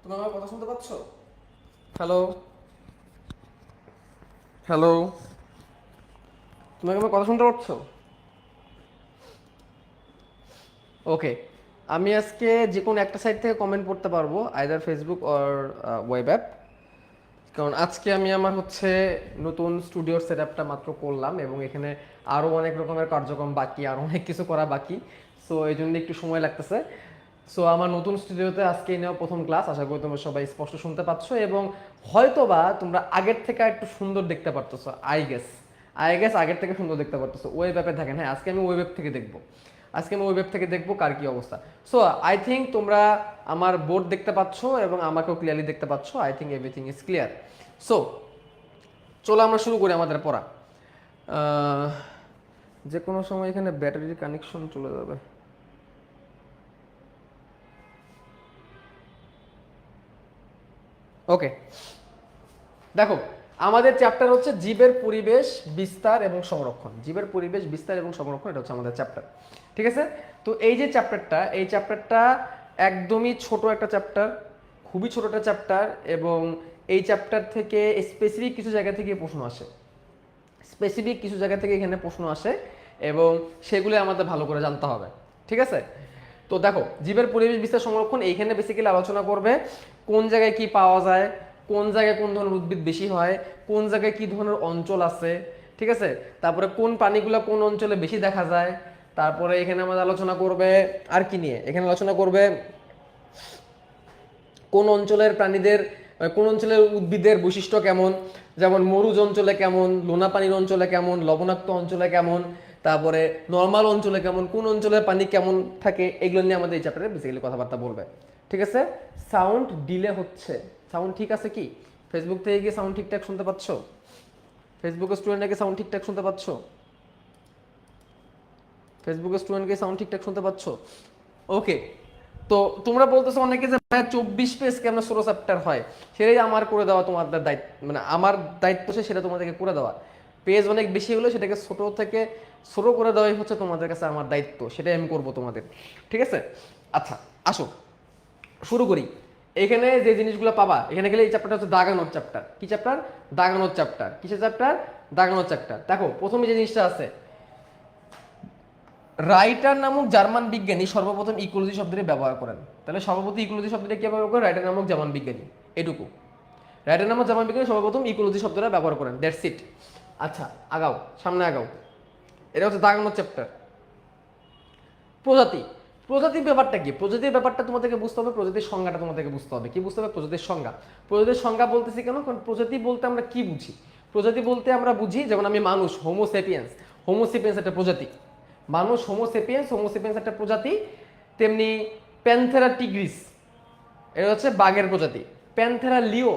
তুমি আমার কথা শুনতে পাচ্ছ? হ্যালো, হ্যালো, তুমি আমার কথা শুনতে পাচ্ছ? ওকে, আমি আজকে যে কোনো একটা সাইট থেকে কমেন্ট করতে পারবো, either Facebook or web app. কারণ আজকে আমি আমার হচ্ছে নতুন স্টুডিওর সেট আপটা মাত্র করলাম এবং এখানে আরও অনেক রকমের কার্যক্রম বাকি, আরও অনেক কিছু করা বাকি। সো এই জন্য একটু সময় লাগতেছে। সো আমার নতুন স্টুডিওতে আজকে নেওয়া প্রথম ক্লাস, আশা করি তোমরা সবাই স্পষ্ট শুনতে পাচ্ছ এবং হয়তোবা তোমরা আগের থেকে একটু সুন্দর দেখতে পারতেছো। আই গেস আগের থেকে সুন্দর দেখতে পারতেছো। ওয়েব অ্যাপে থাকেন, হ্যাঁ আজকে আমি ওয়েব অ্যাপ থেকে দেখবো। আজকে আমি ওয়েব অ্যাপ থেকে দেখবো কার কি অবস্থা। সো আই থিঙ্ক তোমরা আমার বোর্ড দেখতে পাচ্ছ এবং আমাকেও ক্লিয়ারলি দেখতে পাচ্ছ। I think everything is clear. So চলো আমরা শুরু করি আমাদের পড়া। আহ, যে কোনো সময় এখানে ব্যাটারির কানেকশন চলে যাবে। ওকে, দেখো আমাদের চ্যাপ্টার হচ্ছে জীবের পরিবেশ বিস্তার এবং সংরক্ষণ। জীবের পরিবেশ বিস্তার এবং সংরক্ষণ, এটা হচ্ছে আমাদের চ্যাপ্টার। ঠিক আছে, তো এই যে চ্যাপ্টারটা, এই চ্যাপ্টারটা একদমই ছোট একটা চ্যাপ্টার, খুবই ছোট একটা চ্যাপ্টার এবং এই চ্যাপ্টার থেকে স্পেসিফিক কিছু জায়গা থেকে প্রশ্ন আসে। স্পেসিফিক কিছু জায়গা থেকে এখানে প্রশ্ন আসে এবং সেগুলো আমাদের ভালো করে জানতে হবে। ঠিক আছে, তো দেখো জীবের পরিবেশ বিস্তার সংরক্ষণ এইখানে বেসিক্যালি আলোচনা করবে কোন জায়গায় কি পাওয়া যায়, কোন জায়গায় কোন ধরনের উদ্ভিদ বেশি হয়, কোন জায়গায় কি ধরনের অঞ্চল আছে। ঠিক আছে, তারপরে কোন প্রাণীগুলো কোন অঞ্চলে বেশি দেখা যায়। তারপরে এখানে আমাদের আলোচনা করবে আর কি নিয়ে, এখানে আলোচনা করবে কোন অঞ্চলের প্রাণীদের, কোন অঞ্চলের উদ্ভিদের বৈশিষ্ট্য কেমন, যেমন মরুজ অঞ্চলে কেমন, লোনা পানির অঞ্চলে কেমন, লবণাক্ত অঞ্চলে কেমন, তারপরে নর্মাল অঞ্চলে কেমন, কোন অঞ্চলের পানি কেমন থাকে, এগুলো নিয়ে আমাদের এই চ্যাপ্টারে বেসিক্যালি কথাবার্তা বলবে। ঠিক আছে, সাউন্ড ডিলে হচ্ছে, সাউন্ড ঠিক আছে কি? ফেসবুক থেকে গিয়ে সাউন্ড ঠিকঠাক শুনতে পাচ্ছ? ফেসবুকের স্টুডেন্টকে সাউন্ড ঠিকঠাক শুনতে পাচ্ছ? ফেসবুকের স্টুডেন্টকে সাউন্ড ঠিকঠাক শুনতে পাচ্ছ? ওকে, তো তোমরা বলতেছো অনেকে যে ভাই 24 পেজ কেন ষোলো চ্যাপ্টার হয়, সেটাই আমার করে দেওয়া তোমাদের দায়িত্ব, মানে আমার দায়িত্ব সেটা তোমাদেরকে করে দেওয়া। পেজ অনেক বেশি হলে সেটাকে ছোট থেকে ছোট করে দেওয়াই হচ্ছে তোমাদের কাছে আমার দায়িত্ব, সেটাই আমি করব তোমাদের। ঠিক আছে, আচ্ছা আসো শুরু করি। এখানে যে জিনিসগুলো পাবা, এখানে গেলে এই চ্যাপ্টারটা হচ্ছে দাগানোর চ্যাপ্টার। কি চ্যাপ্টার? দাগানোর চ্যাপ্টার। কিসের চ্যাপ্টার? দাগানোর চ্যাপ্টার। দেখো প্রথমে যে জিনিসটা আছে, রাইটার নামক জার্মান বিজ্ঞানী সর্বপ্রথম ইকোলজি শব্দটি ব্যবহার করেন। তাহলে সর্বপ্রথম ইকোলজি শব্দটি কি ব্যবহার করেন? রাইটার নামক জার্মান বিজ্ঞানী, এটুকু। রাইটার নামক জার্মান বিজ্ঞানী সর্বপ্রথম ইকোলজি শব্দটা ব্যবহার করেন, দ্যাটস ইট। আচ্ছা আগাও, সামনে আগাও। এটা হচ্ছে দাগানোর চ্যাপ্টার। প্রজাতি, প্রজাতির ব্যাপারটা কি? প্রজাতির ব্যাপারটা তোমাদেরকে বুঝতে হবে, প্রজাতির সংজ্ঞাটা তোমাদেরকে বুঝতে হবে। কি বুঝতে হবে? প্রজাতির সংজ্ঞা। প্রজাতির সংজ্ঞা বলতেছি কেন? কারণ প্রজাতি বলতে আমরা কি বুঝি? প্রজাতি বলতে আমরা বুঝি, যেমন আমি মানুষ, হোমোসেপিয়েন্স, হোমোসেপিয়েন্স একটা প্রজাতি। মানুষ হোমোসেপিয়েন্স, হোমোসেপিয়েন্স একটা প্রজাতি। তেমনি প্যান্থেরা টিগ্রিস, এটা হচ্ছে বাঘের প্রজাতি। প্যান্থেরা লিও,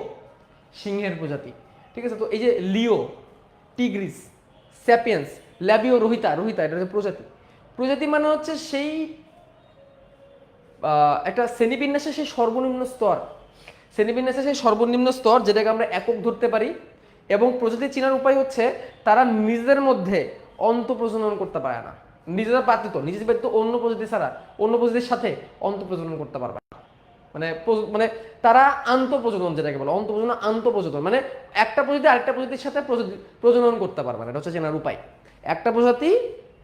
সিংহের প্রজাতি। ঠিক আছে, তো এই যে লিও, টিগ্রিস, স্যাপিয়েন্স, ল্যাবিও, রোহিতা, রোহিতা এটা হচ্ছে প্রজাতি। প্রজাতি মানে হচ্ছে সেই একটা শ্রেণীবিন্যাসের সেই সর্বনিম্ন স্তর, শ্রেণীবিন্যাসের সেই সর্বনিম্ন স্তর যেটাকে আমরা একক ধরতে পারি। এবং প্রজাতি চেনার উপায় হচ্ছে তারা নিজেদের মধ্যে অন্তঃপ্রজনন করতে পারে না। নিজেরা ব্যতীত, নিজেদের ব্যতীত অন্য প্রজাতি ছাড়া অন্য প্রজাতির সাথে অন্তঃপ্রজনন করতে পারবে না। মানে মানে তারা আন্তঃপ্রজনন, যেটাকে বলে অন্তঃপ্রজনন, আন্তঃপ্রজনন মানে একটা প্রজাতি আরেকটা প্রজাতির সাথে প্রজনন করতে পারবে না। এটা হচ্ছে চেনার উপায়। একটা প্রজাতি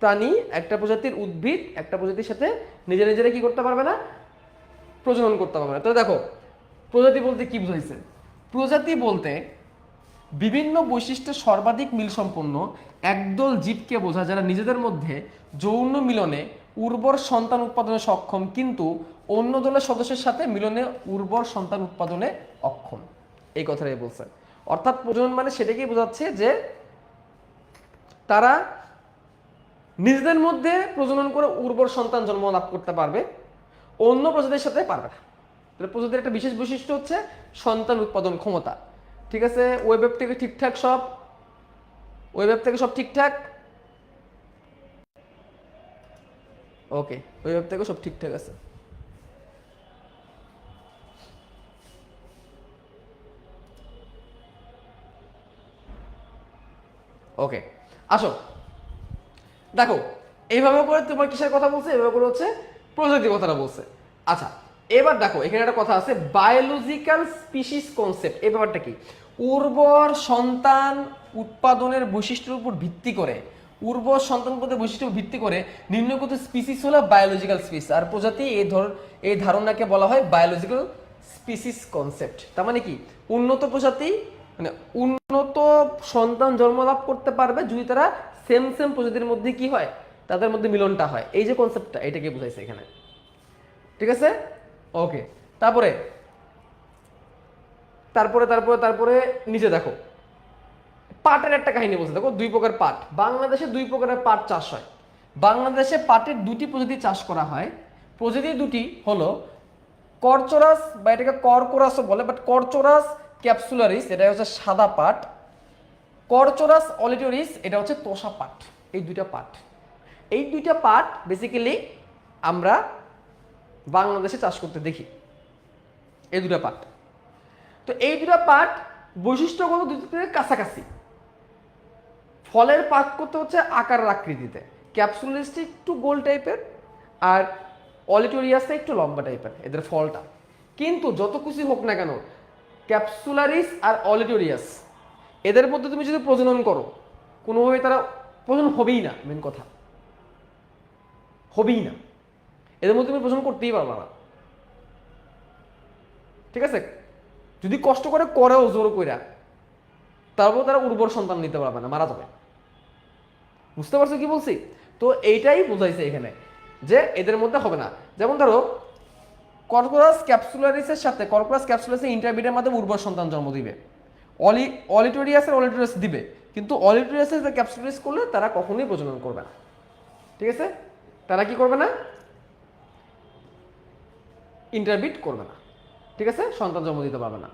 প্রাণী, একটা প্রজাতির উদ্ভিদ একটা প্রজাতির সাথে নিজে নিজেরা কি করতে পারবে না? প্রজনন করতে পারবে না। তো দেখো প্রজাতি বলতে কি বুঝাইছে? প্রজাতি বলতে বিভিন্ন বৈশিষ্ট্যের সর্বাধিক মিলসম্পন্ন একদল জীবকে বোঝা যারা নিজেদের মধ্যে যৌন মিলনে উর্বর সন্তান উৎপাদনে সক্ষম, কিন্তু অন্য দলের সদস্যের সাথে মিলনে উর্বর সন্তান উৎপাদনে অক্ষম। এই কথাটাই বলছে। অর্থাৎ প্রজনন মানে সেটাকেই বোঝাচ্ছে যে তারা নিজেদের মধ্যে প্রজনন করে উর্বর সন্তান জন্ম লাভ করতে পারবে, অন্য প্রজাতির সাথে পারবে না। তাহলে প্রজাতির একটা বিশেষ বৈশিষ্ট্য হচ্ছে সন্তান উৎপাদন ক্ষমতা। ঠিক আছে, ওয়েব থেকে ঠিকঠাক সব, ওয়েব থেকে সব ঠিকঠাক। ওকে, ওয়েব থেকে সব ঠিকঠাক আছে। ওকে, আসো দেখো এইভাবে করে তোমার কিসের কথা বলছে, এভাবে করে হচ্ছে প্রজাতির কথাটা বলছে। আচ্ছা, এবার দেখো এখানে একটা কথা আছে, বায়োলজিক্যাল স্পিসিস কনসেপ্ট। এই ব্যাপারটা কি? উর্বর সন্তান উৎপাদনের বৈশিষ্ট্যের উপর ভিত্তি করে, উর্বর সন্তান উৎপাদনের বৈশিষ্ট্যের উপর ভিত্তি করে নিম্নলিখিত স্পিসিস হলো বায়োলজিক্যাল স্পিসিস, আর প্রজাতি এই ধারণাকে বলা হয় বায়োলজিক্যাল স্পিসিস কনসেপ্ট। তার মানে কি? উন্নত প্রজাতি মানে উন্নত সন্তান জন্মলাভ করতে পারবে যদি তারা সেম সেম প্রজাতির মধ্যে কি হয়, তাদের মধ্যে মিলনটা হয়। এই যে কনসেপ্টটা, এটাকে বুঝাইছে এখানে। ঠিক আছে, ওকে। তারপরে তারপরে তারপরে তারপরে নিচে দেখো পাটের একটা কাহিনী বলছে। দেখো দুই প্রকার পাট, বাংলাদেশে দুই প্রকারের পাট চাষ হয়। বাংলাদেশে পাটের দুটি প্রজাতি চাষ করা হয়। প্রজাতি দুটি হলো করচরাস, বা এটাকে করকোরাসও বলে, বাট করচরাস ক্যাপসুলারিস এটা হচ্ছে সাদা পাট, করচরাস অলিটোরিস এটা হচ্ছে তোষা পাট। এই দুইটা পাট বেসিক্যালি আমরা বাংলাদেশে চাষ করতে দেখি, এই দুটা পাট। তো এই দুটা পাট বৈশিষ্ট্যগত দুটোকে কাছাকাছি। ফলের পাকৃত হচ্ছে আকার আকৃতিতে, ক্যাপসুলারিসটা একটু গোল টাইপের আর অলিটোরিয়াসটা একটু লম্বা টাইপের এদের ফলটা। কিন্তু যত কিছু হোক না কেন, ক্যাপসুলারিস আর অলিটোরিয়াস এদের মধ্যে তুমি যদি প্রজনন করো, কোনোভাবে তারা প্রজনন হবেই না। মেন কথা হবেই না, এদের মধ্যে তুমি প্রজনন করতেই পারবা না। ঠিক আছে, যদি কষ্ট করে করেও জোর কইরা, তারপর তারা উর্বর সন্তান নিতে পারবে না, মারা যাবে। বুঝতে পারছো কি বলছি? তো এইটাই বোঝাইছে এখানে যে এদের মধ্যে হবে না। যেমন ধরো কর্কোরাস ক্যাপসুলারিসের সাথে কর্কোরাস ক্যাপসুলারিসের ইন্টারমিডিয়ের মাধ্যমে উর্বর সন্তান জন্ম দিবে, অলিটোরিয়াস দিবে, কিন্তু অলিটোরিয়াসের ক্যাপসুলারিস করলে তারা কখনোই প্রজনন করবে না। ঠিক আছে, তারা কি করবে না? ইন্টারবিট করবে না। ঠিক আছে, সন্তান জন্ম দিতে পারবে না।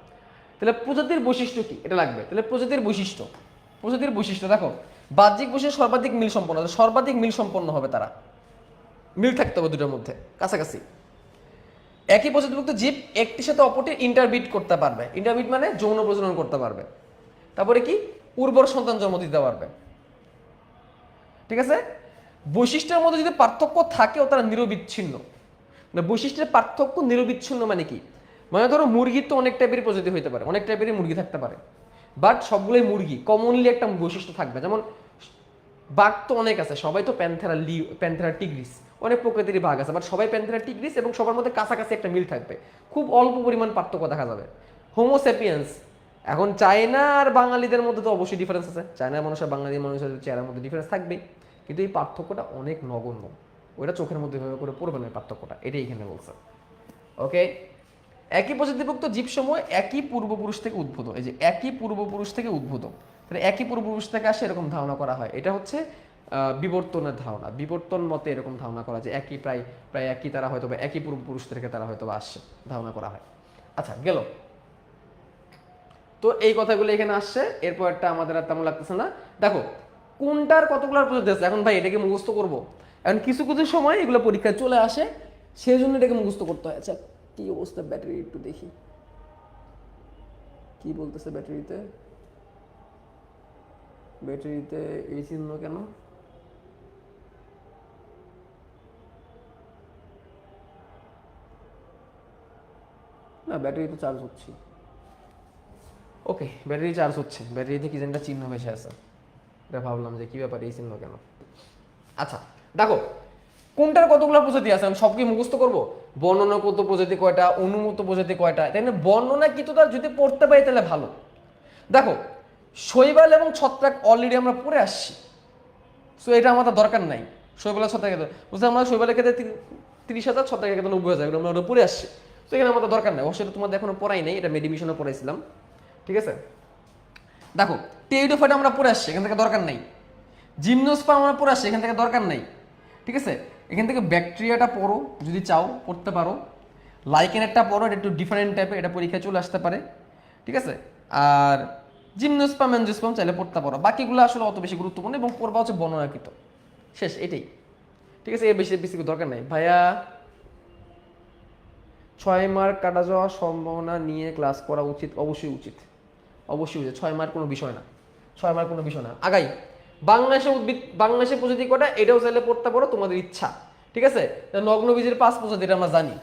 তাহলে প্রজাতির বৈশিষ্ট্য কি, এটা লাগবে। তাহলে প্রজাতির বৈশিষ্ট্য দেখো, বাহ্যিক বৈশিষ্ট্য সর্বাধিক মিল সম্পন্ন, সর্বাধিক মিল সম্পন্ন হবে তারা, মিল থাকতে হবে দুটোর মধ্যে কাছাকাছি। একই প্রজাতিভুক্ত জীব একটির সাথে অপরটির ইন্টারবিট করতে পারবে। ইন্টারবিট মানে যৌন প্রজনন করতে পারবে। তারপরে কি? উর্বর সন্তান জন্ম দিতে পারবে। ঠিক আছে, বৈশিষ্ট্যের মধ্যে যদি পার্থক্য থাকেও তারা নিরবিচ্ছিন্ন। মানে বৈশিষ্ট্যের পার্থক্য নিরবিচ্ছিন্ন মানে কি? মানে ধরো মুরগির তো অনেক টাইপের প্রজাতি হইতে পারে, অনেক টাইপের মুরগি থাকতে পারে, বাট সবগুলোই মুরগি, কমনলি একটা বৈশিষ্ট্য থাকবে। যেমন বাঘ তো অনেক আছে, সবাই তো প্যান্থেরা টিগ্রিস, অনেক প্রকৃতির বাঘ আছে, বাট সবাই প্যান্থেরা টিগ্রিস এবং সবার মধ্যে কাছাকাছি একটা মিল থাকবে, খুব অল্প পরিমাণ পার্থক্য দেখা যাবে। হোমোসেপিয়েন্স, এখন চায়না আর বাঙালিদের মধ্যে তো অবশ্যই ডিফারেন্স আছে, চায়নার মানুষ আর বাঙালি মানুষের চেহারার মধ্যে ডিফারেন্স থাকবে, কিন্তু এই পার্থক্যটা অনেক নগণ্য, ওইটা চোখের মধ্যে ভাবে করে পড়বে না পার্থক্যটা, এটাই এখানে বলছে। ওকে, একই প্রজাতিভুক্ত জীবসমূহ একই পূর্বপুরুষ থেকে উদ্ভূত। এই যে একই পূর্বপুরুষ থেকে উদ্ভূত, তাহলে একই পূর্বপুরুষ থেকে আসে এরকম ধারণা করা হয়। এটা হচ্ছে বিবর্তনের ধারণা, বিবর্তন মতে এরকম ধারণা করা যে একই প্রায় একই তারা হয়তো বা একই পূর্বপুরুষ থেকে তারা হয়তো আসছে, ধারণা করা হয়। আচ্ছা গেল, তো এই কথাগুলো এখানে আসছে। এরপর একটা আমাদের আর তেমন লাগতেছে না। দেখো কোনটার কতগুলোর প্রজাতি আছে, এখন ভাই এটাকে মুখস্থ করবো, এখন কিছু কিছু সময় এগুলো পরীক্ষায় চলে আসে, সেই জন্য এটাকে মুখস্থ করতে হয়। আচ্ছা কি অবস্থা ব্যাটারি, একটু দেখি কি বলতেছে ব্যাটারিতে এই চিহ্ন কেন? না ব্যাটারি তো চার্জ হচ্ছে। ওকে, ব্যাটারি চার্জ হচ্ছে, ব্যাটারিতে কি যেন চিহ্ন ভেসে আছে, এটা ভাবলাম যে কি ব্যাপার এই চিহ্ন কেন। আচ্ছা দেখো কোনটার কতগুলো প্রজাতি আছে, আমি সব কি মুখস্থ করবো? বর্ণনাগত প্রজাতি কয়টা, অনুমত প্রজাতি কয়টা, তাই না? বর্ণনা কিন্তু তার যদি পড়তে পারি তাহলে ভালো। দেখো শৈবাল এবং ছত্রাক অলরেডি আমরা পড়ে আসছি, সো এটা আমাদের দরকার নাই। শৈবাল ছত্রাক বুঝতে, আমরা শৈবালের ক্ষেত্রে 30,000, ছত্রাকের ক্ষেত্রে 90,000, এগুলো আমরা পড়ে আসছি, তো এখানে আমাদের দরকার নাই। অবশ্যই তোমাদের এখনো পড়াই নেই, এটা মেডিমিশনে পড়াইছিলাম। ঠিক আছে, দেখো টেরিডোফাইট আমরা পড়ে আসছি, এখান থেকে দরকার নাই। জিমনোস্পার্ম আমরা পড়ে আসছি, এখান থেকে দরকার নাই। ঠিক আছে, এখান থেকে ব্যাকটেরিয়াটা পড়ো যদি চাও, পড়তে পারো। লাইকেনেরটা পড়ো, এটা একটু ডিফারেন্ট টাইপের, এটা পরীক্ষায় চলে আসতে পারে। ঠিক আছে, আর জিমনোস্পার্ম অ্যাঞ্জিওস্পার্ম চাইলে পড়তে পারো। বাকিগুলো আসলে অত বেশি গুরুত্বপূর্ণ, এবং পড়বা হচ্ছে বর্ণনাকৃত, শেষ এটাই। ঠিক আছে, এর বেশি বেশি দরকার নাই। ভাইয়া 6 মার্ক কাটা যাওয়ার সম্ভাবনা নিয়ে ক্লাস করা উচিত? অবশ্যই উচিত, 6 মার্ক কোনো বিষয় না, 6 মার্ক কোনো বিষয় না। আগাই বাংলাদেশের প্রজাতি কটা, এটাও চাইলে পড়তে পারো, তোমাদের ইচ্ছা। ঠিক আছে, নগ্নবীজের 5 প্রজাতি, এটা আমরা জানি,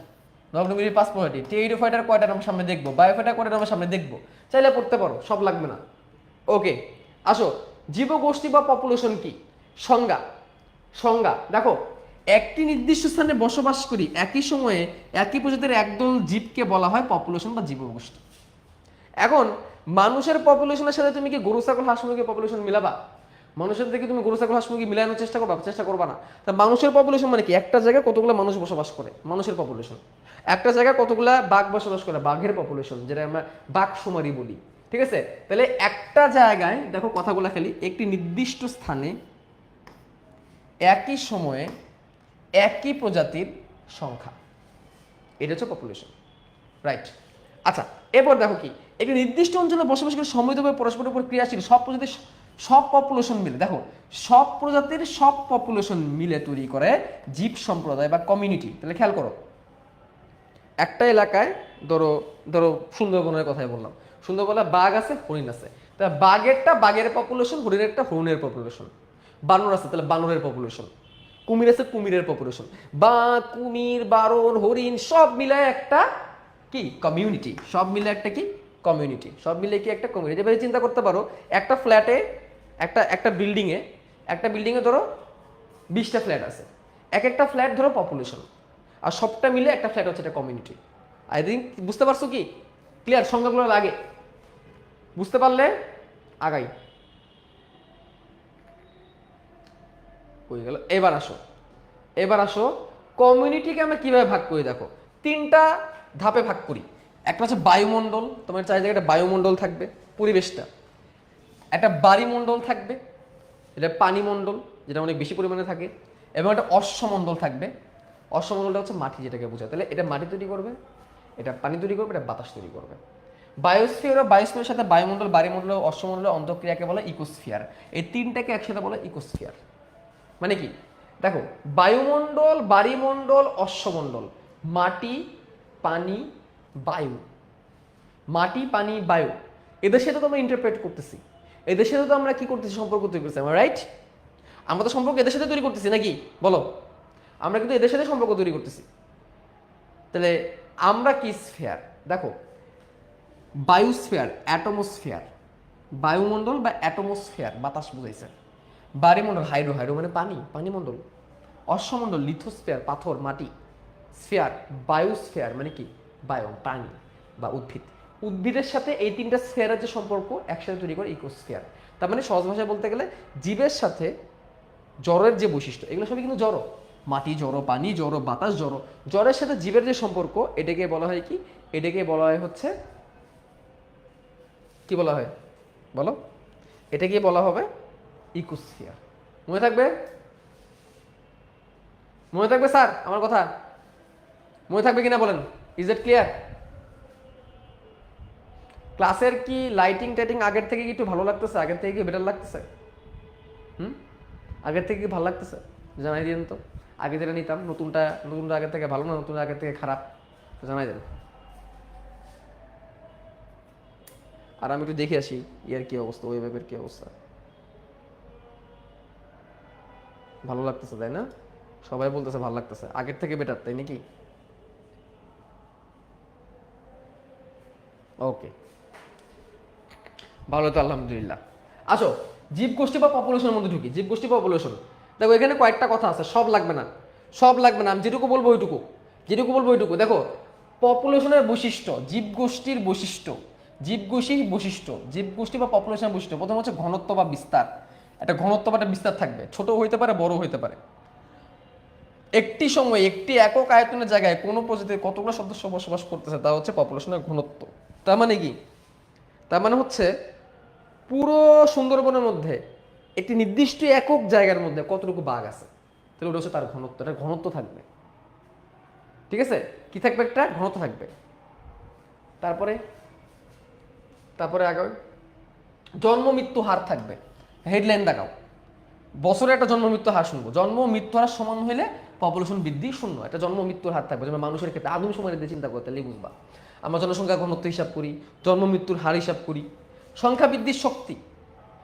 নগ্নমিরি 5 টেরিডোফাইটার কয়টা নাম সামনে দেখবো, বায়োফাইটার কয়টা নাম সামনে দেখবো, চাইলে পড়তে পারো, সব লাগবে না। ওকে, আসো জীবগোষ্ঠী বা পপুলেশন কি? সংজ্ঞা। সংজ্ঞা দেখো, একটি নির্দিষ্ট স্থানে বসবাস করি একই সময়ে একই প্রজাতির একদল জীবকে বলা হয় পপুলেশন বা জীবগোষ্ঠী। এখন মানুষের পপুলেশনের সাথে তুমি কি গরু ছাগল হাঁস মুরগির পপুলেশন মিলাবা? মানুষের থেকে তুমি গরু ছাগল হাঁস মুরগি মিলানোর চেষ্টা করবা? চেষ্টা করবা না। তা মানুষের পপুলেশন মানে কি? একটা জায়গায় কতগুলো মানুষ বসবাস করে, মানুষের পপুলেশন। একটা জায়গায় কতগুলা বাঘ বসবাস করে, বাঘের পপুলেশন, যেটা আমরা বাঘ শুমারি বলি। ঠিক আছে, তাহলে একটা জায়গায় দেখো কথাগুলো খালি, একটি নির্দিষ্ট স্থানে একই সময়ে একই প্রজাতির সংখ্যা, এটা হচ্ছে পপুলেশন, রাইট? আচ্ছা, এরপর দেখো কি, একটি নির্দিষ্ট অঞ্চলে বসবাস করে সম্মিলিতভাবে পরস্পরের উপর ক্রিয়াশীল সব প্রজাতির সব পপুলেশন মিলে, দেখো সব প্রজাতির সব পপুলেশন মিলে তৈরি করে জীব সম্প্রদায় বা কমিউনিটি। তাহলে খেয়াল করো, একটা এলাকায় ধরো ধরো সুন্দরবনের কথাই বললাম, সুন্দরবনে বাঘ আছে, হরিণ আছে, তা বাঘেরটা বাঘের পপুলেশন, হরিণেরটা হরিণের পপুলেশন। বানর আছে, তাহলে বানরের পপুলেশন। কুমির আছে, কুমিরের পপুলেশন। বাঘ, কুমির, বানর, হরিণ সব মিলায় একটা কি কমিউনিটি, সব মিলে একটা কি কমিউনিটি, সব মিলে কি একটা কমিউনিটি। এভাবে চিন্তা করতে পারো, একটা ফ্ল্যাটে একটা একটা বিল্ডিংয়ে একটা বিল্ডিংয়ে ধরো 20টা ফ্ল্যাট আছে, এক একটা ফ্ল্যাট ধরো পপুলেশন, আর সবটা মিলে একটা ফ্ল্যাট হচ্ছে একটা কমিউনিটি। আই থিঙ্ক বুঝতে পারছো কি? ক্লিয়ার? সংখ্যাগুলো লাগে, বুঝতে পারলে আগাই। হয়ে গেল। এবার আসো, এবার আসো কমিউনিটিকে আমরা কিভাবে ভাগ করি। দেখো 3টা ধাপে ভাগ করি। একটা হচ্ছে বায়ুমণ্ডল, তোমার চারিদিকে একটা বায়ুমণ্ডল থাকবে, পরিবেশটা। একটা বাড়িমণ্ডল থাকবে, এটা পানিমণ্ডল, যেটা অনেক বেশি পরিমাণে থাকে। এবং একটা অশ্বমণ্ডল থাকবে। অশ্বমণ্ডলটা হচ্ছে মাটি, যেটাকে বোঝায়। তাহলে এটা মাটি তৈরি করবে, এটা পানি তৈরি করবে, এটা বাতাস তৈরি করবে। বায়োস্ফিয়ার ও বায়োস্ফিয়ারের সাথে বায়ুমণ্ডল, বাড়িমণ্ডল ও অশ্বমণ্ডলের অন্তঃক্রিয়াকে বলে ইকোস্ফিয়ার। এই 3টাকে একসাথে বলে ইকোস্ফিয়ার। মানে কি? দেখো বায়ুমণ্ডল, বাড়িমণ্ডল, অশ্বমণ্ডল, মাটি, পানি, বায়ু। মাটি, পানি, বায়ু, এদের সাথে তো আমরা ইন্টারপ্রেট করতেছি, এদের সাথে তো আমরা কি করতেছি, সম্পর্ক তৈরি করতেছি, আমরা রাইট? আমরা তো সম্পর্ক এদের সাথে তৈরি করতেছি নাকি বলো? আমরা কিন্তু এদের সাথে সম্পর্ক তৈরি করতেছি। তাহলে আমরা কি স্ফিয়ার? দেখো বায়ুস্ফিয়ার, অ্যাটমোস্ফিয়ার, বায়ুমণ্ডল বা অ্যাটমোস্ফিয়ার বাতাস বুঝাইছে। বাড়িমণ্ডল হাইড্রো, হাইড্রো মানে পানি, পানিমণ্ডল। অশ্বমণ্ডল লিথোস্ফিয়ার, পাথর, মাটি। স্ফিয়ার বায়োস্ফিয়ার মানে কি? বায়ু, পানি বা উদ্ভিদ। উদ্ভিদের সাথে এই 3টা স্ফিয়ারের যে সম্পর্ক একসাথে তৈরি করে ইকোস্ফিয়ার। তার মানে সহজ ভাষায় বলতে গেলে জীবের সাথে জড়ের যে বৈশিষ্ট্য, এগুলো সবই কিন্তু জড়। মাটি জড়, পানি জড়, বাতাস জড়। জড়ের সাথে জীবের যে সম্পর্ক, এটাকে বলা হয় কি? এটাকে বলা হয় হচ্ছে কি বলা হয় বলো? এটাকে বলা হবে ইকোস্ফিয়ার। মনে থাকবে? মনে থাকবে স্যার আমার কথা? মনে থাকবে কিনা বলেন? Is it clear? ক্লাসের কি লাইটিং টাইটিং আগের থেকে কি একটু ভালো লাগতেছে? আগের থেকে কি বেটার লাগতেছে? আগের থেকে কি ভালো লাগতেছে? জানাই দিন তো। আগে যেটা নিতাম, নতুনটা নতুনটা আগের থেকে ভালো না নতুনটা আগের থেকে খারাপ? জানাই দেন। আর আমি একটু দেখে আসি ইয়ার কি অবস্থা, ওয়েবের কি অবস্থা। ভালো লাগতেছে তাই না? সবাই বলতেছে ভালো লাগতেছে, আগের থেকে বেটার, তাই নাকি? ওকে, ভালো তো আলহামদুলিল্লাহ। আসো জীবগোষ্ঠী বা পপুলেশনের মধ্যে ঢুকি। জীবগোষ্ঠী পপুলেশন, দেখো এখানে কয়েকটা কথা আছে, সব লাগবে না, সব লাগবে না, আমি যেটুকু বলবো ওইটুকু, যেটুকু বলবো ওইটুকু। দেখো পপুলেশনের বৈশিষ্ট্য, জীবগোষ্ঠীর বৈশিষ্ট্য, জীবগোষ্ঠীর বৈশিষ্ট্য, জীবগোষ্ঠী বা পপুলেশনের বৈশিষ্ট্য। প্রথম হচ্ছে ঘনত্ব বা বিস্তার। একটা ঘনত্ব বা একটা বিস্তার থাকবে, ছোট হইতে পারে, বড় হইতে পারে। একটি সময় একটি একক আয়তনের জায়গায় কোনো প্রজাতির কতগুলো সদস্য বসবাস করতেছে তা হচ্ছে পপুলেশনের ঘনত্ব। তার মানে কি? তার মানে হচ্ছে পুরো সুন্দরবনের মধ্যে একটি নির্দিষ্ট একক জায়গার মধ্যে কতটুকু বাঘ আছে, তাহলে ওটা হচ্ছে তার ঘনত্ব। এটা ঘনত্ব থাকবে, ঠিক আছে? কি থাকবে? একটা ঘনত্ব থাকবে। তারপরে তারপরে আগে জন্ম মৃত্যু হার থাকবে। হেডলাইন দেখাও, বছরে একটা জন্ম মৃত্যু হার শুনবো। জন্ম মৃত্যু হার সমান হলে পপুলেশন বৃদ্ধি শূন্য। একটা জন্ম মৃত্যুর হার থাকবে। যেমন মানুষের ক্ষেত্রে আদিম সময়ের দিকে চিন্তা করতে বুঝবা, আমরা জনসংখ্যা ঘনত্ব হিসাব করি, জন্ম মৃত্যুর হার হিসাব করি, সংখ্যা বৃদ্ধির শক্তি,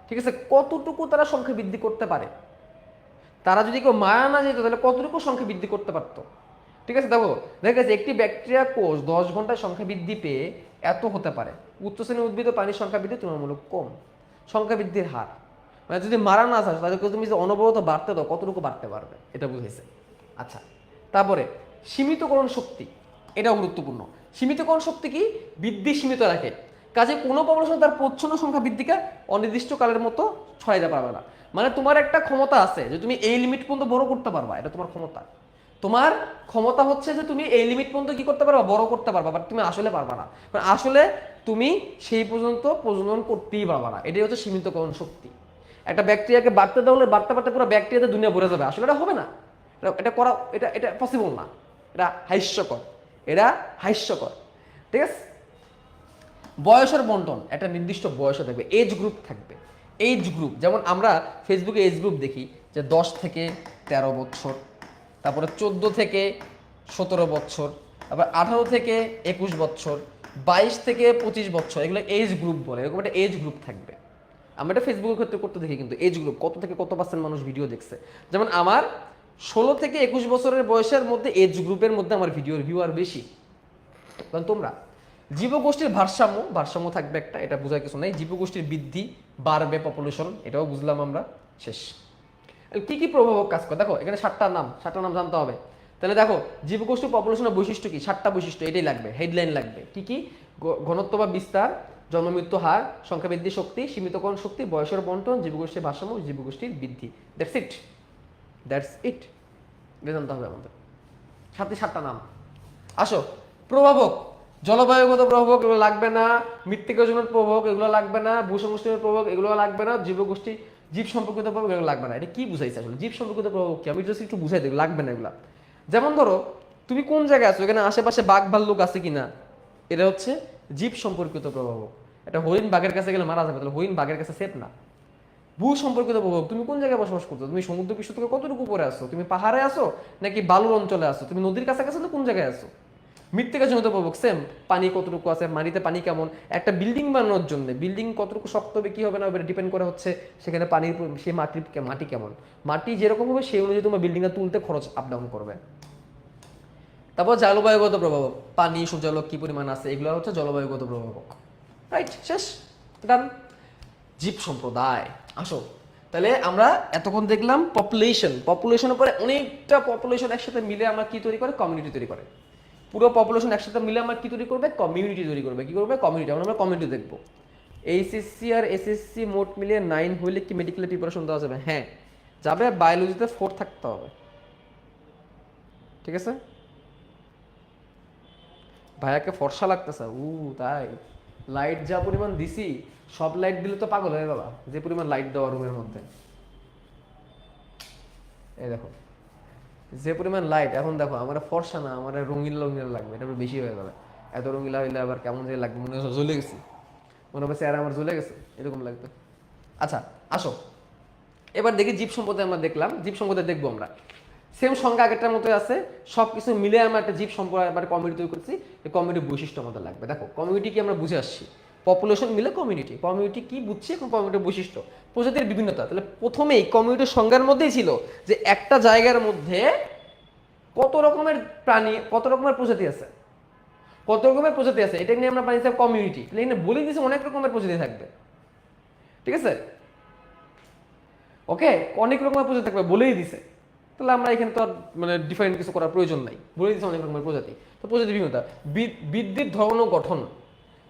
ঠিক আছে? কতটুকু তারা সংখ্যা বৃদ্ধি করতে পারে। তারা যদি কেউ মারা না যেত তাহলে কতটুকু সংখ্যা বৃদ্ধি করতে পারতো। ঠিক আছে, দেখো দেখা গেছে একটি ব্যাকটেরিয়া কোষ 10 ঘন্টায় সংখ্যা বৃদ্ধি পেয়ে এত হতে পারে। উচ্চ শ্রেণীর উদ্ভিদ ও পানির সংখ্যা বৃদ্ধি তুলনামূলক কম। সংখ্যা বৃদ্ধির হার মানে যদি মারা না চাস তাদেরকে তুমি যদি অনবরত বাড়তে দাও কতটুকু বাড়তে পারবে এটা বুঝেছে। আচ্ছা, তারপরে সীমিতকরণ শক্তি, এটাও গুরুত্বপূর্ণ। সীমিতকরণ শক্তি কি? বৃদ্ধি সীমিত রাখে, কাজে কোনো পপুলেশন তার প্রচ্ছন্ন সংখ্যা বৃদ্ধিকে অনির্দিষ্টকালের মতো ছড়াইতে পারবে না। মানে তোমার একটা ক্ষমতা আছে যে তুমি এই লিমিট পর্যন্ত বড় করতে পারবা, এটা তোমার ক্ষমতা। তোমার ক্ষমতা হচ্ছে যে তুমি এই লিমিট পর্যন্ত কি করতে পারবা, বড় করতে পারবা, বাট তুমি আসলে পারবা না। কারণ আসলে তুমি সেই পর্যন্ত প্রজনন করতেই পারবা না, এটাই হচ্ছে সীমিতকরণ শক্তি। একটা ব্যাকটেরিয়াকে বাড়তে দেওয়া বাড়তে বাড়তে পুরো ব্যাকটেরিয়াতে দুনিয়া ভরে যাবে, আসলে এটা হবে না, এটা করা এটা এটা পসিবল না, এটা হাস্যকর, এটা হাস্যকর। ঠিক আছে, বয়সের বন্টন একটা নির্দিষ্ট বয়সে থাকবে, এজ গ্রুপ থাকবে। এজ গ্রুপ যেমন আমরা ফেসবুকে এজ গ্রুপ দেখি যে 10 থেকে 13 বছর, তারপরে 14 থেকে 17 বছর, তারপর 18 থেকে 21 বছর, 22 থেকে 25 বছর, এগুলো এজ গ্রুপ বলে। এরকম একটা এজ গ্রুপ থাকবে। আমরা এটা ফেসবুকের ক্ষেত্রে করতে দেখি, কিন্তু এজ গ্রুপ কত থেকে কত পার্সেন্ট মানুষ ভিডিও দেখছে। যেমন আমার 16 থেকে 21 বছরের বয়সের মধ্যে এজ গ্রুপের মধ্যে আমার ভিডিওর ভিউ আর বেশি। কারণ তোমরা জীবগোষ্ঠীর ভারসাম্য থাকবে একটা, এটা বোঝার কিছু নাই। জীবগোষ্ঠীর বৃদ্ধি বাড়বে, পপুলেশন, এটাও বুঝলাম আমরা। শেষ। কি কি প্রভাবক কাজ করে দেখো, এখানে 7টা নাম জানতে হবে। তাহলে দেখো জীবগোষ্ঠী পপুলেশনের বৈশিষ্ট্য কি, 7টা বৈশিষ্ট্য, এটাই লাগবে, হেডলাইন লাগবে। কি কি? ঘনত্ব বা বিস্তার, জন্মমৃত্যু হার, সংখ্যা বৃদ্ধি শক্তি, সীমিতকরণ শক্তি, বয়সের বন্টন, জীবগোষ্ঠীর ভারসাম্য, জীবগোষ্ঠীর বৃদ্ধি। দ্যাটস ইট, এটা জানতে হবে আমাদের। 7টা নাম। আসো, প্রভাবক, জলবায়ুগত প্রভাবক এগুলো লাগবে না, মৃত্তিকাজনিত প্রভাবক এগুলো লাগবে না, ভূসংস্থানের প্রভাবক এগুলো লাগবে না, জীবগোষ্ঠী জীব সম্পর্কিত প্রভাবক এগুলো লাগবে না। এটা কি বুঝাইছে আসলে জীব সম্পর্কিত প্রভাবক কি? আমি জাস্ট একটু বুঝাই দেব, লাগবে না এগুলো। যেমন ধরো তুমি কোন জায়গায় আছো, এখানে আশেপাশে বাঘ ভাল্লুক আছে কিনা, এটা হচ্ছে জীব সম্পর্কিত প্রভাবক। এটা হরিণ বাঘের কাছে গেলে মারা যাবে, তাহলে হরিণ বাঘের কাছে সেফ না। ভূ সম্পর্কিত প্রভাবক, তুমি কোন জায়গায় বসবাস করছো, তুমি সমুদ্র পৃষ্ঠ থেকে কতটুকু উপরে আছো, তুমি পাহাড়ে আছো নাকি বালুর অঞ্চলে আছো, তুমি নদীর কাছাকাছি না কোন জায়গায় আছো। মৃত্তিকাজনিত প্রভাবক সেম, পানি কতটুকু আছে, মাটিতে পানি কেমন। একটা বিল্ডিং বানানোর জন্য বিল্ডিং কতটুকু শক্ত হবে কি হবে না হবে ডিপেন্ড করে হচ্ছে সেখানে পানির সেই মাটি কেমন, মাটি যেরকম হবে সেই অনুযায়ী তোমার বিল্ডিংটা তুলতে খরচ আপ ডাউন করবে। তারপর জলবায়ুগত প্রভাবক, পানি সূর্যালোক কি পরিমাণ আছে, এগুলো হচ্ছে জলবায়ুগত প্রভাবক। রাইট, শেষ, ডান। জীব সম্প্রদায়, আসো তাহলে আমরা এতক্ষণ দেখলাম পপুলেশনের পরে অনেকটা পপুলেশন একসাথে মিলে আমরা কি তৈরি করে, কমিউনিটি তৈরি করে। পুরো পপুলেশন একসাথে মিলে আমরা কি তৈরি করবে, কমিউনিটি তৈরি করবে। কি করবে, কমিউনিটি। আমরা কমিউনিটি দেখবো। এইচএসসি আর এসএসসি মোট মিলিয়ে 9 হইলে কি মেডিকেলের প্রিপারেশন দেওয়া যাবে? হ্যাঁ যাবে, বায়োলজিতে 4 থাকতে হবে। ঠিক আছে, ভাইয়াকে ফর্সা লাগতেছে, তাই লাইট যা পরিমাণ দিছি, সব লাইট দিলে তো পাগল হয়ে বাবা, যে পরিমাণ লাইট দেওয়া রুমের মধ্যে। এই দেখো যে পরিমাণ লাইট, এখন দেখো আমার ফর্সা না, আমার রঙিন লাগবে, এটা বেশি হয়ে যাবে। এত রঙিলা হইলে আবার কেমন যে লাগবে, মনে হয় জ্বলে গেছি, মনে হবে চেহারা আমার জ্বলে গেছে, এরকম লাগবে। আচ্ছা আসো এবার দেখি জীব সম্পদে, আমরা দেখলাম জীব সম্পদে দেখবো আমরা সেম সংখ্যা আগেরটার মতো আছে, সব কিছু মিলে আমরা একটা জীব সম্পদ এবার কমিউনিটি তৈরি করছি। এই কমিউনিটির বৈশিষ্ট্য আমাদের লাগবে। দেখো কমিউনিটি কি আমরা বুঝে আসছি, পপুলেশন মিলে কমিউনিটি, কমিউনিটি কি বুঝছি এখন, কমিউনিটির বৈশিষ্ট্য, প্রজাতির বিভিন্নতা। তাহলে প্রথমেই কমিউনিটির সংজ্ঞার মধ্যেই ছিল যে একটা জায়গার মধ্যে কত রকমের প্রাণী, কত রকমের প্রজাতি আছে, এটা নিয়ে আমরা বানিয়েছি কমিউনিটি। তাহলে এখানে বলে দিয়েছে অনেক রকমের প্রজাতি থাকবে। ঠিক আছে, ওকে, অনেক রকমের প্রজাতি থাকবে বলেই দিছে। তাহলে আমরা এখানে তো আর মানে ডিফারেন্ট কিছু করার প্রয়োজন নাই, বলে দিচ্ছে অনেক রকমের প্রজাতি। তো প্রজাতি বিভিন্নতা, বৃদ্ধির ধরন ও গঠন,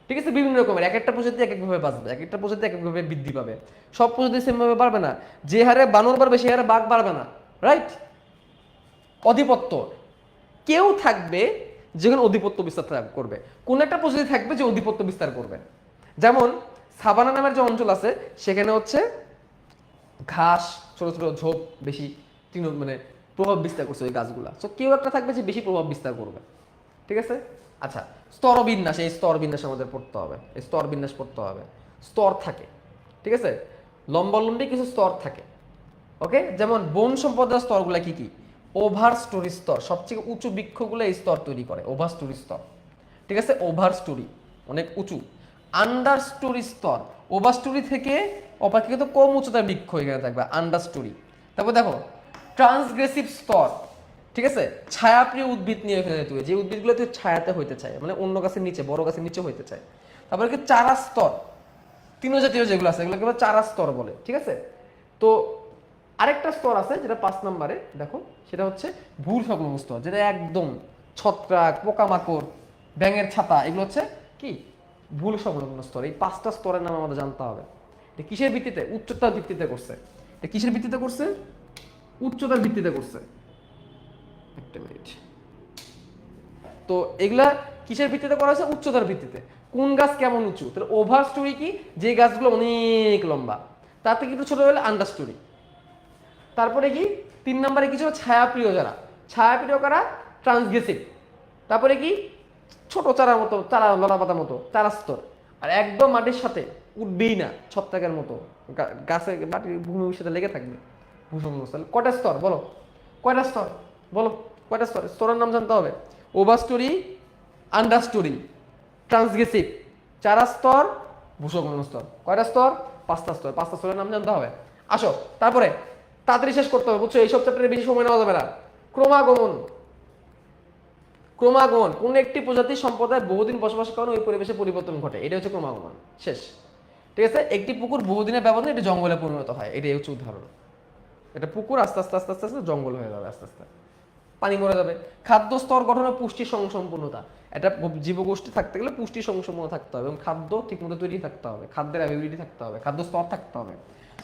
ঠিক আছে, বিভিন্ন রকমের। এক একটা প্রজাতি এক একভাবে বাঁচবে, এক একটা প্রজাতি এক একভাবে বৃদ্ধি পাবে, সব প্রজাতি সেমভাবে বাড়বে না। যে হারে বানর বাড়বে সেই হারে বাঘ বাড়বে না, রাইট। অধিপত্য, কেউ থাকবে যেখানে অধিপত্য বিস্তার করবে, কোন একটা প্রজাতি থাকবে যে অধিপত্য বিস্তার করবে। যেমন সাভানা নামের যে অঞ্চল আছে সেখানে হচ্ছে ঘাস, ছোট ছোট ঝোপ বেশি মানে প্রভাব বিস্তার করছে ওই গাছগুলা। তো কেউ একটা থাকবে যে বেশি প্রভাব বিস্তার করবে। ঠিক আছে, আচ্ছা স্তরবিন্যাস, এই স্তরবিন্যাস আমাদের পড়তে হবে, এই স্তরবিন্যাস পড়তে হবে। স্তর থাকে, ঠিক আছে, লম্বালম্বী কিছু স্তর থাকে। ওকে, যেমন বন সম্পদের স্তরগুলা কি কি, ওভার স্টোরি স্তর, সবচেয়ে উঁচু বৃক্ষগুলো এই স্তর তৈরি করে, ওভার স্টোরি স্তর। ঠিক আছে, ওভার স্টোরি অনেক উঁচু। আন্ডার স্টোরি স্তর, ওভার স্টোরি থেকে অপেক্ষাকৃত কম উচ্চতার বৃক্ষ এখানে থাকবে, আন্ডার স্টোরি। তারপর দেখো ট্রান্সগ্রেসিভ স্তর, ঠিক আছে, ছায়াপ্রিয় উদ্ভিদ নিয়ে এখানে তুই যে উদ্ভিদগুলো তুই ছায়াতে হইতে চায়, মানে অন্য গাছের নিচে, বড় গাছের নিচে হইতে চায়। তারপরে কি চারা স্তর, তৃণজাতীয় যেগুলো আছে এগুলোকে বলে চারা স্তর বলে। ঠিক আছে, তো আরেকটা স্তর আছে যেটা 5 নম্বরে দেখো, সেটা হচ্ছে ভূ সংলগ্ন স্তর, যেটা একদম ছত্রাক, পোকামাকড়, ব্যাঙের ছাতা, এগুলো হচ্ছে কি ভূ সংলগ্ন স্তর। এই 5টা স্তরের নাম আমাদের জানতে হবে। এটা কিসের ভিত্তিতে? উচ্চতার ভিত্তিতে করছে। এটা কিসের ভিত্তিতে করছে? উচ্চতার ভিত্তিতে করছে। একটা মিনিট। তো এগুলা কিসের ভিত্তিতে করা হয়েছে? উচ্চতার ভিত্তিতে। কোন গাছ কেমন উঁচু? তাহলে ওভার স্টোরি কি? যে গাছগুলো অনেক লম্বা, তার থেকে একটু ছোট হলে আন্ডার স্টোরি। তারপরে কি 3 নম্বরে কিছু ছায়াপ্রিয়, যারা ছায়াপ্রিয় কারা? ট্রান্সগ্রেসিভ। তারপরে কি ছোট চারার মতো, চারা লতা পাতার মতো চারা স্তর, আর একদম মাটির সাথে উঠবেই না, ছত্রাকের মতো গাছে মাটির ভূমির সাথে লেগে থাকবে। ভূসংলগ্ন স্তর কয়টা স্তর বলো? কয়টা স্তর বলো? কয়টা স্তর? স্তরের নাম জানতে হবে। ওভার স্টোরি, আন্ডার স্টোরি, ট্রান্সগ্রেসিভ, চারা স্তর, ভূসংলগ্ন স্তর। কয়টা স্তর? 5টা স্তর। 5টা স্তরের নাম জানতে হবে। আসো তারপরে তাড়াতাড়ি শেষ করতে হবে, বুঝছো? এইসব চ্যাপ্টারে বেশি সময় নেওয়া যাবে না। ক্রমাগমন। ক্রমাগমন কোন একটি প্রজাতির সম্প্রদায় বহুদিন বসবাস কারণে ওই পরিবেশে পরিবর্তন ঘটে, এটা হচ্ছে ক্রমাগমন। শেষ। ঠিক আছে, একটি পুকুর বহুদিনের ব্যবধানে এটি জঙ্গলে পরিণত হয়, এটাই হচ্ছে উদাহরণ। এটা পুকুর আস্তে আস্তে আস্তে আস্তে আস্তে জঙ্গল হয়ে যাবে, আস্তে আস্তে পানি মরে যাবে। খাদ্য স্তর গঠন ও পুষ্টি সম্পূর্ণতা। এটা জীবগোষ্ঠী থাকতে গেলে পুষ্টি সম্পূর্ণ থাকতে হবে এবং খাদ্য ঠিকমতো তৈরি থাকতে হবে, খাদ্যের অ্যাভেবিলিটি থাকতে হবে, খাদ্য স্তর থাকতে হবে।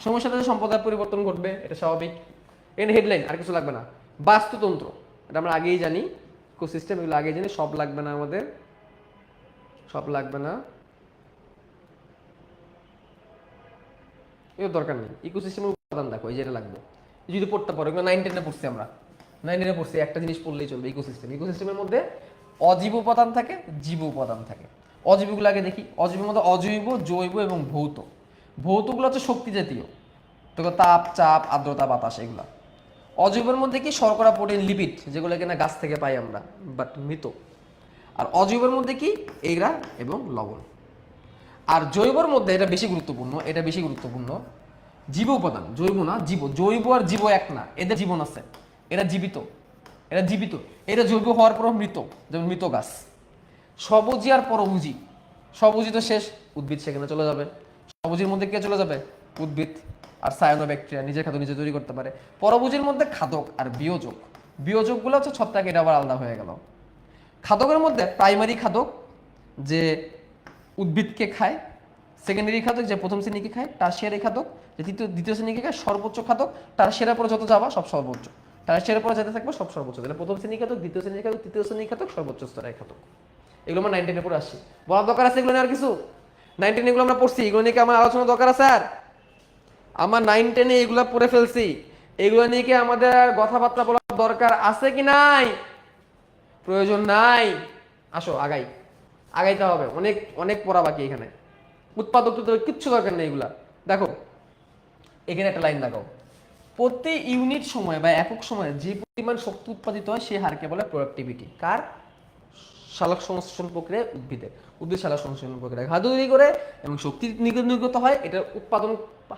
সময়ের সাথে সম্প্রদায় পরিবর্তন ঘটবে, এটা স্বাভাবিক। এর হেডলাইন আর কিছু লাগবে না। বাস্তুতন্ত্র, এটা আমরা আগেই জানি। ইকোসিস্টেম, এগুলো আগেই জানি, সব লাগবে না আমাদের, সব লাগবে না, এর দরকার নেই। ইকোসিস্টেমের উপাদান দেখো, এই যেটা লাগবে যদি পড়তে পারো, এগুলো 9 10-এ পড়ছি আমরা। 9 10-এ পড়ছি, একটা জিনিস পড়লেই চলবে। ইকোসিস্টেম, ইকোসিস্টেমের মধ্যে অজীব উপাদান থাকে, জীব উপাদান থাকে। অজীবগুলো আগে দেখি। অজীবের মধ্যে অজৈব, জৈব এবং ভৌত। ভৌতগুলো হচ্ছে শক্তি জাতীয়, তো তাপ, চাপ, আর্দ্রতা, বাতাস, এগুলা। অজৈবের মধ্যে কি শর্করা, প্রোটিন, লিপিড, যেগুলো কিনা গাছ থেকে পাই আমরা, বাট মৃত। আর অজৈবের মধ্যে কি এরা এবং লবণ। আর জৈবর মধ্যে, এটা বেশি গুরুত্বপূর্ণ, এটা বেশি গুরুত্বপূর্ণ, জীব উপাদান। জৈব না, জীব। জৈব আর জীব এক না, এদের জীবন আছে, এরা জীবিত, এরা জীবিত। এরা জৈব হওয়ার পর মৃত, যেমন মৃত গাছ। সবুজি আর পরভুজি। সবুজি তো শেষ, উদ্ভিদ সেখানে চলে যাবে। সবুজির মধ্যে কে চলে যাবে? উদ্ভিদ। আর সায়ানোব্যাকটেরিয়া নিজের খাদ্য নিজে তৈরি করতে পারে। পরভুজির মধ্যে খাদক আর বিয়োজক। বিয়োজকগুলো হচ্ছে ছত্রাক, এটা আবার আলাদা হয়ে গেল। খাদকের মধ্যে প্রাইমারি খাদক, যে উদ্ভিদকে খায়। সেকেন্ডারি খাদক, যে প্রথম শ্রেণীকে খায়। টারশিয়ারি খাদক, যে দ্বিতীয় শ্রেণীকে খায়। সর্বোচ্চ খাদক, টারশিয়ারের পরে যত যাবা সব সর্বোচ্চ। টারশিয়ারের পরে যেতে থাকবে সব সর্বোচ্চ। তাহলে প্রথম শ্রেণী খাদক, দ্বিতীয় শ্রেণী খাদক, তৃতীয় শ্রেণী খাদক, সর্বোচ্চ স্তরের খাদক। এগুলো আমরা 9 10-এ পড়ে আসছি। বলার দরকার আছে এগুলো নিয়ে আর কিছু? 9 10 এগুলো আমরা পড়ছি, এগুলো নিয়ে কি আমার আলোচনা দরকার আছে? আর আমার 9 10-এ এগুলো পড়ে ফেলছি, এগুলো নিয়ে কি আমাদের আর কথাবার্তা বলার দরকার আছে কি নাই? প্রয়োজন নাই। আসো আগাই, আগাইতে হবে। অনেক অনেক পড়া বাকি এখানে। উৎপাদক তো কিচ্ছু দরকার নেই এগুলা। দেখো এখানে একটা লাইন দেখো, প্রতি ইউনিট সময় বা একক সময়ে যে পরিমাণ শক্তি উৎপাদিত হয় সেই হারকে বলে প্রোডাক্টিভিটি। কার? সালোক সংশ্লেষণ প্রক্রিয়া উদ্ভিদের। উদ্ভিদ সালোক সংশ্লেষণ প্রক্রিয়া খাদ্য তৈরি করে এবং শক্তি নির্গত হয়, এটার উৎপাদন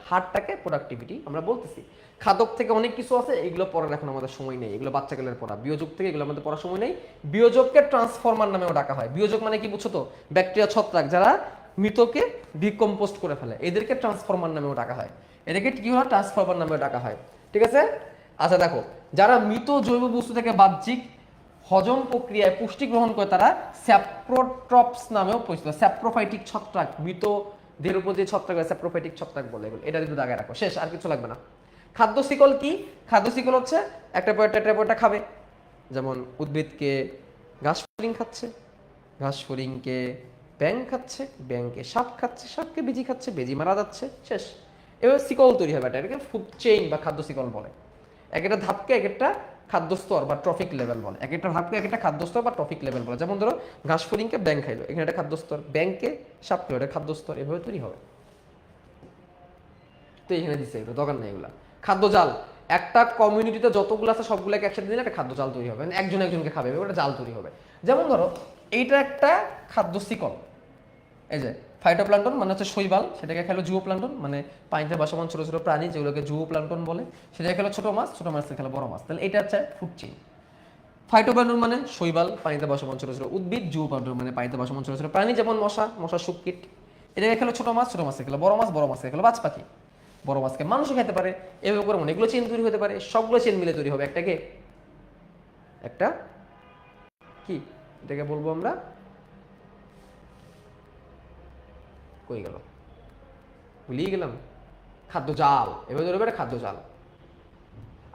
হারটাকে প্রোডাক্টিভিটি আমরা বলতেছি। খাদক থেকে অনেক কিছু আছে, এগুলো পড়ার এখন আমাদের সময় নেই, এগুলো বাচ্চাকালের পড়া। বিয়োজক থেকে এগুলো আমাদের পড়ার সময় নেই। বিয়োজককে ট্রান্সফরমার নামেও ডাকা হয়। বিয়োজক মানে কি বুঝছো তো? ব্যাকটেরিয়া, ছত্রাক, যারা মৃতকে ডিকম্পোস্ট করে ফেলে, এদেরকে ট্রান্সফরমার নামেও ডাকা হয়। এটাকে কি হয়? ট্রান্সফরমার নামেও ডাকা হয়। ঠিক আছে? আচ্ছা দেখো, যারা মৃত জৈব বস্তু থেকে বাহ্যিক হজম প্রক্রিয়ায় পুষ্টি গ্রহণ করে, তারা স্যাপ্রোট্রপস নামেও পরিচিত। স্যাপ্রোফাইটিক ছত্রাক, মৃত দেহের উপর যে ছত্রাক, স্যাপ্রোফাইটিক ছত্রাক বলে এগুলো। এটা কিন্তু দাগায় রাখো, শেষ, আর কিছু লাগবে না। খাদ্য শিকল কি? খাদ্য শিকল হচ্ছে একটা পরটা খাবে। যেমন উদ্ভিদকে ঘাস ফড়িং খাচ্ছে, ঘাস ফড়িংকে ব্যাঙ খাচ্ছে, ব্যাঙকে সাপ খাচ্ছে, সাপকে বেজি খাচ্ছে, বেজি মারা যাচ্ছে, শেষ। এবার শিকল তৈরি হবে, এটাকে ফুড চেইন বা খাদ্য শিকল বলে। এক একটা ধাপকে এক একটা খাদ্য স্তর বা ট্রফিক লেভেল বলে। এক একটা ধাপকে এক একটা খাদ্য স্তর বা ট্রফিক লেভেল বলে। যেমন ধরো ঘাস ফড়িংকে ব্যাঙ খাইলো, এখানে একটা খাদ্য স্তর। ব্যাঙকে সাপ খাইলো, এটা খাদ্য স্তর। এভাবে তৈরি হবে। তো এখানে দিচ্ছে, এগুলো দরকার নেই এগুলা। খাদ্য জাল, একটা কমিউনিটিতে যতগুলো আছে সবগুলোকে একসাথে দিলে একটা খাদ্য জাল তৈরি হবে, মানে একজন একজনকে খাবে, ওটা জাল তৈরি হবে। যেমন ধরো এইটা একটা খাদ্য শিকল, এই যে ফাইটোপ্লাঙ্কটন মানে হচ্ছে শৈবাল, সেটাকে খেলো জুওপ্লাঙ্কটন, মানে পানিতে বাসমান ছোট ছোট প্রাণী যেগুলোকে জুওপ্লাঙ্কটন বলে, সেটাকে খেলো ছোট মাছ, ছোট মাছকে খেলো বড় মাছ। তাহলে এটা হচ্ছে ফুড চেইন। ফাইটোপ্ল্যাঙ্কটন মানে শৈবাল, পানিতে বসবাস চলাচল উদ্ভিদ। জুওপ্ল্যাঙ্কটন মানে পানিতে বসবাস চলাচল প্রাণী, যেমন মশা, মশার শুককীট। এটাকে খেলো ছোট মাছ, ছোট মাছকে খেলো বড় মাছ, বড় মাছকে খেলো বাজ পাখি। বড় মাছকে মানুষও খেতে পারে। এভাবে করে অনেকগুলো চেন তৈরি হতে পারে, সবগুলো চেন মিলে তৈরি হবে একটা একটা কি এটাকে বলবো আমরা, কই গেল ভুলিয়ে গেলাম, খাদ্য জাল। এভাবে ধরে পারে খাদ্য জাল।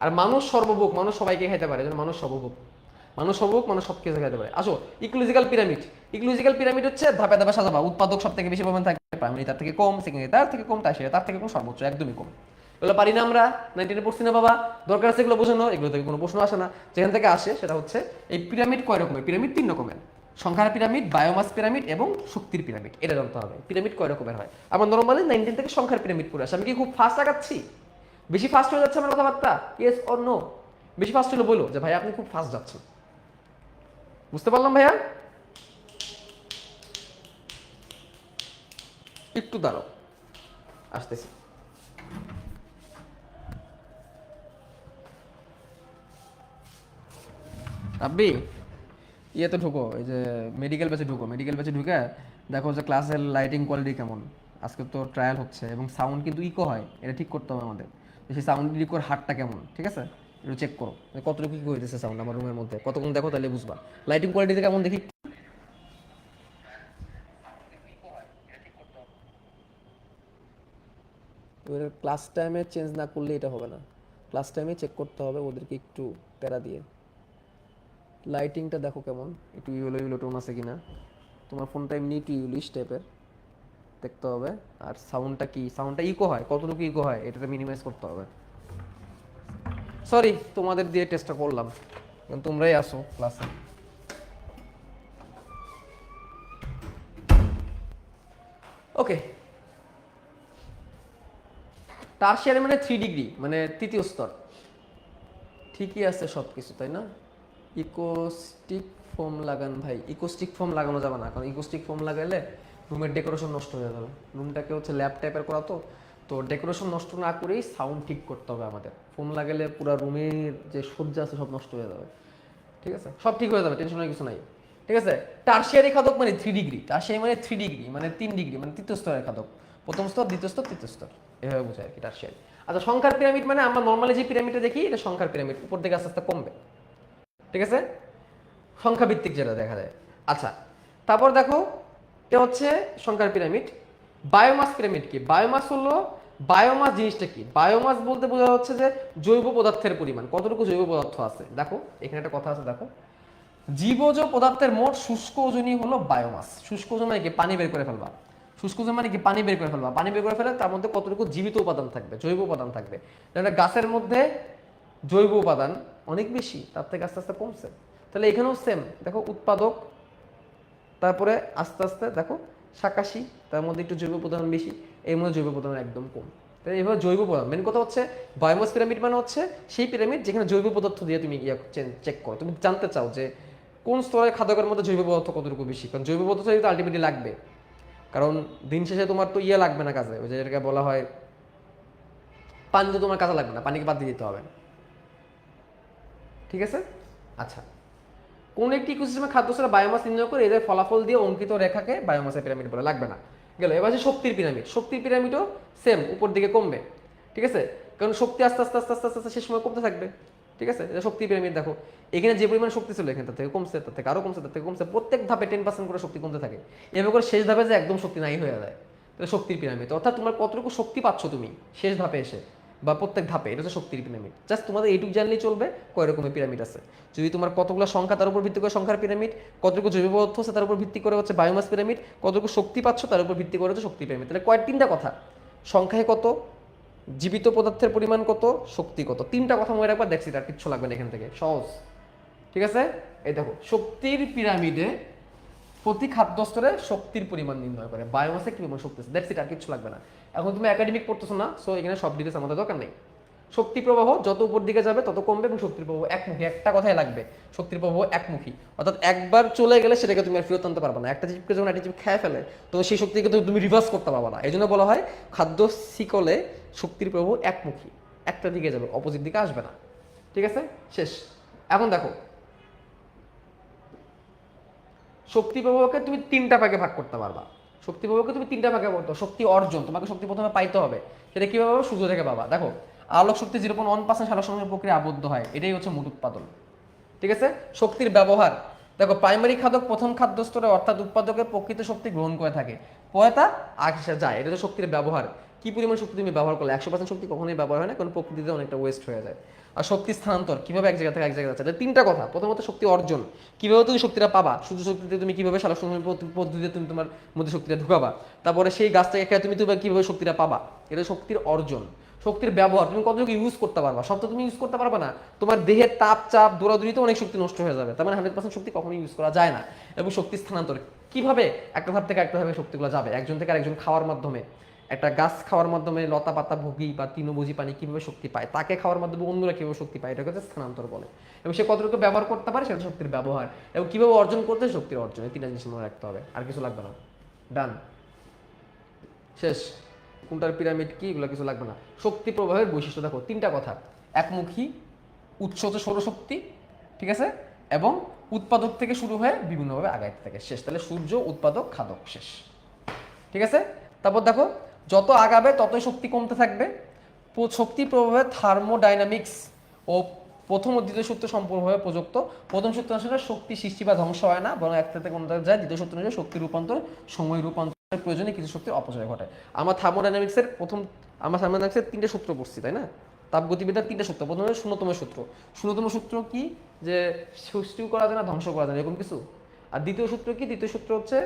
আর মানুষ সর্বভোগ, মানুষ সবাইকে খেতে পারে, মানুষ সর্বভোগ, মানুষ সর্বভোগ, মানুষ সব কিছু খেতে পারে। আসো ইকোলজিক্যাল পিরামিড। ইকোলজিক্যাল পিরামিড হচ্ছে ধাপে ধাপে সাজাবা। উৎপাদক সব থেকে বেশি পরিমাণ থাকে, প্রাইমারি তার থেকে কম, সেকেন্ডারি তার থেকে কম, টারশিয়ারি তার থেকে কম, সর্বোচ্চ একদমই কম। এগুলো পারি না আমরা, 19 পড়ছি না বাবা, দরকার আছে এগুলো বোঝানো। এগুলো থেকে কোনো প্রশ্ন আসে না। যেখান থেকে আসে সেটা হচ্ছে এই পিরামিড কয় রকমের। পিরামিড 3 রকমের, সংখ্যার পিরামিড, বায়োমাস পিরামিড এবং শক্তির পিরামিড। এটা জানতে হবে পিরামিড কয় রকমের হয়। আমার নরমালি 19 থেকে সংখ্যার পিরামিড পড়ে আসে। আমি কি খুব ফাস্ট আগাচ্ছি, বেশি ফাস্ট হয়ে যাচ্ছে আমার কথাবার্তা? Yes or no? বেশি ফাস্ট হলে বলো যে ভাই আপনি খুব ফাস্ট যাচ্ছেন। বুঝতে পারলাম ভাইয়া? একটু দাঁড়াও, আসতেছি। আব্বি ইয়েতে ঢুকো, এই যে মেডিকেল ব্যাচে ঢুকো। মেডিকেল ব্যাচে ঢুকে দেখো যে ক্লাসের লাইটিং কোয়ালিটি কেমন। আজকে তো ট্রায়াল হচ্ছে এবং সাউন্ড কিন্তু ইকো হয়, এটা ঠিক করতে হবে আমাদের। সেই সাউন্ড ইকোর হারটা কেমন, ঠিক আছে? একটু চেক করো কতটুকু ইকো হইতেছে সাউন্ড আমার রুমের মধ্যে, কতক্ষণ দেখো তাহলে বুঝবা। লাইটিং কোয়ালিটিতে কেমন দেখি। ক্লাস টাইমে চেঞ্জ না করলে এটা হবে না, ক্লাস টাইমে চেক করতে হবে ওদেরকে একটু প্যারা দিয়ে। লাইটিংটা দেখো কেমন, একটু ইউলো ইউলো টোন আছে কিনা। তোমার ফোনটা এমনি একটু ইউলিশ টাইপের দেখতে হবে। আর সাউন্ডটা কি, সাউন্ডটা ইকো হয়, কতটুকু ইকো হয় এটাতে মিনিমাইজ করতে হবে। সরি তোমাদের দিয়ে টেস্টটা করলাম, তোমরাই আসো ক্লাসে। ওকে, টারশিয়ারি মানে 3 ডিগ্রি, মানে তৃতীয় স্তর। ঠিকই আছে সব কিছু, তাই না? ইকোস্টিক ফোম লাগান ভাই। ইকোস্টিক ফোম লাগানো যাবে না, কারণ ইকোস্টিক ফোম লাগাইলে রুমের ডেকোরেশন নষ্ট হয়ে যাবে। রুমটাকে হচ্ছে ল্যাব টাইপের করা, তো ডেকোরেশন নষ্ট না করেই সাউন্ড ঠিক করতে হবে আমাদের। ফোম লাগালে পুরো রুমের যে সজ্জা আছে সব নষ্ট হয়ে যাবে। ঠিক আছে, সব ঠিক হয়ে যাবে, টেনশনের কিছু নাই। ঠিক আছে, টারশিয়ারি খাদক মানে 3 ডিগ্রি। টারশিয়ারি মানে 3 ডিগ্রি, মানে 3 ডিগ্রি, মানে তৃতীয় স্তরের খাদক। প্রথম স্তর, দ্বিতীয় স্তর, তৃতীয় স্তর, এভাবে বোঝায় আর কি টারশিয়ারি। আচ্ছা, সংখ্যার পিরামিড মানে আমরা নর্মালি যে পিরামিডটা দেখি এটা সংখ্যার পিরামিড, উপর থেকে আস্তে আস্তে কমবে। ঠিক আছে, সংখ্যা ভিত্তিক যেটা দেখা যায়। আচ্ছা, তারপর দেখো এটা হচ্ছে সংখ্যার পিরামিড। বায়োমাস পিরামিড কি? বায়োমাস হলো, বায়োমাস জিনিসটা কি? বায়োমাস বলতে বোঝা হচ্ছে যে জৈব পদার্থের পরিমাণ, কতটুকু জৈব পদার্থ আছে। দেখো এখানে একটা কথা আছে, দেখো জীবজ পদার্থের মোট শুষ্ক ওজনই হলো বায়োমাস। শুষ্ক ওজন মানে কি? পানি বের করে ফেলবা। শুষ্ক ওজন মানে কি? পানি বের করে ফেলবা। পানি বের করে ফেলে তার মধ্যে কতটুকু জীবিত উপাদান থাকবে, জৈব উপাদান থাকবে। যেটা গাছের মধ্যে জৈব উপাদান অনেক বেশি, তার থেকে আস্তে আস্তে কমছে। তাহলে এখানেও সেম, দেখো উৎপাদক, তারপরে আস্তে আস্তে দেখো শাকাশি, তার মধ্যে একটু জৈব উপাদান বেশি, এর মধ্যে জৈব উপাদান একদম কম। তাই এভাবে জৈব পদার্থ, মেন কথা হচ্ছে বায়োমাস পিরামিড মানে হচ্ছে সেই পিরামিড যেখানে জৈব পদার্থ দিয়ে তুমি চেক করো। তুমি জানতে চাও যে কোন স্তরের খাদ্যের মধ্যে জৈব পদার্থ কতটুকু বেশি, কারণ জৈব পদার্থ কিন্তু আলটিমেটলি লাগবে। কারণ দিন শেষে তোমার তো ইয়ে লাগবে না কাজে, ওই যে এটাকে বলা হয় পানি, তো তোমার কাজে লাগবে না, পানিকে বাদ দিয়ে দিতে হবে। ঠিক আছে, আচ্ছা, কোন একটি ইকোসিস্টেমে খাদ্য স্তরে বায়োমাস নির্ণয় করে এদের ফলাফল দিয়ে অঙ্কিত রেখাকে বায়োমাসের পিরামিড বলে, লাগবে না। গেল, এবার আছে শক্তির পিরামিড। শক্তির পিরামিডও সেম, উপর দিকে কমবে। ঠিক আছে, কারণ শক্তি আস্তে আস্তে আস্তে আস্তে আস্তে শেষ সময় কমতে থাকবে। ঠিক আছে, এটা শক্তির পিরামিড। দেখো এখানে যে পরিমাণ শক্তি ছিল এখানে তার থেকে কমছে, তার থেকে আরো কমছে, তার থেকে কমছে, প্রত্যেক ধাপে 10% করে শক্তি কমতে থাকে। এভাবে করে শেষ ধাপে যে একদম শক্তি নাই হয়ে যায়, তাহলে শক্তির পিরামিড। অর্থাৎ তোমার কতটুকু শক্তি পাচ্ছ তুমি শেষ ধাপে এসে, বা প্রত্যেক ধাপে, এটা হচ্ছে শক্তির পিরামিড। জাস্ট তোমাদের এইটুকু জানলেই চলবে কয় রকমের পিরামিড আছে। যদি তোমার কতগুলো সংখ্যা তার উপর ভিত্তি করে সংখ্যার পিরামিড, কতটুকু জৈব পদার্থ আছে তার উপর ভিত্তি করে হচ্ছে বায়োমাস পিরামিড, কতটুকু শক্তি পাচ্ছ তার উপর ভিত্তি করে হচ্ছে শক্তি পিরামিড। তাহলে তিনটা কথা, সংখ্যায় কত, জীবিত পদার্থের পরিমাণ কত, শক্তি কত, তিনটা কথা মনে রাখবা। দেখছি আর কিচ্ছু লাগবে না এখান থেকে, সহজ। ঠিক আছে, এই দেখো শক্তির পিরামিডে প্রতি খাদ্য স্তরে শক্তির পরিমাণ নির্ণয় করে, বায়োমাসে কি পরিমাণ শক্তি আছে, দ্যাটস ইট, আর কিছু লাগবে না। এখন তুমি একাডেমিক পড়তেছো না, সো এখানে সব ডিটেলস আমাদের দরকার নেই। শক্তি প্রবাহ যত উপর দিকে যাবে তত কমবে, এবং শক্তির প্রবাহ একমুখী, একটা কথাই লাগবে, শক্তির প্রবাহ একমুখী। অর্থাৎ একবার চলে গেলে সেটাকে তুমি আর ফেরত আনতে পারবে না। একটা জীবকে যখন একটা জীব খেয়ে ফেলে তো সেই শক্তিকে তুমি রিভার্স করতে পারবে না। এই জন্য বলা হয় খাদ্য শিকলে শক্তির প্রবাহ একমুখী, একটা দিকে যাবে, অপোজিট দিকে আসবে না। ঠিক আছে, শেষ। এখন দেখো শক্তি প্রবাহকে তুমি তিনটা ভাগে ভাগ করতে পারবা। শক্তি প্রবাহকে তুমি তিনটা ভাগে করতে, শক্তি অর্জন, তোমাকে শক্তি প্রথমে পাইতে হবে, সেটা কিভাবে পাবো? সূর্য থেকে পাবা। দেখো, আলোক শক্তি 0.1% সালোক সংশ্লেষ প্রক্রিয়া আবদ্ধ হয়, এটাই হচ্ছে মোট উৎপাদন। ঠিক আছে। শক্তির ব্যবহার, দেখো প্রাইমারি খাদক প্রথম খাদ্য স্তরে অর্থাৎ উৎপাদকের প্রকৃত শক্তি গ্রহণ করে থাকে, পরে তা আসে যায়, এটা হচ্ছে শক্তির ব্যবহার। কি পরিমাণ শক্তি তুমি ব্যবহার করলে? 100% শক্তি কখনোই ব্যবহার হয় না, কারণ প্রকৃতিতে অনেকটা ওয়েস্ট হয়ে যায়। আর শক্তি স্থানান্তর, কিভাবে এক জায়গা থেকে এক জায়গায় যাচ্ছে, এটা তিনটা কথা। প্রথমত শক্তি অর্জন, কিভাবে তুমি শক্তিটা পাবা? সূর্য শক্তিতে তুমি কিভাবে সালোক সংশ্লেষ পদ্ধতিতে তুমি তোমার মধ্যে শক্তিটা ঢুকাবা, তারপরে সেই গাছটাকে খেয়ে তুমি কিভাবে শক্তিটা পাবা, এটা শক্তির অর্জন। শক্তির ব্যবহার, তুমি কতটুকু ইউজ করতে পারবা, সব তো তুমি ইউজ করতে পারবা না, তোমার দেহের তাপ চাপ দৌড়াদৌড়িতে অনেক শক্তি নষ্ট হয়ে যাবে, তার মানে 100% শক্তি কখনোই ইউজ করা যায় না। এবং শক্তি স্থানান্তর, কিভাবে একটা ধাপ থেকে একটা ধাপে শক্তিগুলো যাবে, একজন থেকে আরেকজন খাওয়ার মাধ্যমে, একটা গাছ খাওয়ার মাধ্যমে লতা পাতা ভুগি বা তৃণভোজী পানি কিভাবে শক্তি পায়, তাকে খাওয়ার মাধ্যমে অন্যরা কিভাবে শক্তি পায়, এটাকে স্থানান্তর বলে। এবং সে কতটুকু ব্যবহার করতে পারে, সেটা শক্তির ব্যবহার। এবং কিভাবে অর্জন করতে, শক্তির অর্জন। এই তিনটা জিনিস মনে রাখতে হবে, আর কিছু লাগবে না। ডান, শেষ। কোনটার পিরামিড কি, এগুলো কিছু লাগবে না। শক্তি প্রবাহের বৈশিষ্ট্য দেখো, তিনটা কথা। একমুখী, উৎস হচ্ছে সৌরশক্তি, ঠিক আছে, এবং উৎপাদক থেকে শুরু হয়ে বিভিন্নভাবে আগাইতে থাকে, শেষ। তাহলে সূর্য, উৎপাদক, খাদক, শেষ। ঠিক আছে। তারপর দেখো, যত আগাবে ততই শক্তি কমতে থাকবে। শক্তি প্রবাহের থার্মোডাইনামিক্স ও প্রথম ও দ্বিতীয় সূত্র সম্পূর্ণভাবে প্রযুক্ত। প্রথম সূত্র অনুসারে শক্তি সৃষ্টি বা ধ্বংস হয় না, বরং একটা থেকে অন্য যায়। দ্বিতীয় সূত্র অনুসারে শক্তি রূপান্তর, সময় রূপান্তরের প্রয়োজনে কিছু শক্তির অপচয় ঘটে। আমার থার্মোডাইনামিক্সের তিনটে সূত্র পড়ছি, তাই না? তাপগতিবিদ্যার তিনটে সূত্র। প্রথমে শূন্যতম সূত্র। শূন্যতম সূত্র কি? যে সৃষ্টিও করা যায় না, ধ্বংস করা যায় না, এরকম কিছু। আর দ্বিতীয় সূত্র কি? দ্বিতীয় সূত্র হচ্ছে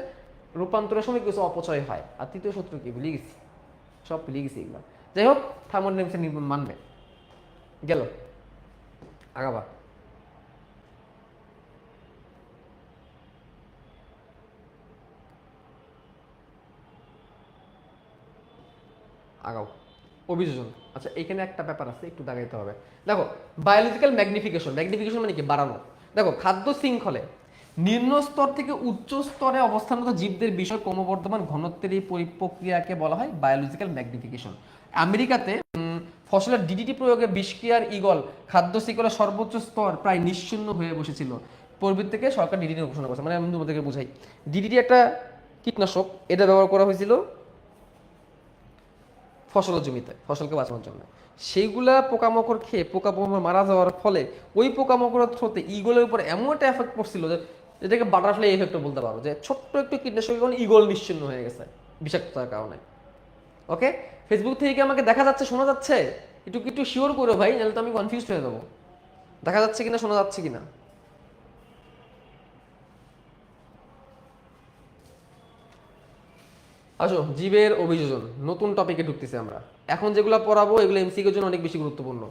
রূপান্তরের সময় কিছু অপচয় হয়। আর তৃতীয় সূত্র কি ভুলে গেছি, সব ভুলে গেছি এগুলো। যাই হোক, থার্মোডাইনামিক্সের নিয়ম মানবে। গেল, আগাবা। আগাও। অভিযোজন, আচ্ছা এখানে একটা ব্যাপার আছে, একটু দাগাইতে হবে। দেখো, বায়োলজিক্যাল ম্যাগনিফিকেশন। ম্যাগনিফিকেশন মানে কি? বাড়ানো। দেখো, খাদ্য শৃঙ্খলে নিম্ন স্তর থেকে উচ্চ স্তরে অবস্থানরত জীবদের বিষয় ক্রমবর্ধমান ঘনত্বের এই প্রক্রিয়াকে বলা হয় বায়োলজিক্যাল ম্যাগনিফিকেশন। আমেরিকাতে ফসলের ডিডিটি প্রয়োগে বিষক্রিয়ার ঈগল খাদ্য শৃঙ্খলের সর্বোচ্চ স্তর প্রায় নিশ্চিহ্ন হয়ে বসেছিল। পূর্বের থেকে সরকার ডিডিটি ঘোষণা করেছে। মানে আমি তোমাদেরকে বুঝাই, ডিডিটি একটা কীটনাশক, এটা ব্যবহার করা হয়েছিল ফসলের জমিতে, ফসলকে বাঁচানোর জন্য। সেইগুলা পোকামাকড় খেয়ে পোকামাকড় মারা যাওয়ার ফলে ওই পোকামাকড়ের থ্রোতে ঈগলের উপর এমন একটা এফেক্ট পড়ছিল যে যেটাকে বাটারফ্লাই এফেক্টও বলতে পারো, যে ছোট্ট একটু কীটনাশক কারণে ঈগল নিশ্চিহ্ন হয়ে গেছে বিষাক্ততার কারণে। ওকে, ফেসবুক থেকে কি আমাকে দেখা যাচ্ছে, শোনা যাচ্ছে? একটু একটু শিওর করো ভাই, নাহলে তো আমি কনফিউজ হয়ে যাবো। দেখা যাচ্ছে কিনা, শোনা যাচ্ছে কিনা? আসো, জীবের অভিযোজন, নতুন টপিকে ঢুকতেছি আমরা। এখন যেগুলো পড়াবো এগুলো এমসিকিউর জন্য অনেক বেশি গুরুত্বপূর্ণ।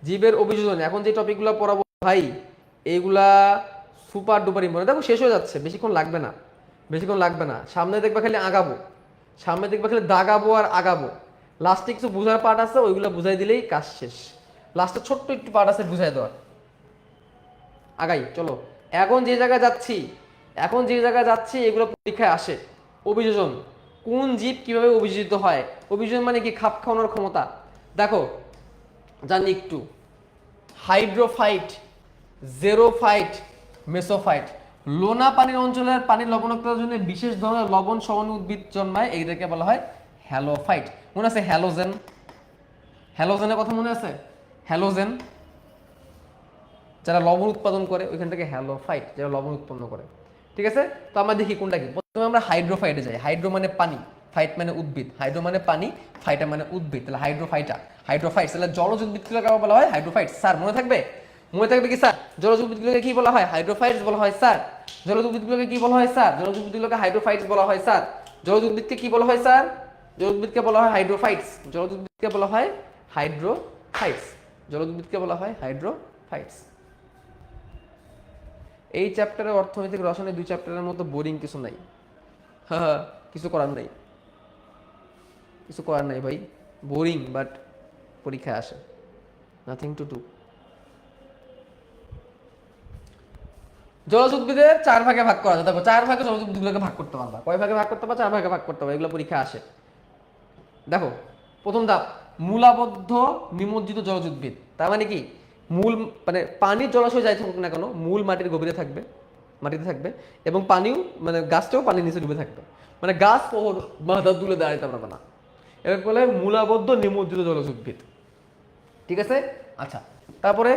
জীবের অভিযোজন, এখন যে টপিকগুলো পড়াবো ভাই, এইগুলা সুপার ডুপার ইম্পর্টেন্ট। দেখো, শেষ হয়ে যাচ্ছে, বেশিক্ষণ লাগবে না, বেশিক্ষণ লাগবে না। সামনে দেখবা খালি আগাবো, সামনে দেখবা খালি দাগাবো আর আগাবো। লাস্টে কিছু বোঝার পার্ট আছে, ওইগুলো বুঝাই দিলেই কাজ শেষ। লাস্টে ছোট্ট একটু পার্ট আছে বুঝাই দেওয়ার। আগাই, চলো। এখন যে জায়গায় যাচ্ছি, এখন যে জায়গায় যাচ্ছি এগুলো পরীক্ষায় আসে। অভিযোজন, কোন জীব কিভাবে অভিযোজিত হয়? অভিযোজন মানে কি? খাপ খাওয়ানোর ক্ষমতা। দেখো, জানি একটু, হাইড্রোফাইট, জেরোফাইট, মেসোফাইট। লোনা পানির অঞ্চলের পানির লবণাক্ততার জন্য বিশেষ ধরনের লবণ সহনীয় উদ্ভিদ জন্মায়, এইটাকে বলা হয় হ্যালোফাইট। মনে আছে হ্যালোজেন? হ্যালোজেনের কথা মনে আছে? হ্যালোজেন যারা লবণ উৎপাদন করে, ওইখান থেকে হ্যালোফাইট যারা লবণ উৎপন্ন করে। ঠিক আছে, তো আমরা দেখি কোনটা কি। প্রথমে আমরা হাইড্রোফাইটে যাই। হাইড্রো মানে পানি, ফাইট মানে উদ্ভিদ। হাইড্রো মানে পানি, ফাইটা মানে উদ্ভিদ। তাহলে হাইড্রোফাইটা, হাইড্রোফাইটস। তাহলে জলজ উদ্ভিদগুলোকে বলা হয় হাইড্রোফাইটস। স্যার মনে থাকবে? মনে থাকবে কি স্যার? জলজ উদ্ভিদগুলোকে কি বলা হয়? হাইড্রোফাইটস বলা হয় স্যার। জলজ উদ্ভিদগুলোকে কি বলা হয় স্যার? জলজ উদ্ভিদগুলোকে হাইড্রোফাইটস বলা হয় স্যার। জলজ উদ্ভিদকে কি বলা হয় স্যার? জলজ উদ্ভিদকে বলা হয় হাইড্রোফাইটস। জলজ উদ্ভিদকে বলা হয় হাইড্রোফাইটস। জলজ উদ্ভিদকে বলা হয় হাইড্রোফাইটস। এই চ্যাপ্টারে অর্থনৈতিক রসায়নের 2 চ্যাপ্টারের মতো বোরিং কিছু নাই। হ্যাঁ, কিছু করার নাই, কিছু করার নাই ভাই। বোরিং, বাট পরীক্ষায় আসে, নাথিং টু ডু। জলজ উদ্ভিদের 4 ভাগে ভাগ করা যায়। দেখো, 4 ভাগে জলজ উদ্ভিদগুলোকে ভাগ করতে পারবা। কয় ভাগে ভাগ করতে পারবা? 4 ভাগে ভাগ করতে পারবা। এগুলো পরীক্ষা আসে। দেখো, প্রথম ধাপ, মূলাবদ্ধ নিমজ্জিত জলজ উদ্ভিদ। তার মানে কি? মূল মানে পানির জলাশয় যাই থাকুক না কেন, মূল মাটির গভীরে থাকবে। মাটিতে থাকবে, এবং পানিও মানে গাছটাও পানির নিচে ডুবে থাকবে, মানে গাছ মাথা তুলে দাঁড়াইতে পারবে না। এটাকে বলে মূলাবদ্ধ নিমজ্জিত জলজ উদ্ভিদ। ঠিক আছে, আচ্ছা। তারপরে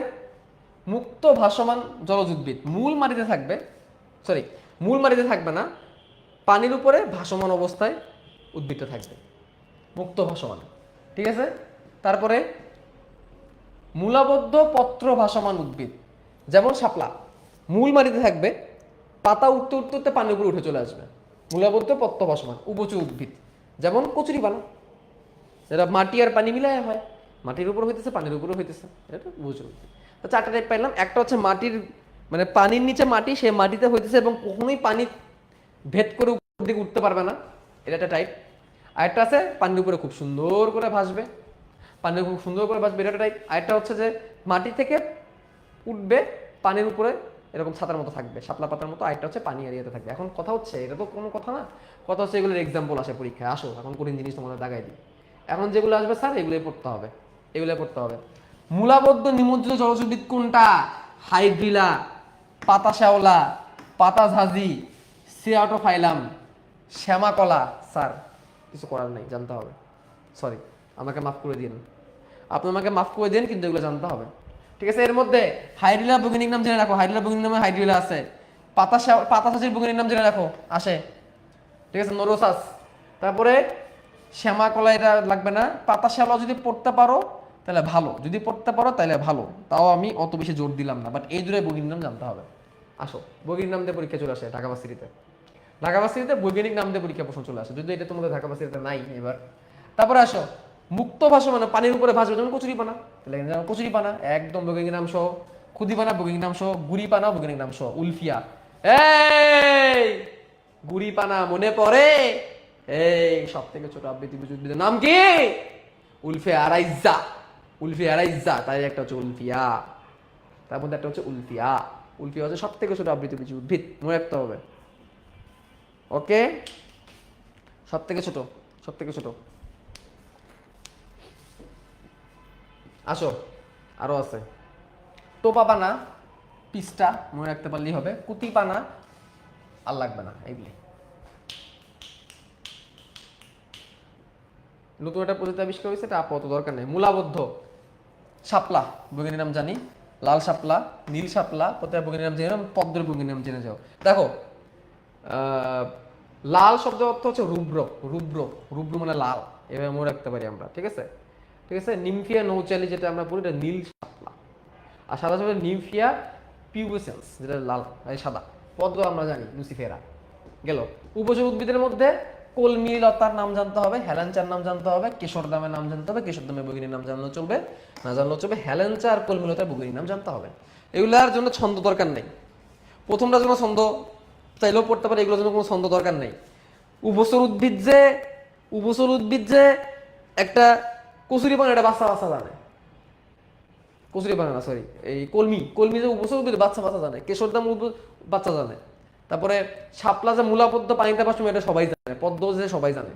মুক্ত ভাসমান জলজ উদ্ভিদ, মূল মাটিতে থাকবে, সরি মূল মাটিতে থাকবে না, পানির উপরে ভাসমান অবস্থায় উদ্ভিদটা থাকবে, মুক্ত ভাসমান। ঠিক আছে, তারপরে মূলাবদ্ধ পত্র ভাসমান উদ্ভিদ, যেমন শাপলা, মূল মাটিতে থাকবে, পাতা উঠতে উঠতে উঠতে পানির উপরে উঠে চলে আসবে, মূলাবদ্ধ পত্র ভাসমান উভচর উদ্ভিদ, যেমন কচুরিপানা, যেটা মাটি আর পানি মিলায় হয়, মাটির উপর হইতেছে পানির উপরে হইতেছে, এটা উভচর উদ্ভিদ। তো চারটা টাইপ পাইলাম। একটা হচ্ছে মাটির মানে পানির নিচে মাটি, সে মাটিতে হইতেছে এবং কখনোই পানি ভেদ করে উপর দিকে উঠতে পারবে না, এটা একটা টাইপ। আরেকটা আছে পানির উপরে খুব সুন্দর করে ভাসবে, পানির খুব সুন্দর করে ভাসবে, এটা একটা টাইপ। আরেকটা হচ্ছে যে মাটি থেকে উঠবে, পানির উপরে এরকম ছাতার মতো থাকবে, শাপলা পাতার মতো। আরেকটা হচ্ছে পানি এরিয়াতে থাকবে। এখন কথা হচ্ছে, এটা তো কোনো কথা না, কথা হচ্ছে এগুলোর এক্সাম্পল আসে পরীক্ষায়। আসো এখন কঠিন জিনিস তোমাদের দাগাই দিই। এখন যেগুলো আসবে স্যার এগুলোই পড়তে হবে, এগুলোই পড়তে হবে। মূলাবদ্ধ নিমজ্জিত জলজ উদ্ভিদ কোনটা? হাইড্রিলা, পাতা শ্যাওলা, পাতা ঝাঁঝি, সিয়াটোফাইলাম, শ্যামাকলা। স্যার কিছু করার নেই, জানতে হবে, সরি আমাকে মাফ করে দিন, আপনি আমাকে মাফ করে দিন, কিন্তু এগুলো জানতে হবে। ঠিক আছে, এর মধ্যে হাইড্রিলা বৈজ্ঞানিক নাম জেনে রাখো, হাইড্রিলা বৈজ্ঞানিক নামে হাইড্রিলা আছে। পাতা ঝাঁঝির বৈজ্ঞানিক নাম জেনে রাখো, আসে। ঠিক আছে, নোরোসাস। তারপরে শ্যামাকলা, এটা লাগবে না। পাতা শ্যাওলা যদি পড়তে পারো তাহলে ভালো, যদি পড়তে পারো তাহলে ভালো, তাও আমি অত বেশি জোর দিলাম না, বাট এই দুটোই বৈজ্ঞানিক নাম জানতে হবে। আসো, বৈজ্ঞানিক নাম দিয়ে পরীক্ষা চলে আসে ঢাকা ভার্সিটিতে, ঢাকা ভার্সিটিতে বৈজ্ঞানিক নাম দিয়ে পরীক্ষা প্রশ্ন চলে আসে, যদি এটা তোমাদের ঢাকা ভার্সিটিতে নাই এবার। তারপরে আসো মুক্ত ভাসমান, পানির উপরে ভাসবে, যেমন কচুরিপানা, তাহলে কচুরিপানা একদম বৈজ্ঞানিক নাম সহ, খুদিপানা বৈজ্ঞানিক নাম সহ, গুড়িপানা বৈজ্ঞানিক নাম সহ, উলফিয়া। এই গুড়িপানা মনে পড়ে? এই সব থেকে ছোট আবৃত্তি উদ্ভিদের নাম কি? উলফিয়া আরাইজা, উলফিয়া আরাইজা, তাই একটা হচ্ছে উলফিয়া, তার মধ্যে একটা হচ্ছে উলফিয়া। উলফিয়া হচ্ছে সব থেকে ছোট আবৃত্তি উদ্ভিদ, মনে রাখতে হবে। ওকে, সব থেকে ছোট, সব থেকে ছোট। আসো আরো আছে, টোপাপানা, পিস্টা মনে রাখতে পারলেই হবে, কুতিপানা আর লাগবে না, এইগুলি। নতুন একটা প্রজাতি আবিষ্কার হয়েছে, এটা আপাতত দরকার নেই। মূলাবদ্ধ শাপলা বৈজ্ঞানিক নাম জানি, লাল শাপলা, নীল শাপলা, প্রত্যেক বৈজ্ঞানিক নাম জেনে, পদ্মের বৈজ্ঞানিক নাম জেনে যাও। দেখো লাল শব্দের অর্থ হচ্ছে রুব্র, রুব্র, রুব্র মানে লাল, এভাবে মনে রাখতে পারি আমরা। ঠিক আছে, ঠিক আছে। নিমফিয়া নৌচালি যেটা আমরা পড়ি, এটা নীল শাপলা। আর সাদা শাপলা নিমফিয়া পিউবেসেন্স, যেটা লাল সাদা। পদ্ম আমরা জানি লুসিফেরা। গেল। উপযোগ উদ্ভিদের মধ্যে কলমি লতার নাম জানতে হবে, হেলেঞ্চার নাম জানতে হবে, কেশরদামের নাম জানতে হবে, কেশরদামের বৈজ্ঞানিক নাম জানলেও চলবে, না জানলেও চলবে, হেলেঞ্চা আর কলমি লতার বৈজ্ঞানিক নাম জানতে হবে। এগুলার জন্য ছন্দ দরকার নেই, প্রথমটার জন্য ছন্দ চাইলেও পড়তে পারে, এগুলোর জন্য কোনো ছন্দ দরকার নেই। উভচর উদ্ভিদ যে একটা কচুরিপানা, এটা বাচ্চা বাচ্চা জানে, কচুরিপানা না সরি, এই কলমি যে উভচর উদ্ভিদ বাচ্চা বাচ্চা জানে, কেশরদাম বাচ্চা জানে। তারপরে শাপলা যে মূলাপদ্ম পানিতে ভাসে, এটা সবাই জানে, পদ্ম যে সবাই জানে,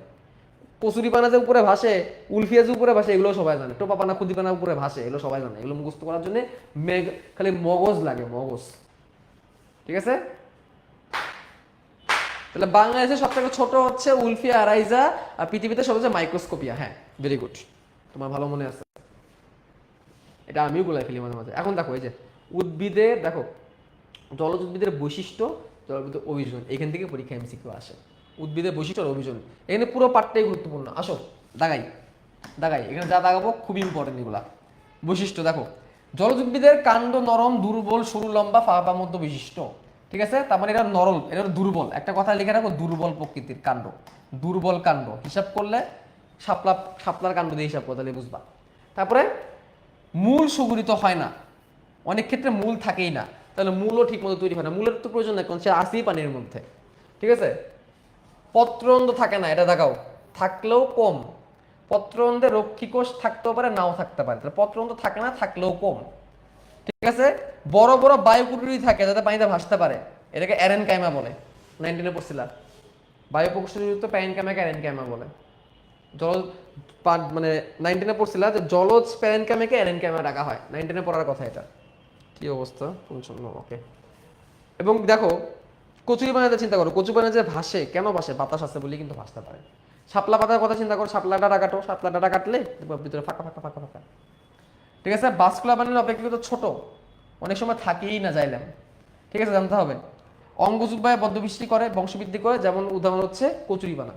কচুরিপানা যে উপরে ভাসে, উলফিয়া যে উপরে ভাসে, এগুলো সবাই জানে, টোপাপানা খুদিপানা উপরে ভাসে, এগুলো সবাই জানে। এগুলো মুখস্থ করার জন্য খালি মগজ লাগে, মগজ। ঠিক আছে, তাহলে বাংলাদেশের সবথেকে ছোট হচ্ছে উলফিয়া আরাইজা, আর পৃথিবীতে সব হচ্ছে মাইক্রোস্কোপিয়া। হ্যাঁ, ভেরি গুড, তোমার ভালো মনে আছে, এটা আমিও গুলাই ফেলি মাঝে মাঝে। এখন দেখো এই যে উদ্ভিদের, দেখো জলজ উদ্ভিদের বৈশিষ্ট্য, জলজ অভিযোজন, এখান থেকে পরীক্ষা এমসিকিউ আসে। উদ্ভিদের বৈশিষ্ট্য আর অভিযোজন, এখানে পুরো পার্টটাই গুরুত্বপূর্ণ। আসো দাগাই, এখানে যা দাগাবো খুবই ইম্পর্টেন্ট এগুলা। বৈশিষ্ট্য দেখো, জলজ উদ্ভিদের কাণ্ড নরম, দুর্বল, সরু, লম্বা, ফাঁপা মধ্য বিশিষ্ট। ঠিক আছে, তার মানে এটা নরম, এটা দুর্বল। একটা কথা লিখে রাখো, দুর্বল প্রকৃতির কাণ্ড, দুর্বল কাণ্ড। হিসাব করলে শাপলার কাণ্ড দিয়ে হিসাব করতে বুঝবা। তারপরে মূল সুগঠিত হয় না, অনেক ক্ষেত্রে মূল থাকেই না, তাহলে মূলও ঠিক মতো তৈরি হয় না, মূলের তো প্রয়োজন নেই, কারণ সে আসেই পানির মধ্যে। ঠিক আছে, পত্ররন্ধ্র থাকে না, এটা দেখাও, থাকলেও কম। পত্ররন্ধ্রে রক্ষীকোষ থাকতেও পারে, নাও থাকতে পারে, তাহলে পত্ররন্ধ্র থাকে না, থাকলেও কম। ঠিক আছে, বড় বড় বায়ুকুটুরি থাকে যাতে পানিতে ভাসতে পারে, এটাকে অ্যারেনকাইমা বলে। 19 পড়ছিলা, বায়ু প্রকোষ্ঠযুক্ত প্যারেনকাইমাকে অ্যারেনকাইমা বলে। জল মানে 19 পড়ছিলা যে জলজ প্যারেনকাইমাকে অ্যারেনকাইমা ডাকা হয়, 19 পড়ার কথা এটা। কি অবস্থা? ওকে। এবং দেখো কচুরিপানাতে চিন্তা করো, কচুরিপানা যে ভাসে, কেন ভাসে? বাতাস আছে বলে কিন্তু ভাসতে পারে। শাপলা পাতার কথা চিন্তা করো, শাপলা ডাঁটা কাটো, শাপলা ডাঁটা কাটলে ভিতরে ফাঁকা ফাঁকা ফাঁকা ফাঁকা। ঠিক আছে, বাসকুলা বানালে অপেক্ষাকৃত ছোট, অনেক সময় থাকেই না যাইলাম। ঠিক আছে, জানতে হবে। অঙ্গজুব্বায় বদ্ধবৃষ্টি করে, বংশবৃদ্ধি করে, যেমন উদাহরণ হচ্ছে কচুরিপানা।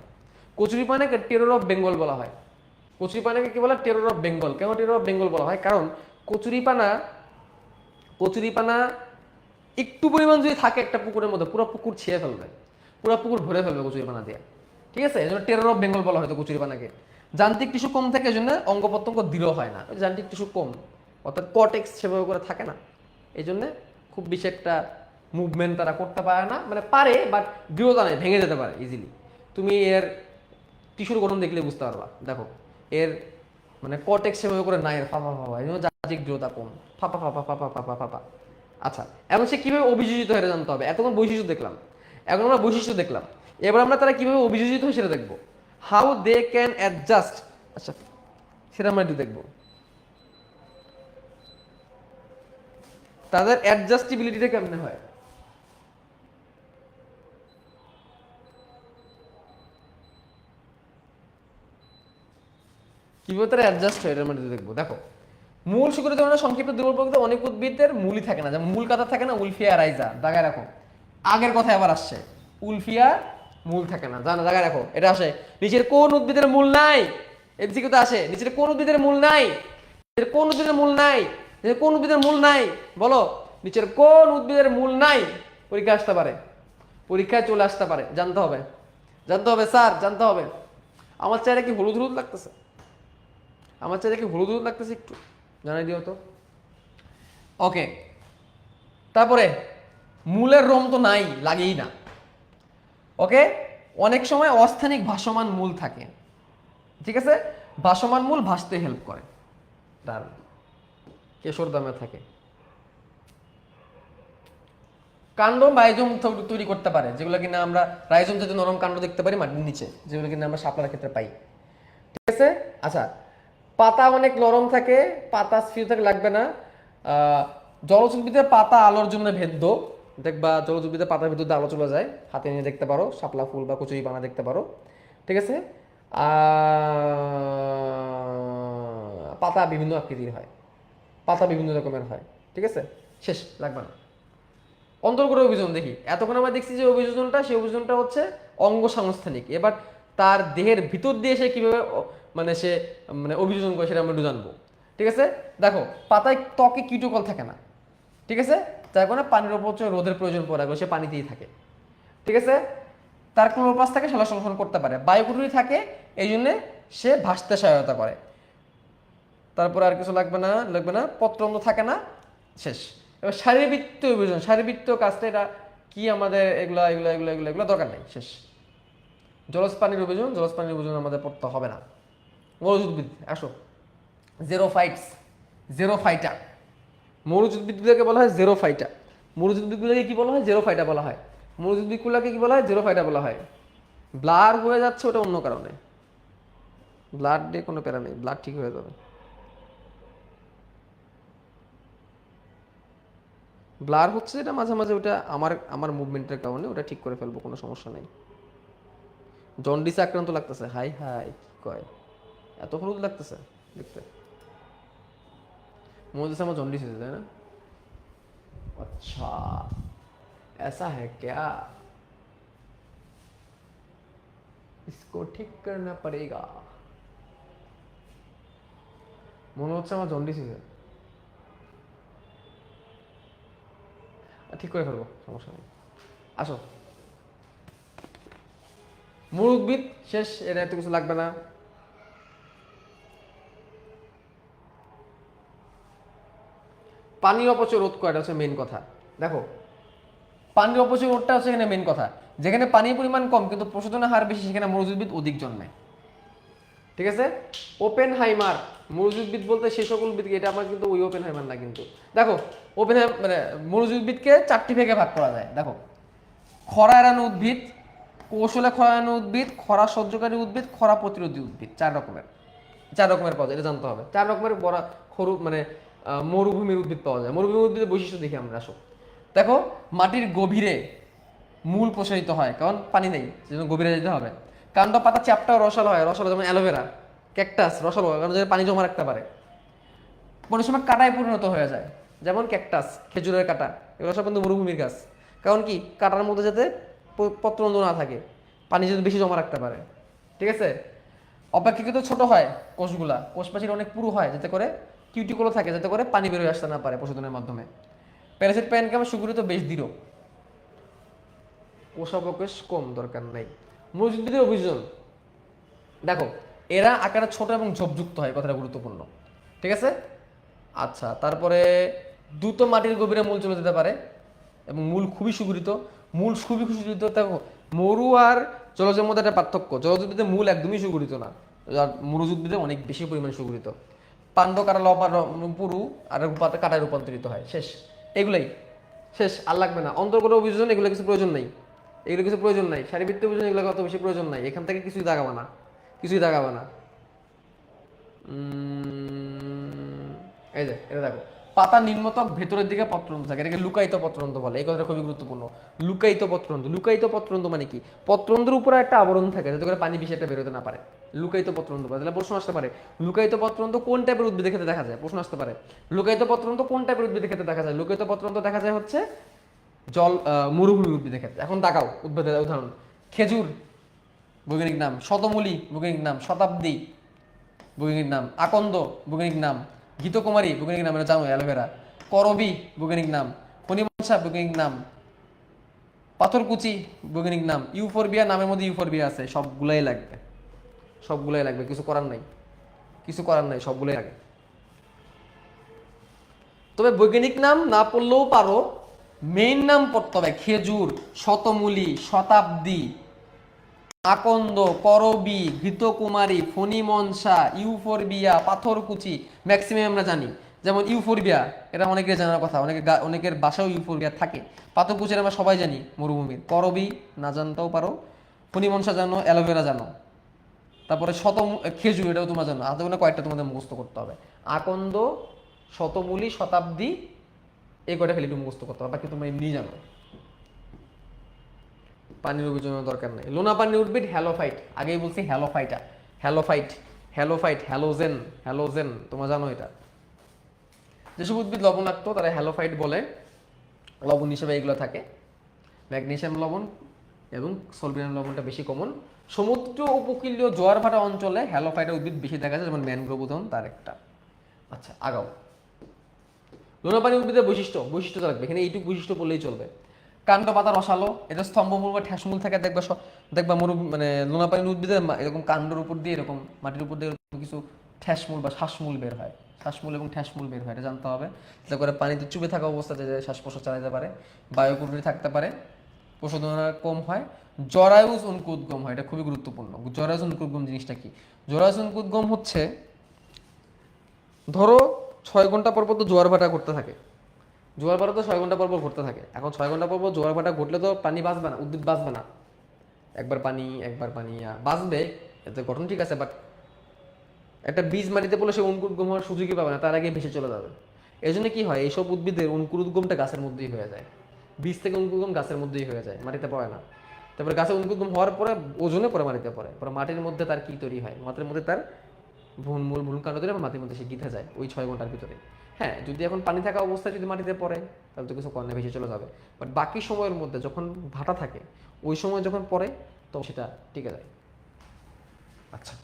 কচুরিপানাকে টেরর অফ বেঙ্গল বলা হয়। কচুরিপানাকে কি বলে? Terror of Bengal. কেন টেরর অফ বেঙ্গল বলা হয়? কারণ কচুরিপানা কচুরিপানা একটু পরিমাণ যদি থাকে একটা পুকুরের মধ্যে, পুরো পুকুর ছেয়ে ফেলবে, পুরো পুকুর ভরে ফেলবে কচুরিপানা দিয়ে। ঠিক আছে, এই জন্য টেরর অফ বেঙ্গল বলা হয়তো কচুরিপানাকে। যান্ত্রিক টিস্যু কম থাকে, এই জন্য অঙ্গ প্রত্যঙ্গ দৃঢ় হয় না। যান্ত্রিক টিস্যু কম, অর্থাৎ কটেক্স সেভাবে করে থাকে না, এই জন্য খুব বেশি একটা মুভমেন্ট তারা করতে পারে না। মানে পারে, বাট দৃঢ়তা নেই, ভেঙে যেতে পারে ইজিলি। তুমি এর টিস্যুর গঠন দেখলে বুঝতে পারবা। দেখো এর মানে কটেক্স সেভাবে করে নাই, এর ফাঁপা ফাঁপা, এই জন্য যান্ত্রিক দৃঢ়তা কম, ফাঁপা ফাঁপা ফাঁপা ফাঁপা ফাঁপা। আচ্ছা, এখন সে কিভাবে অভিযোজিত হয়ে জানতে হবে। এতক্ষণ বৈশিষ্ট্য দেখলাম, এখন আমরা বৈশিষ্ট্য দেখলাম, এবার আমরা তারা কিভাবে অভিযোজিত হয় সেটা দেখবো। হাউ দে ক্যান অ্যাডজাস্ট, আচ্ছা সেটা আমরা একটু দেখবো। তাদের অ্যাডজাস্টিবিলিটিটা কেমনে হয়। কিভাবে তারা অ্যাডজাস্ট হয়, এটা আমরা একটু দেখবো। দেখো, মূল শিকড়ের ধরনের সংক্ষিপ্ত দুর্বল প্রকৃতি অনেক উদ্ভিদের মূলই থাকে না, যেমন মূল কাটা থাকে না, উলফিয়া রাইজা, দাগায় রাখো। আগের কথা আবার আসছে, উলফিয়া মূল থাকে না, জানা, দাগায় রাখো। এটা আসে নিচের কোন উদ্ভিদের মূল নাই, এমসিকিউ তো আসে, নিচের কোন উদ্ভিদের মূল নাই, নিচের কোন উদ্ভিদের মূল নাই, নিচের কোন উদ্ভিদের মূল নাই, বলো নিচের কোন উদ্ভিদের মূল নাই। পরীক্ষা আসতে পারে, পরীক্ষায় চলে আসতে পারে, জানতে হবে, জানতে হবে স্যার, জানতে হবে। আমার চাইলে কি হলুদ হলুদ লাগতেছে? আমার চাইলে কি হলুদ হলুদ লাগতেছে? একটু জানাই দিও তো। ওকে, তারপরে মূলের রং তো নাই, লাগেই না। ওকে, অনেক সময় অস্থানিক ভাসমান মূল থাকে। ঠিক আছে, ভাসমান মূল ভাসতে হেল্প করে, তার কেশর দামে থাকে। কাণ্ড রাইজোম তৈরি করতে পারে, যেগুলো কিনা আমরা রাইজোম জাতীয় নরম কাণ্ড দেখতে পারি মাটির নিচে, যেগুলো কিনা আমরা শাপলার ক্ষেত্রে পাই। ঠিক আছে, আচ্ছা, পাতা অনেক নরম থাকে, পাতা স্থির থাকে, লাগবে না। জলজ উদ্ভিদের পাতা আলোর জন্য ভেদ্য, দেখবা জলজ উদ্ভিদের পাতার ভিতর দিয়ে আলো চলে যায়, হাতে নিয়ে দেখতে পারো, শাপলা ফুল বা কচুরি পানা দেখতে পারো। ঠিক আছে, পাতা বিভিন্ন আকৃতির হয়, পাতা বিভিন্ন রকমের হয়। ঠিক আছে, শেষ, লাগবে না। অন্তর্গত অভিযোজন দেখি, এতক্ষণ আমরা দেখছি যে অভিযোজনটা, সেই অভিযোজনটা হচ্ছে অঙ্গ সংস্থানিক। এবার তার দেহের ভিতর দিয়ে সে কিভাবে মানে সে মানে অভিযোজন করে সেটা আমরা একটু জানবো। ঠিক আছে, দেখো পাতায় ত্বকে কীটকল থাকে না। ঠিক আছে, যার কারণে পানির অপচয় রোদের প্রয়োজন পড়ে, সে পানিতেই থাকে। ঠিক আছে, তার ক্লোরোপ্লাস্ট থাকে, সালোক সংশ্লেষণ করতে পারে, বায়ুকুটুরি থাকে, এই জন্যে সে ভাসতে সহায়তা করে। তারপরে আর কিছু লাগবে না, লাগবে না, পত্রন্ধ্র থাকে না, শেষ। এবার শারীরবৃত্তীয় অভিযোজন, শারীরবৃত্তীয় কাজটা এটা কি আমাদের এগুলো এগুলো এগুলো এগুলো এগুলো দরকার নেই, শেষ। জলজ পানির অভিযোজন, জলজ পানির অভিযোজন আমাদের পড়তে হবে না। মৌলিক উদ্ভিদ আসো, জেরোফাইটস, জেরোফাইটা, মৌলিক উদ্ভিদগুলোকে বলা হয় জেরোফাইটা। মৌলিক উদ্ভিদগুলোকে কি বলা হয়? জেরোফাইটা বলা হয়। মৌলিক উদ্ভিদগুলোকে কি বলা হয়? জেরোফাইটা বলা হয়। ব্লার হয়ে যাচ্ছে, ওটা অন্য কারণে, ব্লাড দিয়ে কোনো প্যারা নেই, ব্লাড ঠিক হয়ে যাবে। ব্লার হচ্ছে এটা মাঝে মাঝে, ওটা আমার আমার মুভমেন্টের কারণে, ওটা ঠিক করে ফেলবো, কোনো সমস্যা নেই। জন্ডিসে আক্রান্ত লাগতেছে, হাই হাই কি কয়, এত হলুদ লাগতেছে দেখতে, মনে হচ্ছে আমার জন্ডিস হয়েছে, তাই না? আচ্ছা ऐसा है क्या, इसको ठीक करना पड़ेगा। মনে হচ্ছে আমার জন্ডিস হয়েছে, ঠিক করে ফেলবো, সমস্যা নেই। আসো, মূল উদ্ভিদ শেষ, এটা এত কিছু লাগবে না। পানির অপচয় রোধ করা, এটা হচ্ছে মেন কথা। দেখো, পানির অপচয় রোধটা হচ্ছে এখানে মেন কথা। যেখানে পানির পরিমাণ কম কিন্তু প্রশোধনের হার বেশি, সেখানে মৌলিক উদ্ভিদ অধিক জন্মে। ঠিক আছে, ওপেন হাইমার, মৌলিক উদ্ভিদ বলতে সেই সকল উদ্ভিদকে, এটা আমার কিন্তু ওই ওপেন হাইমার না কিন্তু। দেখো ওপেন মানে মৌলিক উদ্ভিদকে 4টি ভাগে ভাগ করা যায়। দেখো, খরা এড়ানো উদ্ভিদ, কৌশলে খরা এড়ানো উদ্ভিদ, খরা সহ্যকারী উদ্ভিদ, খরা প্রতিরোধী উদ্ভিদ, 4 রকমের, 4 রকমের পাওয়া যায়, এটা জানতে হবে। 4 রকমের বড় খরু মানে মরুভূমির উদ্ভিদ পাওয়া যায়। মরুভূমির উদ্ভিদের বৈশিষ্ট্য দেখি আমরা। আসো, দেখো মাটির গভীরে মূল প্রসারিত হয়, কারণ পানি নেই, সেজন্য গভীরে যেতে হবে। কাণ্ড পাতা চ্যাপ্টা ও রসালো হয়, রসালো যেমন অ্যালোভেরা, ক্যাকটাস রসালো হয়, কারণ পানি জমা রাখতে পারে। কোনো সময় কাঁটায় পরিণত হয়ে যায়, যেমন ক্যাকটাস, খেজুরের কাঁটা, এগুলো সব কিন্তু মরুভূমির গাছ। কারণ কি, কাঁটার মধ্যে যাতে পত্রন্দ না থাকে, পানি যদি বেশি জমা রাখতে পারে। ঠিক আছে। অপেক্ষাকৃত ছোট হয় কোষগুলা, কোষপ্রাচীর অনেক পুরু হয়, যাতে করে কিউটিকলও থাকে, যাতে করে পানি বেরোয় আসতে না পারে প্রশোধনের মাধ্যমে। প্যারাসিট প্যানকাম সুগঠিত বেশ দৃঢ়, কোষাবকাশ কম, দরকার নাই। মূলজীবদের অভিযোজন দেখো, এরা আকারে ছোট এবং ঝোপযুক্ত হয়, কথাটা গুরুত্বপূর্ণ। ঠিক আছে। আচ্ছা, তারপরে দ্রুত মাটির গভীরে মূল চলে যেতে পারে এবং মূল খুবই সুগঠিত। মূল খুবই সুগঠিত। দেখো, মরু আর জলজের মধ্যে একটা পার্থক্য, জলজ মূল একদমই সুগঠিত না, আর মরুজ উদ্ভিদে অনেক বেশি পরিমাণে সুগঠিত। পাণ্ড কাটা লপার পুরু আর কাটায় রূপান্তরিত হয়, শেষ। এগুলাই শেষ, আর লাগবে না। অন্তর্গত অভিযোজন এগুলো কিছু প্রয়োজন নেই, এগুলো কিছু প্রয়োজন নাই। শারীরবৃত্তীয় অভিযোজন এগুলো অত বেশি প্রয়োজন নাই, এখান থেকে কিছুই দাগাবে না, কিছুই দাগাবে না। এই যে এটা দেখো, পাতা নিম্নতক ভেতরের দিকে পত্রন্ত থাকে, এটাকে লুকায়িত পত্রন্ত বলে। এই কথাটা খুবই গুরুত্বপূর্ণ। লুকায়িত পত্রন্ত, লুকায়িত পত্রন্ত মানে কি, পত্রন্তের উপরে একটা আবরণ থাকে, যাতে করে পানি বেশি একটা বেরোতে না পারে। লুকায়িত পত্রন্ত বলে। তাহলে প্রশ্ন আসতে পারে, লুকায়িত পত্রন্ত কোন টাইপের উদ্ভিদের ক্ষেত্রে দেখা যায়? প্রশ্ন আসতে পারে, লুকায়িত পত্রন্ত কোন টাইপের উদ্ভিদের ক্ষেত্রে দেখা যায়? লুকায়িত পত্রন্ত দেখা যায় হচ্ছে মরুভূমি উদ্ভিদের ক্ষেত্রে। এখন তাকাও উদ্ভিদের উদাহরণ, খেজুর বৈজ্ঞানিক নাম, শতমূলী বৈজ্ঞানিক নাম, শতাব্দী বৈজ্ঞানিক নাম, আকন্দ বৈজ্ঞানিক নাম, ঘৃতকুমারী বৈজ্ঞানিক নাম, এটা জানো, অ্যালোভেরা। করবি বৈজ্ঞানিক নাম, ফণিমনসা বৈজ্ঞানিক নাম, পাথরকুচি বৈজ্ঞানিক নাম, ইউফোরবিয়া, নামের মধ্যে ইউফোরবিয়া আছে। সবগুলাই লাগবে, সবগুলাই লাগবে, কিছু করার নাই, কিছু করার নাই, সবগুলাই লাগে। তবে বৈজ্ঞানিক নাম না পড়লেও পারো, মেইন নাম পড়তে হবে। খেজুর, শতমূলী, শতাব্দী, আকন্দ, করবি, ঘৃতকুমারী, ফণিমনসা, ইউফোরবিয়া, পাথরকুচি ম্যাক্সিমাম আমরা জানি। যেমন ইউফোরবিয়া, এটা অনেকের জানার কথা, অনেকের বাসাও ইউফোরবিয়া থাকে। পাথরকুচির আমরা সবাই জানি মরুভূমির। করবি না জানতেও পারো, ফণিমনসা জানো, অ্যালোভেরা জানো। তারপরে খেজুর, এটাও তোমরা জানো। আধা কয়েকটা তোমাদের মুখস্থ করতে হবে। আকন্দ, শতমূলী, শতাব্দী, এই কয়টা খালি একটু মুখস্থ করতে হবে, বাকি তোমরা এমনি জানো। পানির অভিযোজনের দরকার নেই। লোনা পানির উদ্ভিদ হ্যালোফাইট, আগেই বলছি হ্যালোফাইটা, হ্যালোফাইট, হ্যালোফাইট, হ্যালোজেন, হ্যালোজেন, তোমরা জানো এটা। যেসব উদ্ভিদ লবণাক্ত তারা হ্যালোফাইট বলে, লবণ হিসেবে এগুলো থাকে। ম্যাগনেসিয়াম লবণ এবং সলফিনাম লবণটা বেশি কমন। সমুদ্র উপকূলীয় জোয়ার ভাটা অঞ্চলে হ্যালোফাইটের উদ্ভিদ বেশি দেখা যায়, যেমন ম্যানগ্রোভ উদাহরণ তার একটা। আচ্ছা, আগাও। লোনা পানির উদ্ভিদের বৈশিষ্ট্য, বৈশিষ্ট্য লাগবে এখানে, এইটুকু বৈশিষ্ট্য বললেই চলবে। কাণ্ড পাতা রসালো, এটা স্তম্ভমূল বা ঠ্যাসমূল থাকে, দেখবা মানে লোনা পানির উদ্ভিদের এরকম কাণ্ডের উপর দিয়ে, এরকম মাটির উপর দিয়ে কিছু ঠ্যাসমূল বা শ্বাসমূল বের হয়, শ্বাসমূল এবং ঠ্যাসমূল বের হয়, এটা জানতে হবে। যাতে করে পানিতে চুপে থাকা অবস্থাতে শ্বাস প্রশ্বাস চালাতে পারে, বায়ুকুণ্ডলী থাকতে পারে, প্রশোধন কম হয়, জরায়ুজ উদ্গম হয়, এটা খুবই গুরুত্বপূর্ণ। জরায়ুজ উদ্গম জিনিসটা কি? জরায়ুজ উদ্গম হচ্ছে, ধরো 6 ঘন্টা পর পর তো জোয়ার ভাটা ঘটতে থাকে, জোয়ার ভাটা তো 6 ঘন্টা পর পর ঘটতে থাকে। এখন 6 ঘন্টা পর পর জোয়ার ভাটা ঘটলে তো পানি বাঁচবে না, উদ্ভিদ বাঁচবে না। একবার পানি বাঁচবে, এতে গঠন ঠিক আছে, বাট একটা বীজ মাটিতে পড়লে সে অঙ্কুরোদ্গম হওয়ার সুযোগই পাবে না, তার আগে ভেসে চলে যাবে। এই জন্য কি হয়, এইসব উদ্ভিদের অঙ্কুরোদ্গমটা গাছের মধ্যেই হয়ে যায়। বীজ থেকে অঙ্কুরোদ্গম গাছের মধ্যেই হয়ে যায়, মাটিতে পড়ে না। তারপরে গাছের অঙ্কুরোদ্গম হওয়ার পরে ওজনে পরে মাটিতে পড়ে, পরে মাটির মধ্যে তার কি তৈরি হয়, মাটির মধ্যে তার ভ্রূণ কাণ্ড তৈরি, মাটির মধ্যে সে গিথে যায় ওই 6 ঘন্টার ভিতরে। হ্যাঁ, যদি এখন পানি থাকা অবস্থায় যদি মাটিতে পড়ে, তাহলে তো কিছু কর্ণে ভেসে চলে যাবে। বাট বাকি সময়ের মধ্যে যখন ভাটা থাকে, ওই সময় যখন পড়ে, তখন সেটা টিকে যায়। আচ্ছা,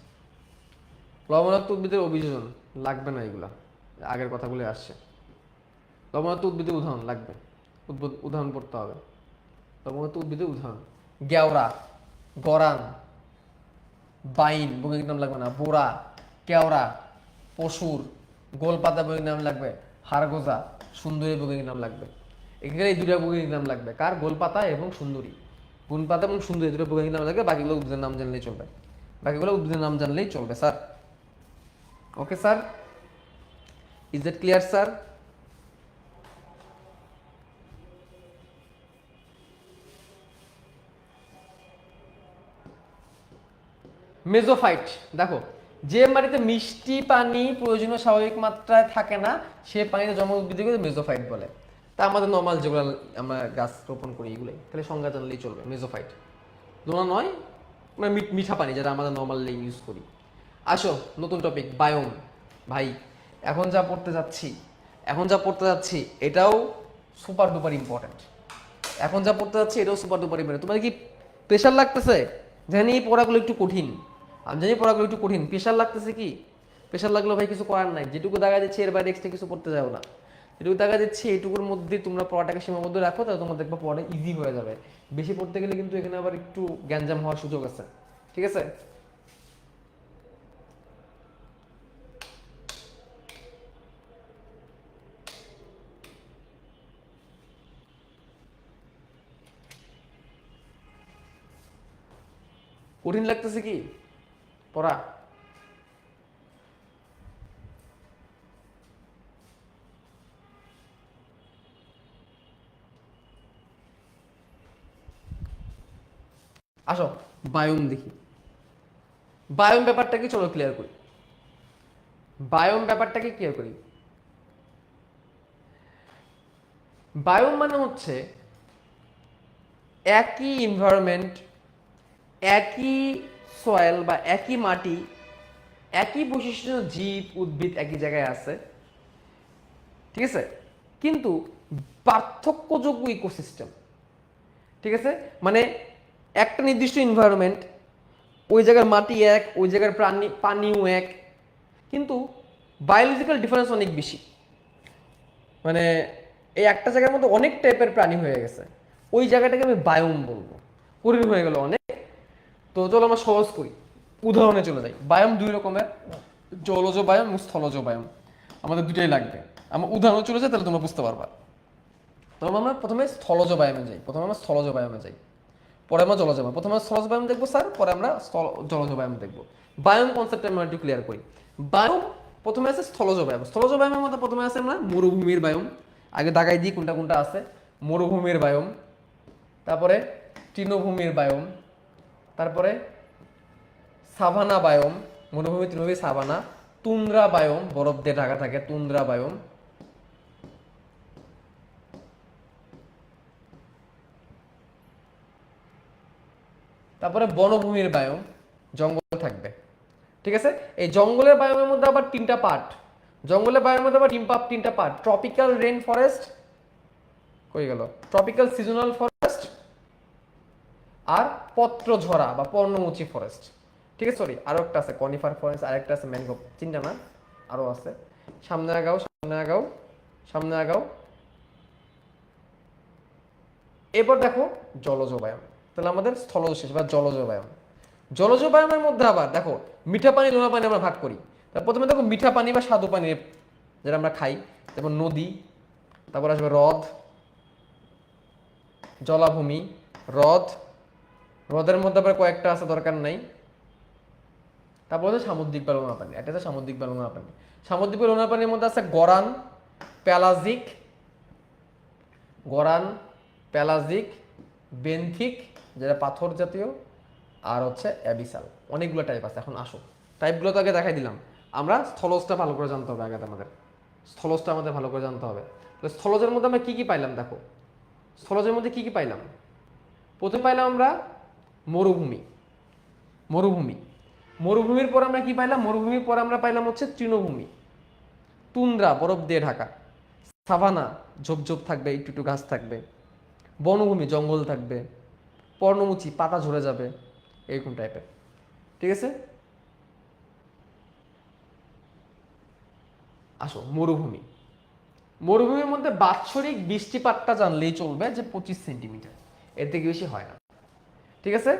লবণাক্ত উদ্ভিদের অভিযোজন লাগবে না, এগুলা আগের কথাগুলো আসছে। লবণাক্ত উদ্ভিদের উদাহরণ লাগবে, উদাহরণ পড়তে হবে। লবণাক্ত উদ্ভিদের উদাহরণ, গেওড়া, গরান, বাইন বৈজ্ঞানিক নাম লাগবে না, বোরা, কেওড়া, পশুর, গোলপাতা বৈজ্ঞানিক নাম লাগবে, হারগোজা, সুন্দরী বৈজ্ঞানিক নাম লাগবে। এখানে এই দুটা বৈজ্ঞানিক নাম লাগবে, কার? গোলপাতা এবং সুন্দরী। গোলপাতা এবং সুন্দরী দুটো বৈজ্ঞানিক নাম লাগবে, বাকিগুলো উদ্ভিদের নাম জানলেই চলবে, বাকিগুলো উদ্ভিদের নাম জানলেই চলবে sir. Okay sir, is that clear sir? Mesophyte, দেখো, যে মাটিতে মিষ্টি পানি প্রয়োজনীয় স্বাভাবিক মাত্রায় থাকে না, সে পানিতে জমা উদ্ভিদকে মেজোফাইট বলে। তা আমাদের নর্মাল যেগুলো আমরা গাছ রোপণ করি এগুলোই, তাহলে সংজ্ঞা জানলেই চলবে। মেজোফাইট লোনা নয়, মানে মিঠা পানি যেটা আমাদের নর্মালি ইউজ করি। আসো নতুন টপিক, বায়োম। ভাই এখন যা পড়তে যাচ্ছি এটাও সুপার ডুপার ইম্পর্টেন্ট। এটাও সুপার ডুপার ইম্পর্টেন্ট। তোমার কি প্রেশার লাগতেছে? জানি এই পড়াগুলো একটু কঠিন, আমি জানি পড়াগুলো একটু কঠিন। প্রেশার লাগতেছে কি? প্রেশার লাগলো ভাই কিছু করার নাই, যেটুকু দেখা যাচ্ছে এর বাইরে এক্সট্রা কিছু পড়তে যাও না। যেটুকু দেখা যাচ্ছে এইটুকুর মধ্যে তোমরা পড়াটাকে সীমাবদ্ধ রাখো, তাহলে তোমরা দেখবে পড়াটা ইজি হয়ে যাবে। বেশি পড়তে গেলে কিন্তু এখানে আবার একটু গ্যাঞ্জাম হওয়ার সুযোগ আছে, ঠিক আছে? কঠিন লাগতেছে কি পড়া? আসো বায়োম দেখি। বায়োম ব্যাপারটাকে চলো ক্লিয়ার করি। বায়োম মানে হচ্ছে একই এনভায়রনমেন্ট, একই সয়েল বা একই মাটি, একই বৈশিষ্ট্য, জীব উদ্ভিদ একই জায়গায় আছে, ঠিক আছে, কিন্তু পার্থক্যযোগ্য ইকোসিস্টেম, ঠিক আছে? মানে একটা নির্দিষ্ট এনভায়রনমেন্ট, ওই জায়গার মাটি এক, ওই জায়গার পানিও এক, কিন্তু বায়োলজিক্যাল ডিফারেন্স অনেক বেশি। মানে এই একটা জায়গার মধ্যে অনেক টাইপের প্রাণী হয়ে গেছে, ওই জায়গাটাকে আমি বায়োম বলবো। কঠিন হয়ে গেল অনেক, তো চলো আমরা সহজ করি, উদাহরণে চলে যাই। বায়োম দুই রকমের, জলজ বায়োম এবং স্থলজ বায়োম, আমাদের দুটাই লাগবে। আমরা উদাহরণে চলে যাই, তাহলে তোমরা বুঝতে পারবা। তখন আমরা প্রথমে স্থলজ বায়োমে যাই, পরে আমরা জলজ বায়োম। প্রথমে স্থলজ বায়োম দেখবো স্যার, পরে আমরা জলজ বায়োম দেখবো। বায়োম কনসেপ্ট আমরা একটু ক্লিয়ার করি। বায়োম প্রথমে আছে স্থলজ বায়োম। স্থলজ বায়োমের মধ্যে প্রথমে আছে আমরা মরুভূমির বায়োম। আগে দাগাই দিই কোনটা কোনটা আছে। মরুভূমির বায়োম, তারপরে তৃণভূমির বায়োম, তারপরে সাভানা বায়োম, মরুভূমি তৃণভূমি সাভানা, তুন্দ্রা বায়োম, বরফ দিয়ে ঢাকা থাকে তুন্দ্রা বায়োম, তারপরে বনভূমির বায়োম, জঙ্গল থাকবে, ঠিক আছে? এই জঙ্গলের বায়োমের মধ্যে আবার তিনটা পার্ট, ট্রপিক্যাল রেন ফরেস্ট, কই গেল, ট্রপিক্যাল সিজনাল ফরেস্ট, আর পত্রঝরা বা পর্ণমোচী ফরেস্ট, ঠিক আছে? সরি, আরো একটা আছে কনিফার ফরেস্ট, আরেকটা আছে ম্যানগ্রোভ, চিন্তা না, আরো আছে। সামনে আগাও। এবার দেখো জলজ বায়োম। তাহলে আমাদের স্থলজ শেষ বা জলজ বায়োম। জলজ বায়োমের মধ্যে আবার দেখো মিঠা পানি, নোনা পানি আমরা ভাগ করি। প্রথমে দেখো মিঠা পানি বা স্বাদু পানি যেটা আমরা খাই, যেমন নদী, তারপর আসবে হ্রদ, জলাভূমি, হ্রদের মধ্যে আবার কয়েকটা আছে, দরকার নাই। তারপর হচ্ছে সামুদ্রিক বা লোনা পানি, এটা হচ্ছে সামুদ্রিক বা লোনা পানি। সামুদ্রিক বা লোনা পানির মধ্যে আছে গরান, প্যালাজিক, বেন্থিক যেটা পাথর জাতীয়, আর হচ্ছে অ্যাবিসাল। অনেকগুলো টাইপ আছে। এখন আসো টাইপগুলো তো আগে দেখাই দিলাম, আমরা স্থলজটা ভালো করে জানতে হবে। আগে আমাদের স্থলজটা ভালো করে জানতে হবে। তো স্থলজের মধ্যে আমরা কি কি পাইলাম দেখো। স্থলজের মধ্যে কি কি পাইলাম? প্রথমে পাইলাম আমরা মরুভূমির পর আমরা কি পাইলাম? মরুভূমির পর আমরা পাইলাম হচ্ছে তৃণভূমি, তুন্দ্রা বরফ দিয়ে ঢাকা, সাভানা ঝোপঝোপ থাকবে, একটু একটু গাছ থাকবে, বনভূমি জঙ্গল থাকবে, পর্ণমোচী পাতা ঝরে যাবে, এরকম টাইপের, ঠিক আছে? আসো মরুভূমির মধ্যে বাৎসরিক বৃষ্টিপাতটা জানলেই চলবে যে 25 সেন্টিমিটার, এর থেকে বেশি হয় না, ঠিক আছে?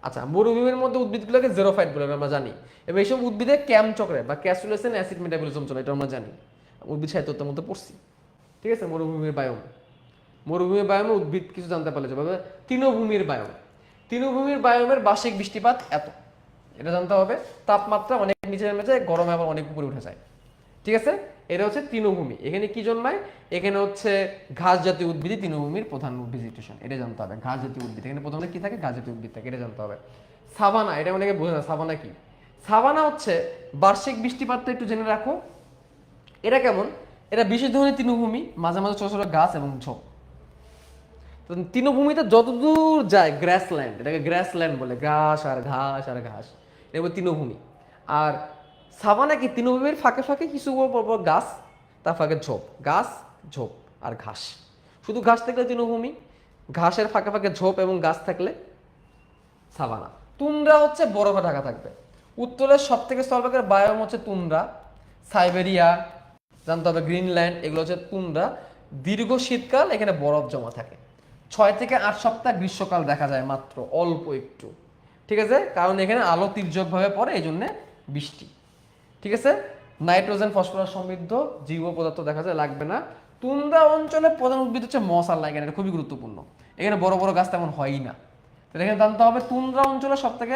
আচ্ছা, মরুভূমির মধ্যে উদ্ভিদগুলোকে জেরোফাইট বলে আমরা জানি, এবং এইসব উদ্ভিদে ক্যাম চক্রে বা ক্যাসুলেশন অ্যাসিড মেটাবলিজম চলে, এটা আমরা জানি, উদ্ভিদ সাহিত্যের মধ্যে পড়ছি, ঠিক আছে? মরুভূমির বায়োমে উদ্ভিদ কিছু জানতে পারলে যাবে। তৃণভূমির বায়োমের বার্ষিক বৃষ্টিপাত এত, এটা জানতে হবে। তাপমাত্রা অনেক নিচে নেমে যায়, গরমে আবার অনেক উপরে উঠে যায়, ঠিক আছে? এটা হচ্ছে তৃণভূমি। এখানে কি জন্মায়? এখানে হচ্ছে ঘাস জাতীয় উদ্ভিদ, তৃণভূমির প্রধান ভেজিটেশন, এটা জানতে হবে। ঘাস জাতীয় উদ্ভিদ, এখানে প্রথমে কি থাকে? ঘাস জাতীয় উদ্ভিদ থাকে, এটা জানতে হবে। সাভানা, এটা অনেকে বোঝে না, সাভানা কি? সাভানা হচ্ছে বার্ষিক বৃষ্টিপাতটা একটু জেনে রাখো। এটা কেমন? এটা বিশেষ ধরনের তৃণভূমি, মাঝে মাঝে ছোট ছোট গাছ এবং ঝোপ। তো তৃণভূমিতে যতদূর যায় গ্রাসল্যান্ড, এটাকে গ্রাসল্যান্ড বলে, ঘাস আর ঘাস আর ঘাস, এটা বলে তৃণভূমি। আর সাভানা কি তৃণভূমির ফাঁকে ফাঁকে কিছু পর পর গাছ, তার ফাঁকে ঝোপ, গাছ ঝোপ আর ঘাস। শুধু ঘাস থাকলে তৃণভূমি, ঘাসের ফাঁকে ফাঁকে ঝোপ এবং গাছ থাকলে সাভানা। তুন্দ্রা হচ্ছে বরফে ঢাকা থাকবে। উত্তরের সব থেকে স্থলভাগের বায়োম হচ্ছে তুন্দ্রা, সাইবেরিয়া, জানতে হবে গ্রিনল্যান্ড, এগুলো হচ্ছে তুন্দ্রা। দীর্ঘ শীতকাল, এখানে বরফ জমা থাকে। 6 থেকে 8 সপ্তাহ গ্রীষ্মকাল দেখা যায় মাত্র, অল্প একটু। ঠিক আছে, কারণ এখানে আলো তির্যকভাবে পড়ে, এই জন্যে বৃষ্টি। ঠিক আছে, নাইট্রোজেন ফসফরাস সমৃদ্ধ জৈব পদার্থ দেখা যায়, লাগবে না। তুন্দ্রা অঞ্চলে প্রধান উদ্ভিদ হচ্ছে মস আর লাইকেন, এটা খুবই গুরুত্বপূর্ণ। এখানে বড় বড় গাছ তেমন হয়ই না। তাহলে এখানে জানতে হবে তুন্দ্রা অঞ্চলে সব থেকে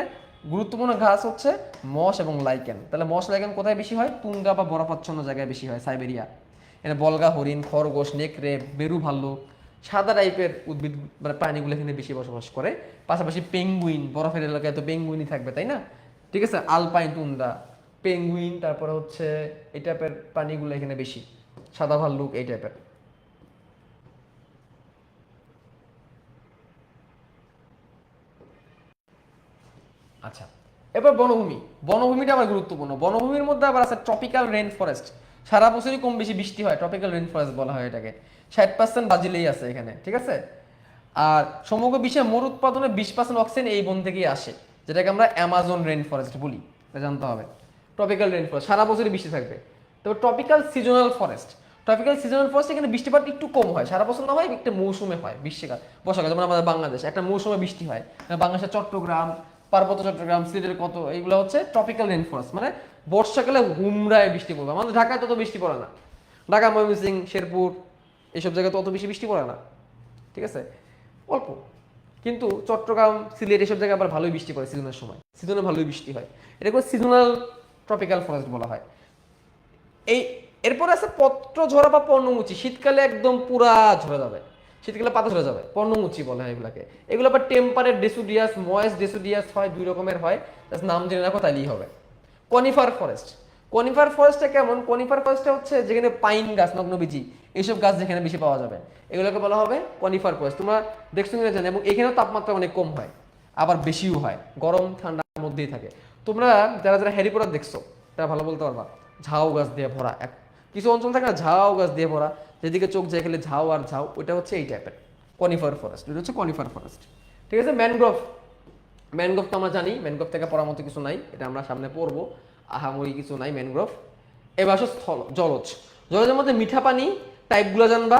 গুরুত্বপূর্ণ ঘাস হচ্ছে মস এবং লাইকেন। তাহলে মস লাইকেন কোথায় বেশি হয়? তুন্দ্রা বা বরফাচ্ছন্ন জায়গায় বেশি হয়, সাইবেরিয়া। এখানে বলগা হরিণ, খরগোশ, নেকড়ে, বেরু ভাল্লুক, সাদা টাইপের উদ্ভিদ মানে প্রাণীগুলো এখানে বেশি বসবাস করে। পাশাপাশি পেঙ্গুইন, বরফের এলাকায় তো পেঙ্গুইনই থাকবে, তাই না? ঠিক আছে, আলপাইন তুন্দ্রা, পেঙ্গুইন, তারপরে হচ্ছে এই টাইপের প্রাণীগুলো এখানে বেশি, সাদা ভাল্লুক এই টাইপের। আচ্ছা, এবার বনভূমি। বনভূমিটা আবার গুরুত্বপূর্ণ। বনভূমির মধ্যে আবার আছে ট্রপিক্যাল রেন ফরেস্ট, সারা বছরই কম বেশি বৃষ্টি হয়, ট্রপিক্যাল রেন ফরেস্ট বলা হয় এটাকে। 60% ব্রাজিলেই আছে এখানে, ঠিক আছে। আর সমগ্র বিশ্বে মোট উৎপাদনে 20% অক্সিজেন এই বন থেকেই আসে, যেটাকে আমরা অ্যামাজন রেন ফরেস্ট বলি, এটা জানতে হবে। ট্রপিক্যাল রেন ফরেস্ট সারা বছরই বৃষ্টি থাকবে। তবে tropical seasonal forest, tropical seasonal forest এখানে বৃষ্টিপাত একটু কম হয়, সারা বছর না হয়, একটা মৌসুমে হয়, গ্রীষ্মকাল বর্ষাকাল, যেমন আমাদের বাংলাদেশ একটা মৌসুমে বৃষ্টি হয়। বাংলাদেশের চট্টগ্রাম, পার্বত্য চট্টগ্রাম, সিলেটের কত, এইগুলো হচ্ছে ট্রপিক্যাল রেন ফরেস্ট, মানে বর্ষাকালে হুমড়ায় বৃষ্টি পড়বে। আমাদের ঢাকায় তত বৃষ্টি পড়ে না, ঢাকা, ময়মনসিংহ, শেরপুর এইসব জায়গায় তত বেশি বৃষ্টি পড়ে না, ঠিক আছে, অল্প। কিন্তু চট্টগ্রাম, সিলেট এসব জায়গায় আবার ভালোই বৃষ্টি পড়ে, সিজনের সময় সিজনে ভালোই বৃষ্টি হয়, এটাকে সিজনাল ট্রপিক্যাল ফরেস্ট বলা হয়। এই এরপর আছে পত্র ঝরা বা পর্ণমুচি, শীতকালে একদম পুরা ঝরে যাবে, শীতকালে পাতা ঝরে যাবে, পর্ণমুচি বলা হয় এগুলাকে। এগুলো আবার টেম্পারেট ডেসুডিয়াস, ময়েস্ট ডেসুডিয়াস হয়, দুই রকমের হয়, নাম জেনে রাখো তাইলেই হবে। কনিফার ফরেস্ট, কনিফার ফরেস্টটা কেমন? কনিফার ফরেস্টটা হচ্ছে যেখানে পাইন গাছ, নগ্নবীজি এইসব গাছ যেখানে বেশি পাওয়া যাবে, এগুলোকে বলা হবে কনিফার ফরেস্ট। তোমরা দেখছো কিনা জানো, এবং এখানেও তাপমাত্রা অনেক কম হয়, আবার বেশিও হয়, গরম ঠান্ডার মধ্যেই থাকে। তোমরা যারা যারা হ্যারি পটার দেখছো তারা ভালো বলতে পারবা, ঝাউ গাছ দিয়ে ভরা এক কিছু অঞ্চল থাকে না, ঝাউ গাছ দিয়ে ভরা, যেদিকে চোখ যায় খেলে ঝাউ আর ঝাউ, ওইটা হচ্ছে এই টাইপের কনিফার ফরেস্ট, এটা হচ্ছে কনিফার ফরেস্ট। ঠিক আছে, ম্যানগ্রোভ, ম্যানগ্রোভ তো আমরা জানি, ম্যানগ্রোভ থেকে পড়ার মতো কিছু নাই, এটা আমরা সামনে পড়বো, আহামরি কিছু নাই ম্যানগ্রোভ। এবার আসো স্থল, জলজ। জলজের মধ্যে মিঠা পানি টাইপগুলো জানবা,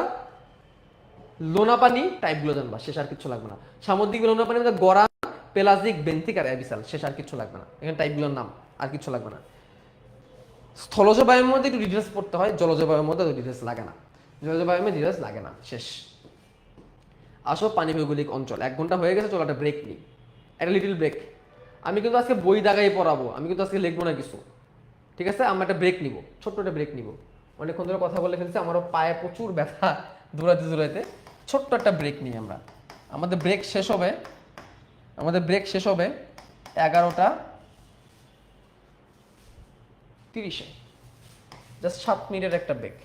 লোনা পানি টাইপগুলো জানবা, শেষ আর কিছু লাগবে না। সামুদ্রিক লোনা পানির মধ্যে গরান, পেলাজিক, বেন্থিক আর অ্যাবিসাল, শেষ আর কিছু লাগবে না, এখানে টাইপগুলোর নাম, আর কিছু লাগবে না। স্থলজ বায়ুর মধ্যে একটু ডিটেলস পড়তে হয়, জলজ বায়ুর মধ্যে ডিটেলস লাগে না, জলজ বায়ুর ডিটেলস লাগে না, শেষ। আসো পানি ভৌগোলিক অঞ্চল। 1 ঘন্টা হয়ে গেছে, চলো একটা ব্রেক নিই, একটা লিটল ব্রেক। আমি কিন্তু আজকে বই দাগাই পড়াবো, আমি কিন্তু আজকে লিখবো না কিছু, ঠিক আছে। আমরা একটা ব্রেক নিব, ছোট্ট একটা ব্রেক নিব, অনেকক্ষণ ধরে কথা বলে ফেলছি, আমারও পায়ে প্রচুর ব্যথা দৌড়াতে দৌড়াইতে। ছোট্ট একটা ব্রেক নিই আমরা, আমাদের ব্রেক শেষ হবে, আমাদের ব্রেক শেষ হবে 11:30, জাস্ট 7 মিনিটের একটা ব্রেক।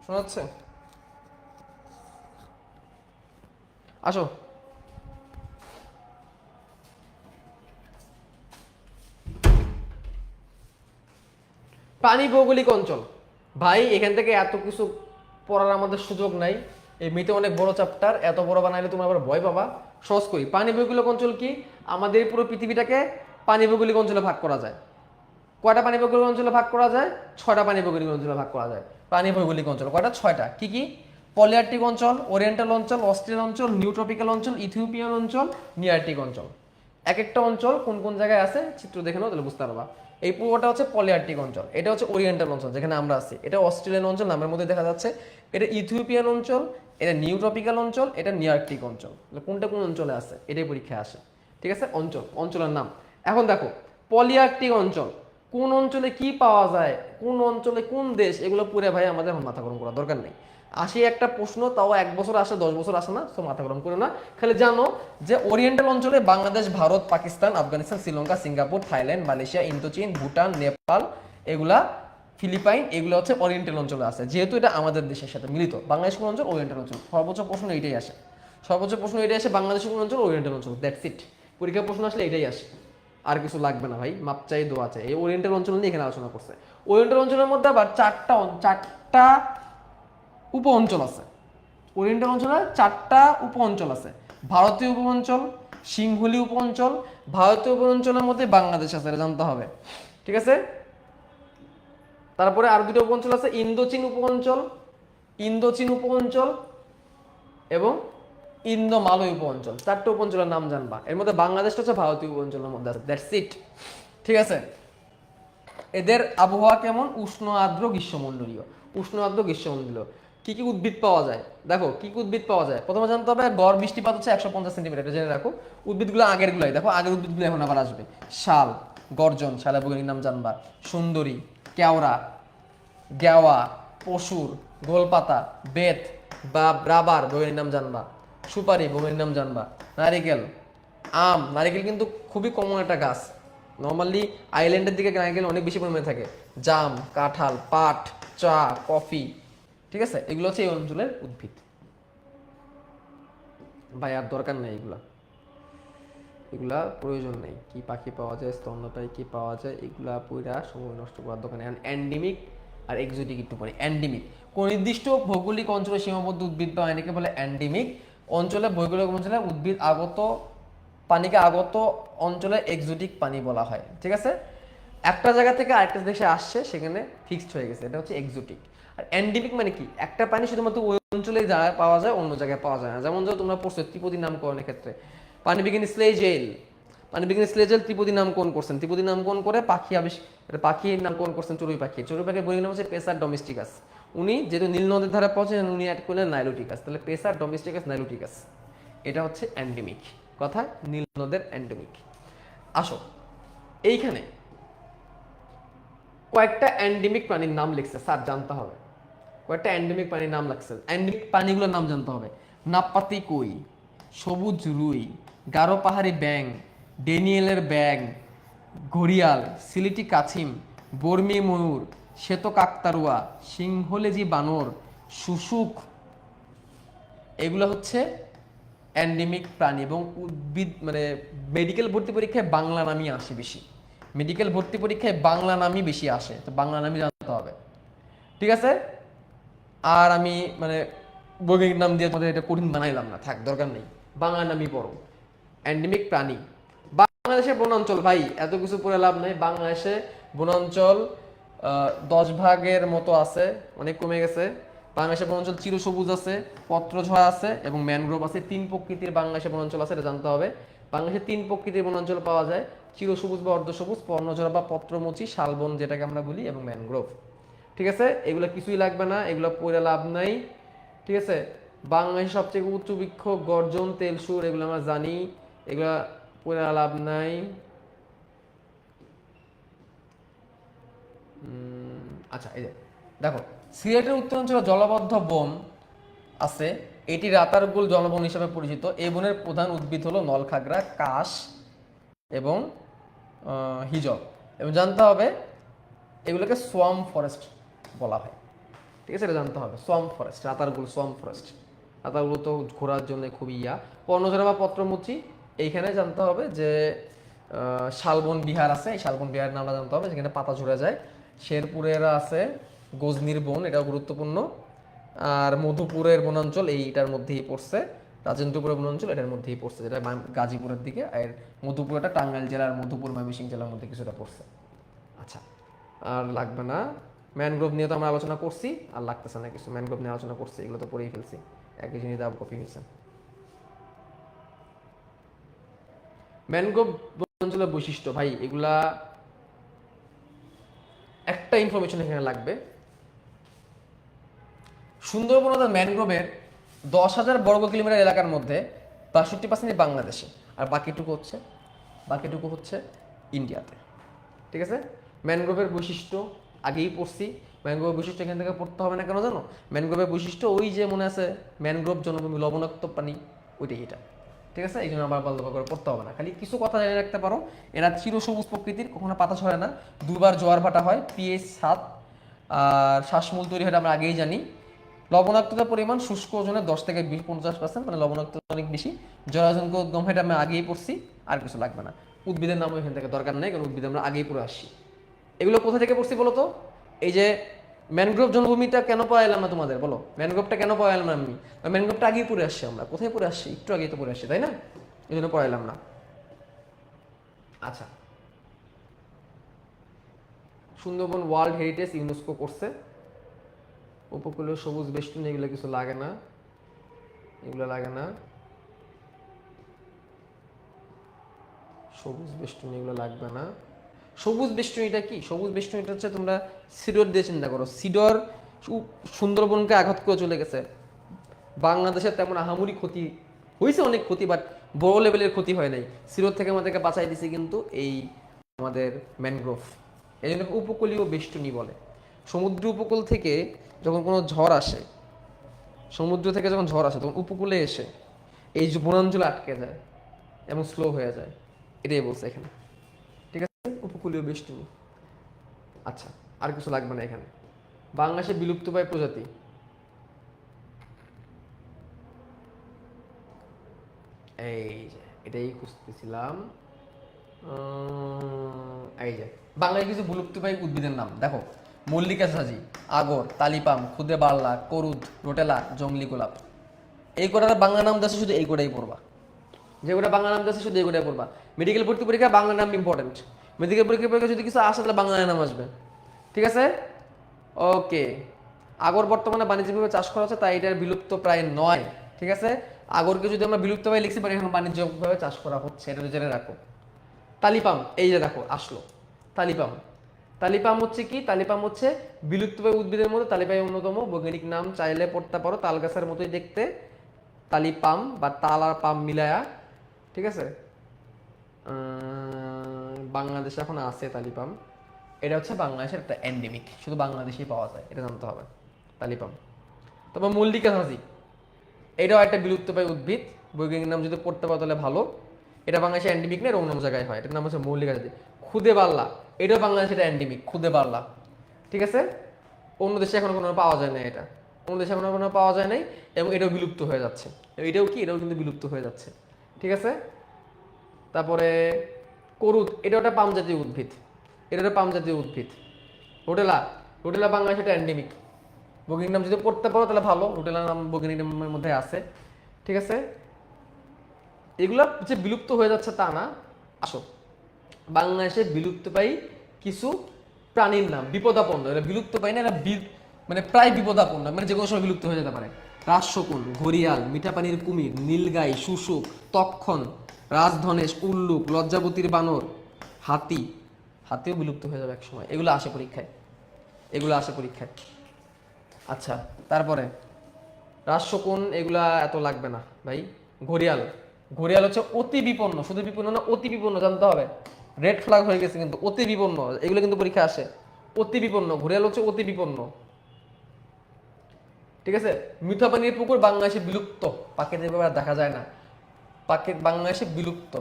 শোনা যাচ্ছে? আসো। পানি ভৌগোলিক অঞ্চল, ভাই এখান থেকে এত কিছু পড়ার আমাদের সুযোগ নাই, এমনিতে অনেক বড় চ্যাপ্টার, এত বড় বানাইলে তুমি আবার ভয় পাবা। সহজ করি, পানি ভৌগোলিক অঞ্চল কি? আমাদের পুরো পৃথিবীটাকে পানি ভৌগোলিক অঞ্চলে ভাগ করা যায়। কয়টা পানি ভৌগোলিক অঞ্চলে ভাগ করা যায়? 6টা পানি ভৌগোলিক অঞ্চলে ভাগ করা যায়। পানি ভৌগোলিক অঞ্চল কয়টা? 6টা। কি কি? পলিআর্কটিক অঞ্চল, ওরিয়েন্টাল অঞ্চল, অস্ট্রেলিয়ান অঞ্চল, নিউ ট্রপিক্যাল অঞ্চল, ইথিওপিয়ান অঞ্চল, নিয়ার্কটিক অঞ্চল। এক একটা অঞ্চল কোন কোন জায়গায় আছে চিত্র দেখে নাও, তাহলে বুঝতে পারবা। এই পুরোটা হচ্ছে পলিআর্কটিক অঞ্চল, এটা হচ্ছে ওরিয়েন্টাল অঞ্চল যেখানে আমরা আছি, এটা অস্ট্রেলিয়ান অঞ্চল নামের মধ্যে দেখা যাচ্ছে, এটা ইথিওপিয়ান অঞ্চল, এটা নিউ ট্রপিক্যাল অঞ্চল, এটা নিয়ার্কটিক অঞ্চল। কোনটা কোন অঞ্চলে আছে এটাই পরীক্ষায় আসে। ঠিক আছে, অঞ্চল, অঞ্চলের নাম। এখন দেখো পলিআর্কটিক অঞ্চল, কোন অঞ্চলে কি পাওয়া যায়, কোন অঞ্চলে কোন দেশ, এগুলো পুরো ভাই আমাদের মাথা গরম করার দরকার নেই। আসি একটা প্রশ্ন, তাও 1 বছর আসে 10 বছর আসে না, তো মাথা গরম করে না। খালি জানো যে ওরিয়েন্টাল অঞ্চলে Bangladesh, Bharat, Pakistan, Afghanistan, Sri Lanka, Singapore, Thailand, Malaysia, ইন্দোচীন, ভুটান, নেপাল, এগুলা ফিলিপাইন, এগুলো হচ্ছে ওরিয়েন্টাল অঞ্চলে আছে। যেহেতু এটা আমাদের দেশের সাথে মিলিত, বাংলাদেশ কোন অঞ্চল? ওরিয়েন্টাল অঞ্চল। সর্বোচ্চ প্রশ্ন এটাই আসে, সর্বোচ্চ প্রশ্ন এটাই আসে, বাংলাদেশ কোন অঞ্চল? ওরিয়েন্টাল অঞ্চল। That's it. পরীক্ষা প্রশ্ন আসলে এটাই আসে, আর কিছু লাগবে না ভাই। মাপ চাই, দোয়া চাই। এই ওরিয়েন্টাল অঞ্চল নিয়ে এখানে আলোচনা করছে। ওরিয়েন্টাল অঞ্চলের মধ্যে আবার চারটা উপ অঞ্চল আছে। ওরিয়েন্টাল অঞ্চলের 4টা উপ অঞ্চল আছে। ভারতীয় উপ অঞ্চল, সিংহলী উপ অঞ্চল, ভারতীয় উপ অঞ্চলের মধ্যে বাংলাদেশ আছে, এটা জানতে হবে। ঠিক আছে, তারপরে আর 2টা উপ অঞ্চল আছে, ইন্দোচীন উপ অঞ্চল, ইন্দোচীন উপ অঞ্চল এবং ইন্দো মালয় উপ অঞ্চল। 4টা উপ অঞ্চলের নাম জানবা, এর মধ্যে বাংলাদেশটা হচ্ছে ভারতীয় উপ অঞ্চলের মধ্যে আছে। That's it. ঠিক আছে, এদের আবহাওয়া কেমন? উষ্ণ আর্দ্র গ্রীষ্মমণ্ডলীয়। উষ্ণ আর্দ্র গ্রীষ্মমণ্ডলীয়। কি কি উদ্ভিদ পাওয়া যায়? দেখো কি কি উদ্ভিদ পাওয়া যায়, প্রথমে জানতে হবে গড় বৃষ্টিপাত হচ্ছে 150 সেন্টিমিটার, এটা জেনে রাখো। উদ্ভিদগুলো আগের গুলাই দেখো, আগের উদ্ভিদগুলো এখন আবার আসবে। শাল, গর্জন, শালের বৈজ্ঞানিক নাম জানবা। সুন্দরী, কেওড়া, গেওয়া, পশুর, গোলপাতা, বেত বা রাবার, বৈজ্ঞানিক নাম জানবা। সুপারি, বৈজ্ঞানিক নাম জানবা। নারিকেল, আম, নারিকেল কিন্তু খুবই কমন একটা গাছ, নর্মালি আইল্যান্ডের দিকে নারিকেল অনেক বেশি পরিমাণে থাকে। জাম, কাঁঠাল, পাট, চা, কফি। ঠিক আছে, এগুলো হচ্ছে এই অঞ্চলের উদ্ভিদ। ভাই আর দরকার নেই এগুলা, এগুলা প্রয়োজন নেই। কি পাখি পাওয়া যায়, স্তন্যপায়ী কি পাওয়া যায়, এগুলা পুরা সময় নষ্ট করার দরকার নেই। এন্ডেমিক আর এক্সোটিক একটু পরে। এন্ডেমিক কোন নির্দিষ্ট ভৌগোলিক অঞ্চলে সীমাবদ্ধ উদ্ভিদ বা এটাকে বলে এন্ডেমিক অঞ্চলে, ভৌগোলিক অঞ্চলে উদ্ভিদ আগত পানিকে আগত অঞ্চলে এক্সোটিক পানি বলা হয়। ঠিক আছে, একটা জায়গা থেকে আরেকটা দেশে আসছে, সেখানে ফিক্সড হয়ে গেছে, এটা হচ্ছে এক্সোটিক। আর এন্ডেমিক মানে কি? একটা পানি শুধুমাত্র ওই অঞ্চলে জায়গায় পাওয়া যায়, অন্য জায়গায় পাওয়া যায় না। যেমন ধরো তোমরা পড়ছো ত্রিপদী নামকরণের ক্ষেত্রে, পানিবিজ্ঞানী স্লেজেল, পানিবিজ্ঞানী স্লেজেল ত্রিপদী নামকরণ করছেন। ত্রিপদী নামকরণ করে পাখির নামকরণ করছেন চড়ুই পাখি। চড়ুই পাখির বইয়ের নাম হচ্ছে পেসার ডোমেস্টিকাস। উনি যেহেতু নীল নদের ধারে পৌঁছেন, উনি অ্যাড করলেন নাইলোটিকাস, তাহলে পেসার ডোমেস্টিকাস নাইলোটিকাস, এটা হচ্ছে এন্ডেমিক। কথা, নীল নদের এন্ডেমিক। আসো এইখানে কয়েকটা এন্ডেমিক প্রাণীর নাম লিখছে, স্যার জানতে হবে। কয়েকটা এন্ডেমিক প্রাণীর নাম লাগছে, এন্ডেমিক প্রাণীগুলোর নাম জানতে হবে। নাপপাতি কই, সবুজ রুই, গারো পাহাড়ি ব্যাং, ডেনিয়েলের ব্যাং, ঘড়িয়াল, সিলেটি কাছিম, বর্মি ময়ূর, শ্বেত কাকতারুয়া, সিংহলেজি বানর, শুশুক, এগুলো হচ্ছে এন্ডেমিক প্রাণী। এবং উদ্ভিদ মানে মেডিকেল ভর্তি পরীক্ষায় বাংলা নামই আসে বেশি, মেডিকেল ভর্তি পরীক্ষায় বাংলা নামই বেশি আসে, তো বাংলা নামই জানতে হবে। ঠিক আছে, আর আমি মানে বৈজ্ঞানিক নাম দিয়ে তোমাদের এটা কঠিন বানাইলাম না, থাক দরকার নেই, বাংলা নামই পড়ো। এন্ডেমিক প্রাণী, বাংলাদেশের বনাঞ্চল, ভাই এত কিছু পড়ে লাভ নেই। বাংলাদেশে বনাঞ্চল 10 ভাগের মতো আছে, অনেক কমে গেছে। বাংলাদেশের বনাঞ্চল চিরসবুজ আছে, পত্রঝরা আছে এবং ম্যানগ্রোভ আছে। 3 প্রকৃতির বাংলাদেশের বনাঞ্চল আছে, এটা জানতে হবে। বাংলাদেশে 3 প্রকৃতির বনাঞ্চল পাওয়া যায়, চিরসবুজ বা অর্ধসবুজ, পর্ণঝরা বা পত্রমোচী, শালবন যেটাকে আমরা বলি, এবং ম্যানগ্রোভ। ঠিক আছে, এগুলো কিছুই লাগবে না, এগুলো পড়ে লাভ নাই। ঠিক আছে, বাংলাদেশের সবচেয়ে উচ্চ বৃক্ষ গর্জন, তেলসুর, এগুলো আমরা জানি, এগুলা পড়ে লাভ নাই। আচ্ছা, এই যে দেখো, সিলেটের উত্তরাঞ্চলে জলবদ্ধ বন আছে, এটি রাতারগুল জলবন হিসেবে পরিচিত। এই বনের প্রধান উদ্ভিদ হলো নলখাগড়া, কাশ এবং হিজল। এবং জানতে হবে এগুলোকে সোয়াম ফরেস্ট বলা হয়। ঠিক আছে, এটা জানতে হবে। Swamp forest, Ratargul swamp forest, Ratargul তো ঘোরার জন্য খুবই পর্ণজোড়া বা পত্রমুচি, এইখানে জানতে হবে যে শালবন বিহার আছে, এই শালবন বিহার নামটা জানতে হবে, যেখানে পাতা ঝরে যায়। শেরপুরের আছে গজনির বন, এটাও গুরুত্বপূর্ণ। আর মধুপুরের বনাঞ্চল এইটার মধ্যেই পড়ছে, রাজেন্দ্রপুরের বনাঞ্চল এটার মধ্যেই পড়ছে, যেটা গাজীপুরের দিকে। আর মধুপুরটা টাঙ্গাইল জেলার, মধুপুর ময়মনসিংহ জেলার মধ্যে কিছুটা পড়ছে। আচ্ছা, আর লাগবে না। ম্যানগ্রোভ নিয়ে তো আমরা আলোচনা করছি, আর লাগতেছে না কিছু। ম্যানগ্রোভ নিয়ে আলোচনা করছি, এগুলো তো পড়েই ফেলছি, একই জিনিস দাম কপি হয়েছে। ম্যানগ্রোভ বনাঞ্চলের বৈশিষ্ট্য ভাই, এগুলা একটা ইনফরমেশন এখানে লাগবে। সুন্দরবন অর্থাৎ ম্যানগ্রোভের 10,000 বর্গ কিলোমিটার এলাকার মধ্যে 62% বাংলাদেশে, আর বাকিটুকু হচ্ছে ইন্ডিয়াতে। ঠিক আছে, ম্যানগ্রোভের বৈশিষ্ট্য আগেই পড়ছি। ম্যানগ্রোভের বৈশিষ্ট্য এখান থেকে পড়তে হবে না কেন জানো? ম্যানগ্রোভের বৈশিষ্ট্য ওই যে মনে আছে, ম্যানগ্রোভ জনভূমি লবণাক্ত পানি, ওইটাই এটা। ঠিক আছে, এই জন্য আবার ভালো করে পড়তে হবে না, খালি কিছু কথা জেনে রাখতে পারো। এরা চিরসবুজ প্রকৃতির, কখনো পাতা ছড়ে না, দুবার জোয়ার ভাটা হয়, pH 7, আর শ্বাসমূল তৈরি হয় আমরা আগেই জানি। লবণাক্ততার পরিমাণ শুষ্ক ওজনে 10 থেকে 50%, মানে লবণাক্ততা অনেক বেশি। জরাজনক উদ্গম হয়, এটা আমি আগেই পড়ছি, আর কিছু লাগবে না। উদ্ভিদের নামও এখান থেকে দরকার নেই, কারণ উদ্ভিদ আমরা আগেই পড়ে আসছি। এগুলো কোথা থেকে পড়ছি বলো তো? এই যে ম্যানগ্রোভ জনভূমিটা কেন পাওয়া এলাম না তোমাদের, বলো ম্যানগ্রোভটা কেন পাওয়া এলাম না আমি? ম্যানগ্রোভটা আগেই পড়ে আসছি আমরা, কোথায় পড়ে আসছি? একটু আগেই তো পড়ে আসছি, তাই না? এই জন্য পড়াইলাম না। আচ্ছা, সুন্দরবন ওয়ার্ল্ড হেরিটেজ ইউনেস্কো করছে। উপকূলীয় সবুজ বেষ্টনী, এগুলো কিছু লাগে না, এগুলো লাগে না। সবুজ বেষ্টনী এগুলো লাগবে না। সবুজ বেষ্টনীটা কি? সবুজ বেষ্টনীটা হচ্ছে, তোমরা সিডর দিয়ে চিন্তা করো। সিডর সুন্দরবনকে আঘাত করে চলে গেছে। বাংলাদেশের তেমন আহামরি ক্ষতি হয়েছে, অনেক ক্ষতি, বাট বড় লেভেলের ক্ষতি হয় নাই। সিডর থেকে আমাদেরকে বাঁচাই দিছে কিন্তু এই আমাদের ম্যানগ্রোভ। এই জন্য উপকূলীয় বেষ্টনী বলে। সমুদ্র উপকূল থেকে যখন কোনো ঝড় আসে, সমুদ্র থেকে যখন ঝড় আসে, তখন উপকূলে এসে এই যে বনাঞ্চলে আটকে যায় এবং স্লো হয়ে যায়, এটাই বলছে এখানে। ঠিক আছে, উপকূলীয় বেষ্টনী। আচ্ছা, আর কিছু লাগবে না এখানে। বাংলাদেশের বিলুপ্তপ্রায় প্রজাতি, এই যে এটাই খুঁজতেছিলাম। এই যে বাংলায় কিছু বিলুপ্তপ্রায় উদ্ভিদের নাম দেখো: মল্লিকা সাজি, আগর, তালিপাম, খুদে বার্লা, করুদ, রোটেলা, জংলি গোলাপ। এই কটার বাংলা নাম দেশে শুধু এই কটাই পড়বা, যে কটা বাংলা নাম দেশে শুধু এই কটাই পড়বা। মেডিকেল ভর্তি পরীক্ষা বাংলা নাম ইম্পর্টেন্ট। মেডিকেল পরীক্ষা যদি কিছু আসে তাহলে বাংলা নাম আসবে। ঠিক আছে, ওকে। আগর বর্তমানে বাণিজ্যিকভাবে চাষ করা হচ্ছে, তাই এটার বিলুপ্ত প্রায় নয়। ঠিক আছে, আগরকে যদি আমরা বিলুপ্ত ভাবে লিখতে পারি, এখন বাণিজ্যিকভাবে চাষ করা হচ্ছে, এটা জেনে রাখো। তালিপাম, এই যে দেখো আসলো তালিপাম। তালিপাম হচ্ছে কি? তালিপাম হচ্ছে বিলুপ্তপ্রায় উদ্ভিদের মধ্যে তালিপাম অন্যতম। বৈজ্ঞানিক নাম চাইলে পড়তে পারো, তাল গাছের মতোই দেখতে, তালিপাম বা তাল আর পাম মিলায়া। ঠিক আছে, বাংলাদেশে এখন আছে তালিপাম। এটা হচ্ছে বাংলাদেশের একটা এন্ডেমিক, শুধু বাংলাদেশেই পাওয়া যায়, এটা জানতে হবে। তালিপাম। তারপর মল্লিকা সাজি, এটাও একটা বিলুপ্তপ্রায় উদ্ভিদ। বৈজ্ঞানিক নাম যদি পড়তে পারো তাহলে ভালো। এটা বাংলাদেশে এন্ডেমিক না, অন্য জায়গায় হয়। এটার নাম হচ্ছে মল্লিকা সাজি। খুদে বার্লা, এটাও বাংলাদেশের এন্ডেমিক, খুদে বার্লা। ঠিক আছে, অন্য দেশে এখনো কোনো পাওয়া যায় না, এটা অন্য দেশে এখনো কোনো পাওয়া যায় নাই, এবং এটাও বিলুপ্ত হয়ে যাচ্ছে। এটাও কি? এটাও কিন্তু বিলুপ্ত হয়ে যাচ্ছে। ঠিক আছে, তারপরে করুদ, এটা একটা পাম জাতীয় উদ্ভিদ, এটা একটা পাম জাতীয় উদ্ভিদ। রোটেলা, রোটেলা বাংলাদেশে এটা এন্ডেমিক। বৈজ্ঞানিক নাম যদি পড়তে পারো তাহলে ভালো, রোটেলা নাম বৈজ্ঞানিক নামের মধ্যে আছে। ঠিক আছে, এগুলা যে বিলুপ্ত হয়ে যাচ্ছে তা না। আসো, বাংলাদেশে বিলুপ্তপ্রায়ী কিছু প্রাণীর নাম, বিপদাপন্ন, এটা বিলুপ্ত পাই না, এটা মানে প্রায় বিপদাপন্ন, মানে যে কোনো সময় বিলুপ্ত হয়ে যেতে পারে। রাজশকুন, ঘড়িয়াল, মিঠাপানির কুমির, নীলগাই, শুশুক, তক্ষণ, রাজধনেশ, উল্লুক, লজ্জাবতীর বানর, হাতি। হাতিও বিলুপ্ত হয়ে যাবে এক সময়। এগুলো আসে পরীক্ষায়, এগুলো আসে পরীক্ষায়। আচ্ছা, তারপরে রাজশকুন, এগুলা এত লাগবে না ভাই। ঘড়িয়াল, ঘড়িয়াল হচ্ছে অতি বিপন্ন, শুধু বিপন্ন না, অতি বিপন্ন, জানতে হবে। রেড ফ্ল্যাগ হয়ে গেছে কিন্তু, অতি বিপন্ন, এগুলো কিন্তু পরীক্ষা আসে। অতি বিপন্ন, ঘড়িয়াল হচ্ছে অতি বিপন্ন। ঠিক আছে, মিঠাপানির পুকুর বাংলাদেশে বিলুপ্ত, পাখিদের ব্যাপারে দেখা যায় না, পাখি বাংলাদেশে বিলুপ্ত।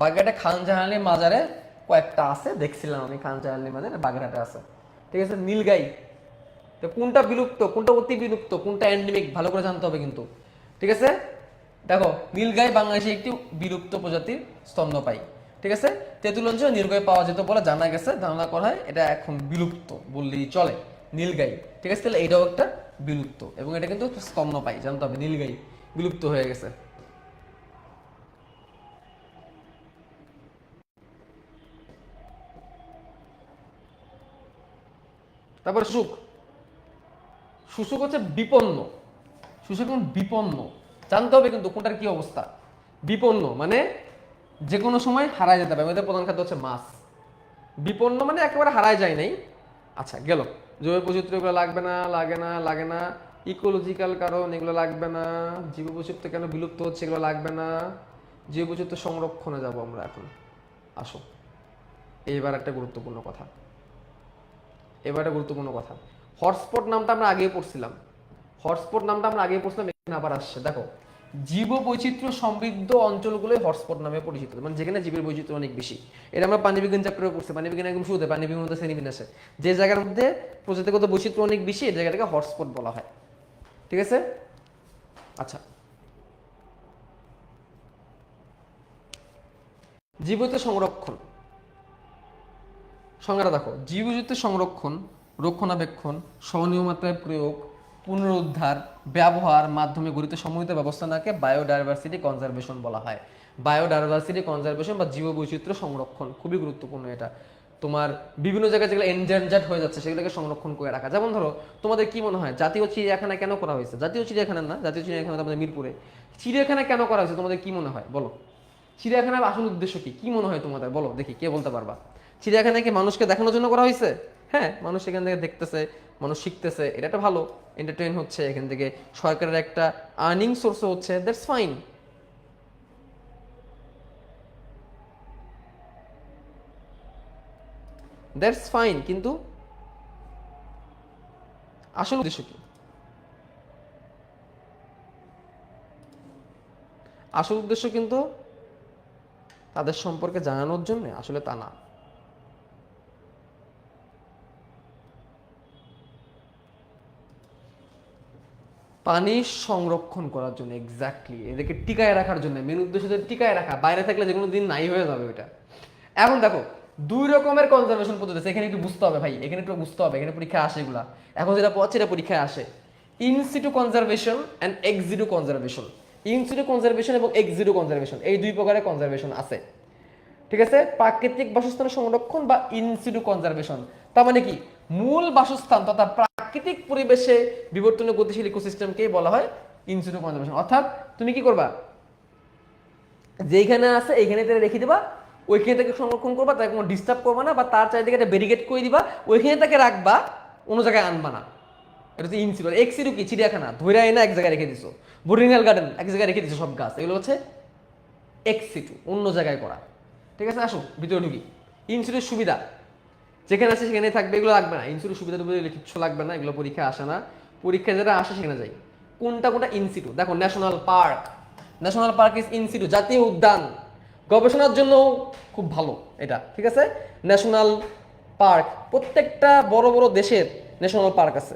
বাগেরহাটে খানজাহানের মাজারে কয়েকটা আছে, দেখছিলাম আমি, খানজাহানের মাজারে বাগেরহাটে আছে। ঠিক আছে, নীলগাই, তো কোনটা বিলুপ্ত, কোনটা অতি বিলুপ্ত, কোনটা এন্ডেমিক ভালো করে জানতে হবে কিন্তু। ঠিক আছে, দেখো নীলগাই বাংলাদেশে একটি বিলুপ্ত প্রজাতির স্তন্যপায়ী। ঠিক আছে, তেঁতুল অঞ্চলে নীলগাই পাওয়া যেত বলে জানা গেছে, ধারণা করা হয় এটা এখন বিলুপ্ত বললেই চলে নীলগাই। ঠিক আছে, তাহলে এটাও একটা বিলুপ্ত এবং এটা কিন্তু স্তন্যপায়ী, জানতে হবে নীলগাই বিলুপ্ত হয়ে গেছে। তারপরে শুশুক, শুশুক হচ্ছে বিপন্ন, শুশুক এখন বিপন্ন, জানতে হবে কিন্তু কোনটার কি অবস্থা। বিপন্ন মানে যে কোনো সময় হারায় যেতে পারে, আমাদের প্রধান খাদ্য হচ্ছে মাছ। বিপন্ন মানে একেবারে হারায় যায় নাই। আচ্ছা গেল, জৈব বৈচিত্র্য এগুলো লাগবে না, লাগে না, লাগে না। ইকোলজিক্যাল কারণ এগুলো লাগবে না। জীব বৈচিত্র্য কেন বিলুপ্ত হচ্ছে এগুলো লাগবে না। জীব বৈচিত্র্য সংরক্ষণে যাব আমরা এখন। আসো, এইবার একটা গুরুত্বপূর্ণ কথা, এবার একটা গুরুত্বপূর্ণ কথা। হটস্পট নামটা আমরা আগেই পড়ছিলাম, হটস্পট নামটা আমরা আগেই পড়ছিলাম, এখানে আবার আসছে। দেখো, জীব বৈচিত্র্য সমৃদ্ধ অঞ্চলগুলোই হটস্পট নামে পরিচিত, মানে যেখানে জীবের বৈচিত্র্য অনেক বেশি। এটা আমরা পানিবিজ্ঞান চ্যাপ্টারে পড়ছি, পানিবিজ্ঞান একদম শুরুতে, পানিবিজ্ঞান শ্রেণীবিন্যাসে, যে জায়গার মধ্যে প্রজাতিগত বৈচিত্র্য অনেক বেশি এই জায়গাটাকে হটস্পট বলা হয়। ঠিক আছে, আচ্ছা জীববৈচিত্র্য সংরক্ষণ সংজ্ঞাটা দেখো, জীববৈচিত্র্য সংরক্ষণ, রক্ষণাবেক্ষণ, সহনীয় মাত্রায় প্রয়োগ, পুনরুদ্ধার, ব্যবহার মাধ্যমে গঠিত সমন্বিত ব্যবস্থাকে বায়োডাইভার্সিটি কনজারভেশন বলা হয়। বায়োডাইভার্সিটি কনজারভেশন বা জীববৈচিত্র্য সংরক্ষণ খুবই গুরুত্বপূর্ণ। এটা তোমার বিভিন্ন জায়গায় যেগুলো এনডেঞ্জার্ড হয়ে যাচ্ছে সেগুলোকে সংরক্ষণ করে রাখা। যেমন ধরো, তোমাদের কি মনে হয় জাতীয় চিড়িয়াখানা কেন করা হয়েছে? জাতীয় চিড়িয়াখানা না, জাতীয় চিড়িয়াখানা আমাদের মিরপুরে। চিড়িয়াখানা কেন করা হয়েছে তোমাদের কি মনে হয় বলো? চিড়িয়াখানার আসল উদ্দেশ্য কি, কি মনে হয় তোমাদের বলো দেখি, কে বলতে পারবা? চিড়িয়াখানা কি মানুষকে দেখানোর জন্য করা হয়েছে? হ্যাঁ, মানুষ এখান থেকে দেখতেছে, মানুষ শিখতেছে, এটা একটা ভালো, এন্টারটেইন হচ্ছে, এখান থেকে সরকারের একটা আর্নিং সোর্সও হচ্ছে, দ্যাটস ফাইন। দ্যাটস ফাইন, কিন্তু আসল উদ্দেশ্য কি? আসল উদ্দেশ্য কিন্তু তাদের সম্পর্কে জানানোর জন্য, আসলে তা না। পানি সংরক্ষণ করার জন্য, এক্স্যাক্টলি, এদেরকে টিকায় রাখার জন্য, মেন উদ্দেশ্য হচ্ছে টিকায় রাখা, বাইরে থাকলে যে কোনো দিন নাই হয়ে যাবে ওইটা। এখন দেখো, দুই রকমের কনজারভেশন পদ্ধতি আছে, এখানে একটু বুঝতে হবে ভাই, এখানে একটু বুঝতে হবে, এখানে পরীক্ষায় আসে এগুলা। এখন যেটা পড়ছে এটা পরীক্ষায় আসে, in situ conservation and ex situ conservation. In situ conservation এবং এক্সিটু কনজারভেশন, এই দুই প্রকারের কনজারভেশন আছে। ঠিক আছে, প্রাকৃতিক বাসস্থানের সংরক্ষণ বা ইনসিটু কনজারভেশন, তার মানে কি মূল বাসস্থান তথা প্রাকৃতিক পরিবেশে বিবর্তনীয় গতিশীল ইকোসিস্টেমকেই বলা হয় ইনসিটু কনজারভেশন। অর্থাৎ তুমি কি করবা, যেখানে আছে এইখানে তারা রেখে দিবা, ওইখানে থেকে সংরক্ষণ করবা, তাকে কোনো ডিস্টার্ব করবা না, বা তার চারিদিকে একটা ব্যারিকেড করে দিবা, ওইখানে তাকে রাখবা, অন্য জায়গায় আনবা না। এটা হচ্ছে ইনসিটু। এক্সিটু কি, চিড়িয়াখানা ধরে না এক জায়গায় রেখে দিছো, বোটানিক্যাল গার্ডেন এক জায়গায় রেখে দিছো সব গাছ, এগুলো হচ্ছে এক্সিটু, অন্য জায়গায় করা। ঠিক আছে, আসো ভিতরে ঢুকি। ইনসিটুর সুবিধা, যেখানে আছে সেখানে থাকবে, এগুলো লাগবে না। ইনসিটুর সুবিধা কিচ্ছু লাগবে না, এগুলো পরীক্ষায় আসে না। পরীক্ষায় যেটা আসে সেখানে যাই। কোনটা কোনটা ইনসিটু দেখো, national park, national park is in situ, জাতীয় উদ্যান গবেষণার জন্য খুব ভালো এটা। ঠিক আছে, ন্যাশনাল পার্ক, প্রত্যেকটা বড় বড় দেশের ন্যাশনাল পার্ক আছে,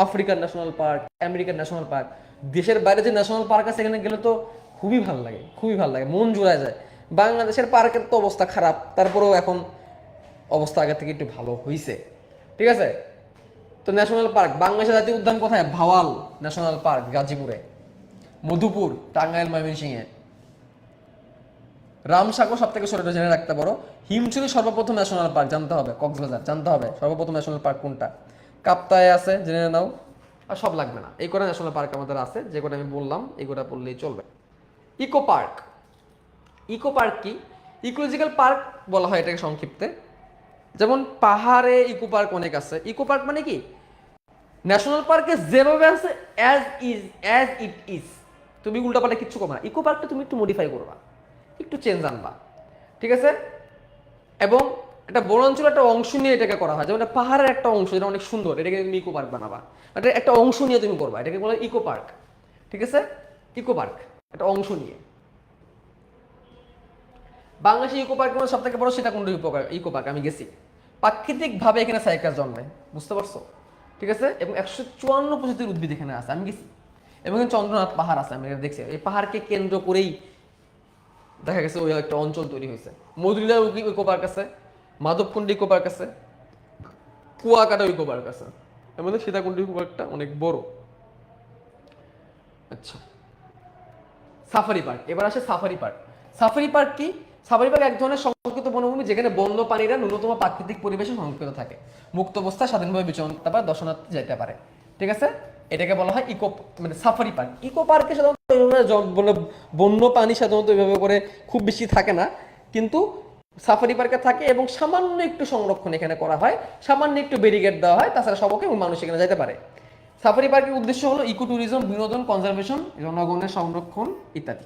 আফ্রিকার ন্যাশনাল পার্ক, আমেরিকার ন্যাশনাল পার্ক। দেশের বাইরে যে ন্যাশনাল পার্ক আছে এখানে গেলে তো খুবই ভালো লাগে, খুবই ভালো লাগে, মন জুড়ায় যায়। বাংলাদেশের পার্কের তো অবস্থা খারাপ, তারপরেও এখন অবস্থা আগের থেকে একটু ভালো হয়েছে। ঠিক আছে, তো ন্যাশনাল পার্ক, বাংলাদেশের জাতীয় উদ্যান কোথায়? ভাওয়াল ন্যাশনাল পার্ক গাজীপুরে, মধুপুর টাঙ্গাইল ময়মনসিংহে, রামসাগর সব থেকে ছোট, জেনে রাখতে পারো। হিমছড়ি সর্বপ্রথম ন্যাশনাল পার্ক জানতে হবে, কক্সবাজার জানতে হবে সর্বপ্রথম ন্যাশনাল পার্ক কোনটা। কাপ্তায় আছে, জেনে নাও। আর সব লাগবে না, এই কটা ন্যাশনাল পার্ক আমাদের আছে, যে কটা আমি বললাম এই কটা পড়লেই চলবে। ইকো পার্ক, ইকো পার্ক কি? ইকোলজিক্যাল পার্ক বলা হয় এটাকে সংক্ষিপ্তে। যেমন পাহাড়ে ইকো পার্ক অনেক আছে। ইকো পার্ক মানে কি, ন্যাশনাল পার্কে যেভাবে আছে as is, as it is, তুমি উল্টাপাল্টা কিচ্ছু করবে না। ইকো পার্কটা তুমি একটু মডিফাই করবা, একটু চেঞ্জ আনবা। ঠিক আছে, এবং একটা বনাঞ্চল একটা অংশ নিয়ে এটাকে করা হয়, যেমন পাহাড়ের একটা অংশ যেটা অনেক সুন্দর, এটাকে তুমি ইকো পার্ক বানাবা। এটা একটা অংশ নিয়ে তুমি করবা, এটাকে বলা ইকো পার্ক। ঠিক আছে, ইকো পার্ক একটা অংশ নিয়ে। বাংলাদেশে ইকো পার্ক সব থেকে বড় সেটা কোনটা ইকো পার্ক? আমি গেছি, প্রাকৃতিক ভাবে এখানে সাইকাস জন্মায়, বুঝতে পারছো? ঠিক আছে, এবং 154 প্রজাতির উদ্ভিদ এখানে আছে, আমি গেছি। এবং চন্দ্রনাথ পাহাড় আছে, আমি এটা দেখছি। এই পাহাড়কে কেন্দ্র করেই দেখা গেছে ওই একটা অঞ্চল তৈরি হয়েছে। মধুলিলা ইকো পার্ক আছে, মাধবকুন্ড ইকো পার্ক আছে, কুয়াকাটা ইকো পার্ক আছে, এর মধ্যে সীতাকুণ্ড ইকো পার্কটা অনেক বড়। আচ্ছা, সাফারি পার্ক, এবার আসে সাফারি পার্ক। সাফারি পার্ক কি? সাফারি পার্ক এক ধরনের সংরক্ষিত বনভূমি যেখানে বন্য প্রাণীরা ন্যূনতম প্রাকৃতিক পরিবেশে সংরক্ষিত থাকে, মুক্ত অবস্থায় স্বাধীনভাবে বিচরণ করতে পারে, দর্শনার্থী যেতে পারে। ঠিক আছে, এটাকে বলা হয় ইকো, মানে সাফারি পার্ক। ইকো পার্কে সাধারণত বন্য প্রাণী সাধারণত এইভাবে করে খুব বেশি থাকে না, কিন্তু সাফারি পার্কে থাকে এবং সামান্য একটু সংরক্ষণ এখানে করা হয়, সামান্য একটু ব্যারিকেড দেওয়া হয়, তাছাড়া সবকে এবং মানুষ এখানে যেতে পারে। সাফারি পার্কের উদ্দেশ্য হলো ইকো ট্যুরিজম, বিনোদন, কনজারভেশন, জনগণের সংরক্ষণ ইত্যাদি।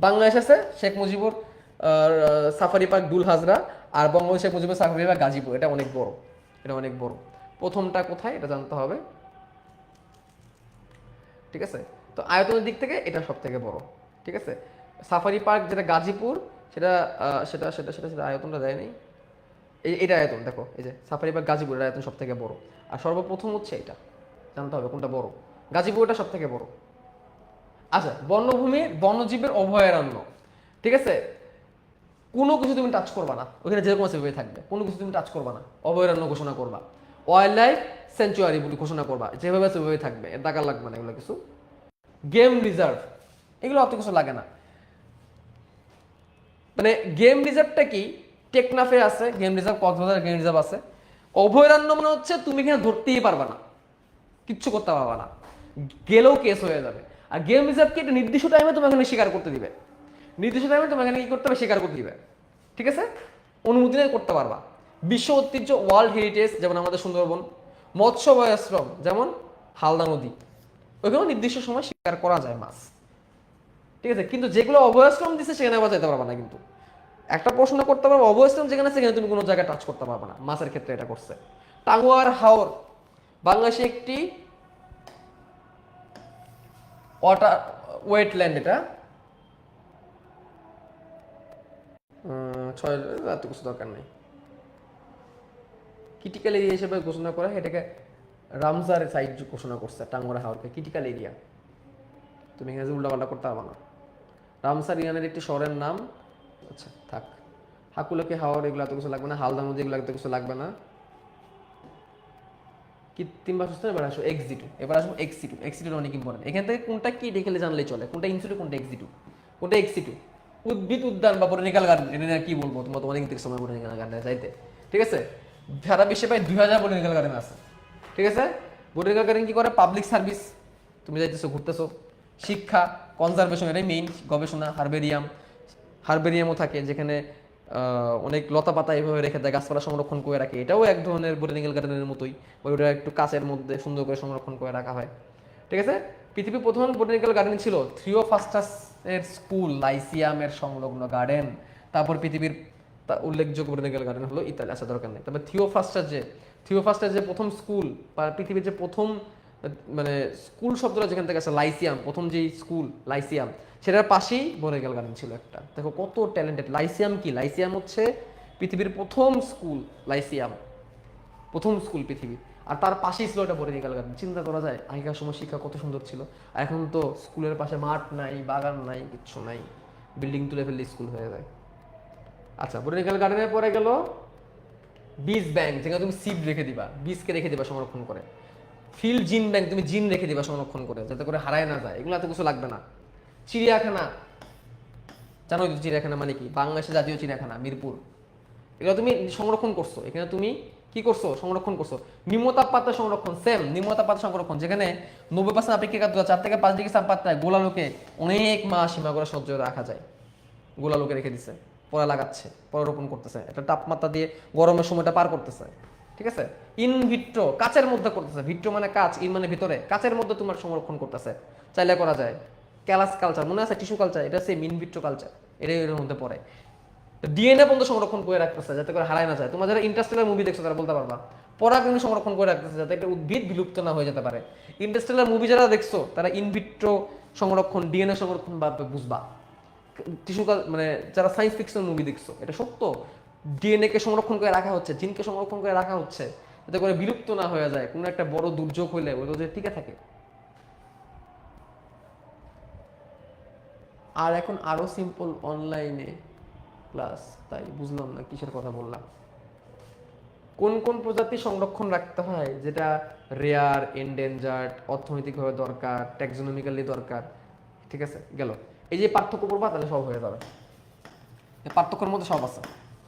বাংলাদেশ আছে শেখ মুজিবুর সাফারি পার্ক দুল হাজরা, আর বঙ্গবন্ধু শেখ মুজিবুর সাফারি পার্ক গাজীপুর। এটা অনেক বড়, এটা অনেক বড়। প্রথমটা কোথায় এটা জানতে হবে। ঠিক আছে, তো আয়তনের দিক থেকে এটা সব থেকে বড়। ঠিক আছে, সাফারি পার্ক যেটা গাজীপুর, সেটা সেটা সেটা সেটা সেটা আয়তনটা দেয়নি। এটা আয়তন দেখো, এই যে সাফারি পার্ক গাজীপুর, এটা আয়তন সব থেকে বড়। আর সর্বপ্রথম হচ্ছে এটা, জানতে হবে কোনটা বড়। গাজীপুর এটা সব থেকে বড়। আচ্ছা, বন্যভূমি বন্যজীবের অভয়ারণ্য। ঠিক আছে, কোনো কিছু তুমি টাচ করবা না, ওখানে যেরকম আছে সেভাবে থাকবে, কোনো কিছু তুমি টাচ করবা না, অভয়ারণ্য ঘোষণা করবা, ওয়াইল্ড লাইফ স্যাংচুয়ারি বলে ঘোষণা করবা, যেভাবে আছে সেভাবে থাকবে, এর টাকা লাগবে না এগুলো কিছু। গেম রিজার্ভ, এগুলো অত কিছু লাগে না। মানে গেম রিজার্ভটা কি? টেকনাফে আছে game reserve, Cox's Bazar game reserve আছে। অভয়ারণ্য মানে হচ্ছে তুমি এখানে ধরতেই পারবা না, কিচ্ছু করতে পারবা না, গেলেও কেস হয়ে যাবে। আর গেম রিজার্ভ কি একটা নির্দিষ্ট টাইমে তোমাকে এখানে শিকার করতে দিবে, নির্দিষ্ট টাইমে তোমাকে এখানে কি করতে হবে, শিকার করতে দিবে। ঠিক আছে, অনুমতি নিয়ে করতে পারবা। বিশ্ব ঐতিহ্য ওয়ার্ল্ড হেরিটেজ যেমন আমাদের সুন্দরবন, মৎস্য আশ্রম যেমন হালদা নদী, ওইখানেও নির্দিষ্ট সময় শিকার করা যায় মাছ। ঠিক আছে, কিন্তু যেগুলো অভয়াশ্রম দিচ্ছে সেখানে আবার যেতে পারবা না। কিন্তু একটা প্রশ্ন করতে পারবো, অভয়াশ্রম যেখানে সেখানে তুমি কোনো জায়গায় টাচ করতে পারবে না, মাছের ক্ষেত্রে এটা করছে। টাঙ্গুয়ার হাওর বাংলাদেশে একটি ওয়াটার ওয়েটল্যান্ড, এটা ছয়, এত কিছু দরকার নেই। ক্রিটিক্যাল এরিয়া হিসেবে ঘোষণা করা, এটাকে রামসার সাইট ঘোষণা করছে টাঙ্গুয়ার হাওরকে ক্রিটিক্যাল এরিয়া। তুমি এখানে উল্টাপাল্টা করতে পারবে না। রামসার ইরানের একটি শহরের নাম। আচ্ছা থাক, হাকুলকি হাওর এগুলো এত কিছু লাগবে না, হালদা নদী এগুলো এত কিছু লাগবে না। কৃত্রিম বাসস্থান, এবার আসো এক্সিটু, এবার আসবো এক্সিটু। এক্সিটু অনেক ইম্পর্টেন্ট, এখান থেকে কোনটা কি দেখে জানলেই চলে, কোনটা ইনসিটু কোনটা এক্সিটু। কোনটা এক্সিটু? উদ্ভিদ উদ্যান বা বোটানিক্যাল গার্ডেন, এটা কি বলবো, তোমার অনেক সময় বোটানিক্যাল গার্ডেনে যাইতে। ঠিক আছে, সারা বিশ্বে প্রায় 2000 বোটানিক্যাল গার্ডেন আছে। ঠিক আছে, বোটানিক্যাল গার্ডেন কি করে? পাবলিক সার্ভিস, তুমি যাইতেছো ঘুরতেছো, শিক্ষা, কনজারভেশন, এটাই মেইন, গবেষণা, হারবেরিয়ামও থাকে যেখানে অনেক লতা পাতা এইভাবে রেখে দেয়, গাছপালা সংরক্ষণ করে রাখে, এটাও এক ধরনের বোটানিক্যাল গার্ডেনের মতোই, ওইটা একটু কাচের মধ্যে সুন্দর করে সংরক্ষণ করে রাখা হয়। ঠিক আছে, পৃথিবীর প্রথম বোটানিক্যাল গার্ডেন ছিল থিওফাস্টাস এর স্কুল লাইসিয়ামের সংলগ্ন গার্ডেন। তারপর পৃথিবীর উল্লেখযোগ্য বোটানিক্যাল গার্ডেন হলো ইতালি, আসা দরকার নেই। তবে থিওফাস্টাস যে প্রথম স্কুল বা পৃথিবীর যে প্রথম মানে স্কুল শব্দটা যেখান থেকে আছে লাইসিয়াম, প্রথম যেই স্কুল লাইসিয়াম, সেটার পাশেই বোটানিক্যাল গার্ডেন ছিল একটা। দেখো কত ট্যালেন্টেড। লাইসিয়াম কি? লাইসিয়াম হচ্ছে পৃথিবীর প্রথম স্কুল, লাইসিয়াম প্রথম স্কুল পৃথিবীর, আর তার পাশেই ছিল একটা বোটানিক্যাল গার্ডেন। চিন্তা করা যায় আগেকার সময় শিক্ষা কত সুন্দর ছিল। আর এখন তো স্কুলের পাশে মাঠ নাই, বাগান নাই, কিচ্ছু নাই, বিল্ডিং তুলে ফেললে স্কুল হয়ে যায়। আচ্ছা, বোটানিক্যাল গার্ডেনের পরে গেল বীজ ব্যাংক, যেখানে তুমি সিড রেখে দিবা, বীজকে রেখে দিবা সংরক্ষণ করে। ফিল্ড জিন ব্যাংক, তুমি জিন রেখে দিবা সংরক্ষণ করে, যাতে করে হারায় না যায়, এগুলো এত কিছু লাগবে না। চিড়িয়াখানা, জানো তো চিড়িয়াখানা মানে কি? বাংলাদেশের জাতীয় চিড়িয়াখানা মিরপুর, এগুলো তুমি সংরক্ষণ করছো, এখানে তুমি কি করছো? সংরক্ষণ করছো। নিম্ন তাপমাত্রা সংরক্ষণ, সেম নিম্ন তাপমাত্রা সংরক্ষণ, যেখানে 90% আপেক্ষিক আর্দ্রতা 4 থেকে 5 ডিগ্রি তাপমাত্রায় গোলালোকে অনেক মাস সীমা করে সহ্য রাখা যায়। গোলালোকে রেখে দিছে, পরে লাগাচ্ছে, পরে রোপণ করতেছে, একটা তাপমাত্রা দিয়ে গরমের সময়টা পার করতেছে। ঠিক আছে, ইনভিট্রো, কাচের মধ্যে করতেছে, ভিট্রো মানে কাচ, ইন মানে ভিতরে, কাচের মধ্যে তোমার সংরক্ষণ করতেছে, চাইলে করা যায়। ক্যালাস কালচার মনে আছে? টিস্যু কালচার, এটা সেম ইনভিট্রো কালচার, এটাই এর মধ্যে পড়ে। ডিএনএ পর্যন্ত সংরক্ষণ করে রাখতেছে যাতে করে হারায় না যায়। তোমরা যারা ইন্টারস্টেলার মুভি দেখছো তারা বলতে পারবা, পরাগরেণু সংরক্ষণ করে রাখতেছে যাতে একটা উদ্ভিদ বিলুপ্ত না হয়ে যেতে পারে। ইন্টারস্টেলার মুভি যারা দেখছো তারা ইনভিট্রো সংরক্ষণ, ডিএনএ সংরক্ষণ বা বুঝবা। টিস্যু মানে যারা সায়েন্স ফিকশন মুভি দেখছো, এটা সত্য। ডিএনএ কে সংরক্ষণ করে রাখা হচ্ছে, জিনকে সংরক্ষণ করে রাখা হচ্ছে, যাতে করে বিলুপ্ত না হয়ে যায়, কোনো একটা বড় দুর্যোগ হইলে ওগুলো যে টিকে থাকে। আর এখন আরো সিম্পল অনলাইনে ক্লাস, তাই বুঝলাম না কিসের কথা বললাম। কোন কোন প্রজাতি সংরক্ষণ রাখতে হয়, যেটা রেয়ার, এন্ডেঞ্জার্ড, অর্থনৈতিকভাবে দরকার, ট্যাক্সোনমিক্যালি দরকার, ঠিক আছে গেল। এই যে পার্থক্য করবা তাহলে সব হয়ে যাবে, পার্থক্যের মধ্যে সব আছে,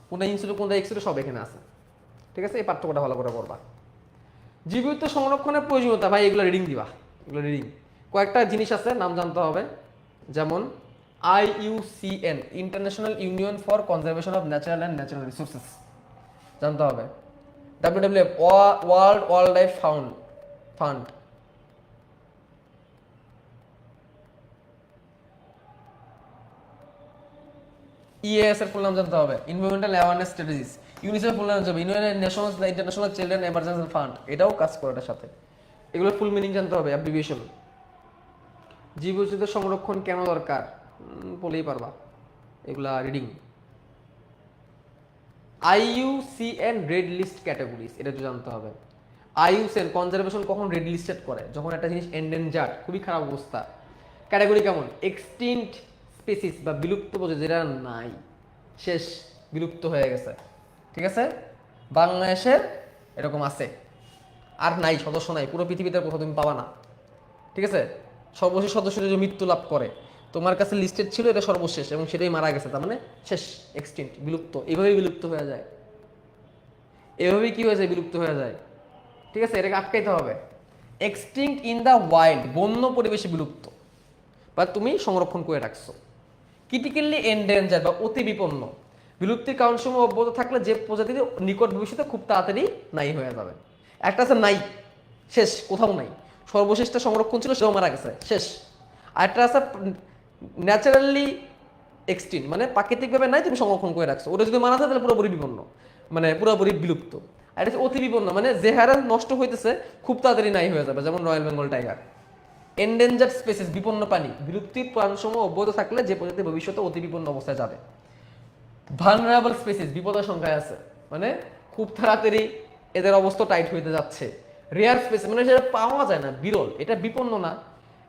কোনটা ইনস্টিটিউট কোনটা এক্সটিটিউট সব এখানে আছে, ঠিক আছে। এই পার্থক্যটা ভালো করে করবা। জীবিত সংরক্ষণের প্রয়োজনীয়তা, ভাই এগুলো রিডিং দিবা, এগুলো রিডিং। কয়েকটা জিনিস আছে নাম জানতে হবে, যেমন IUCN, international union for conservation of natural and natural resources জানতে হবে। WWF, world wild life fund, EAS এর ফুল নাম জানতে হবে, এনভায়রনমেন্টাল অ্যাওয়ারনেস স্ট্র্যাটেজিস। ইউনিসেফ ফুল নাম জানতে হবে, United Nations international children emergency fund, এটাও কাজ করে এটার সাথে। এগুলোর ফুল মিনিং জানতে হবে, অ্যাব্রিভিয়েশন। জীববৈচিত্র্য সংরক্ষণ কেন দরকার বলেই পারবা, এগুলা reading. IUCN red list categories, এটা তো জানতে হবে। IUCN কনজারভেশন কখন রেড লিস্টেড করে, যখন একটা জিনিস এন্ডেঞ্জার্ড, খুবই খারাপ অবস্থা। ক্যাটাগরি কেমন, এক্সটিংক্ট স্পিসিস বা বিলুপ্ত প্রজাতি, যেটা নাই, শেষ, বিলুপ্ত হয়ে গেছে, ঠিক আছে। বাংলাদেশের এরকম আছে, আর নাই, সদস্য নাই, পুরো পৃথিবীতে কোথাও তুমি পাবা না, ঠিক আছে। সর্বশেষ সদস্য যে মৃত্যু লাভ করে, তোমার কাছে লিস্টেড ছিল এটা সর্বশেষ এবং সেটাই মারা গেছে, তার মানে শেষ, এক্সটিংক্ট, বিলুপ্ত। এইভাবেই বিলুপ্ত হয়ে যায়, এভাবেই কি হয়ে যায়, বিলুপ্ত হয়ে যায়, ঠিক আছে। এটাকে আটকাইতে হবে। এক্সটিংক্ট ইন দ্য ওয়াইল্ড, বন্য পরিবেশে বিলুপ্ত বা তুমি সংরক্ষণ করে রাখছো। ক্রিটিক্যালি এন্ডেঞ্জার্ড বা অতি বিপন্ন, বিলুপ্তির কারণসমূহ অব্যাহত থাকলে যে প্রজাতির নিকট ভবিষ্যতে খুব তাড়াতাড়ি নাই হয়ে যাবে। একটা আছে নাই, শেষ, কোথাও নাই, সর্বশেষটা সংরক্ষণ ছিল সেটাও মারা গেছে, শেষ। আর একটা আছে ন্যাচারালি এক্সটিংক্ট, মানে প্রাকৃতিকভাবে নাই, তুমি সংরক্ষণ করে রাখছো, ওটা যদি মারা যায় তাহলে পুরোপুরি বিপন্ন, মানে পুরোপুরি বিলুপ্ত। আর এটা অতি বিপন্ন, মানে যে হারে নষ্ট হইতেছে খুব তাড়াতাড়ি নাই হয়ে যাবে, যেমন royal Bengal tiger. Endangered species, বিপন্ন প্রাণী, বিলুপ্তির প্রাণসমূহ অব্যাহত থাকলে যে প্রজাতি ভবিষ্যতে অতি বিপন্ন অবস্থায় যাবে। ভালনারেবল স্পিসিস, বিপদের সংখ্যায় আছে, মানে খুব তাড়াতাড়ি এদের অবস্থা টাইট হইতে যাচ্ছে। রেয়ার স্পিসিস, মানে সেটা পাওয়া যায় না, বিরল, এটা বিপন্ন না।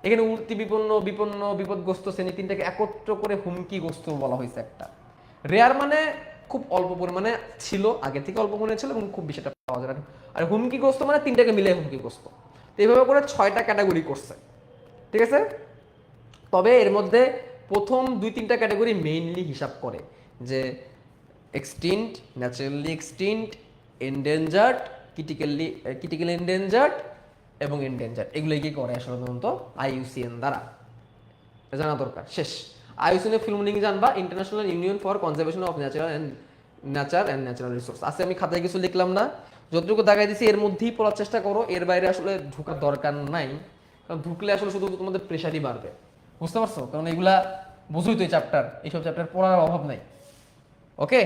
এখানে উঠতি বিপন্ন, বিপন্ন, বিপদগ্রস্ত শ্রেণী তিনটাকে একত্র করে হুমকিগ্রস্ত বলা হয়েছে একটা। রেয়ার মানে খুব অল্প পরিমাণে ছিল, আগে থেকে অল্প পরিমাণে ছিল এবং খুব বেশি এটা পাওয়া যায় না। আর হুমকিগ্রস্ত মানে তিনটাকে মিলে হুমকিগ্রস্ত। তো এইভাবে করে 6টা ক্যাটাগরি করছে, ঠিক আছে। তবে এর মধ্যে প্রথম 2-3টা ক্যাটাগরি মেইনলি হিসাব করে, যে extinct, naturally extinct, endangered, critically endangered এবং এন্ডেঞ্জার্ড, এগুলো কি করে আসলে সাধারণত IUCN দ্বারা, জানা দরকার, শেষ। IUCN এর ফুল মিনিং জানবা, international union for conservation of nature and natural resource. আজকে আমি খাতায় কিছু লিখলাম না, যতটুকু দেখাই দিছি এর মধ্যেই পড়ার চেষ্টা করো, এর বাইরে আসলে ঢোকার দরকার নাই, কারণ ঢুকলে আসলে শুধু তোমাদের প্রেশারই বাড়বে, বুঝতে পারছো। কারণ এগুলা বুঝুই তো, এই চ্যাপ্টার, এইসব চ্যাপ্টার পড়ার অভাব নাই, ওকে।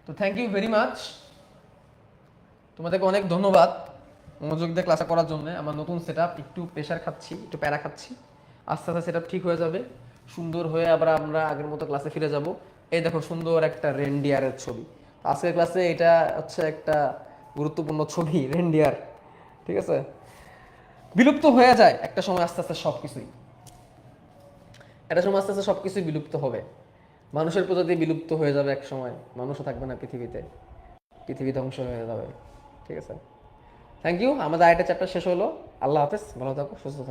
তো থ্যাংক ইউ ভেরি মাচ, তোমাদেরকে অনেক ধন্যবাদ মনোযোগ দিয়ে ক্লাসে করার জন্য। আমার নতুন সেট আপ, একটু প্রেশার খাচ্ছি, একটু প্যারা খাচ্ছি, আস্তে আস্তে সেট আপ ঠিক হয়ে যাবে, সুন্দর হয়ে আবার আমরা আগের মতো ক্লাসে ফিরে যাব। এই দেখো সুন্দর একটা রেনডিয়ারের ছবি, আজকের ক্লাসে এটা হচ্ছে একটা গুরুত্বপূর্ণ ছবি, রেনডিয়ার, ঠিক আছে। বিলুপ্ত হয়ে যায় একটা সময়, আস্তে আস্তে সবকিছুই, একটা সময় আস্তে আস্তে সবকিছুই বিলুপ্ত হবে। মানুষের প্রজাতি বিলুপ্ত হয়ে যাবে এক সময়, মানুষও থাকবে না পৃথিবীতে, পৃথিবী ধ্বংস হয়ে যাবে, ঠিক আছে। থ্যাংক ইউ, আমাদের আরেকটা চ্যাপ্টার শেষ হলো। আল্লাহ হাফেজ, ভালো থাকো, সুস্থ থাকো।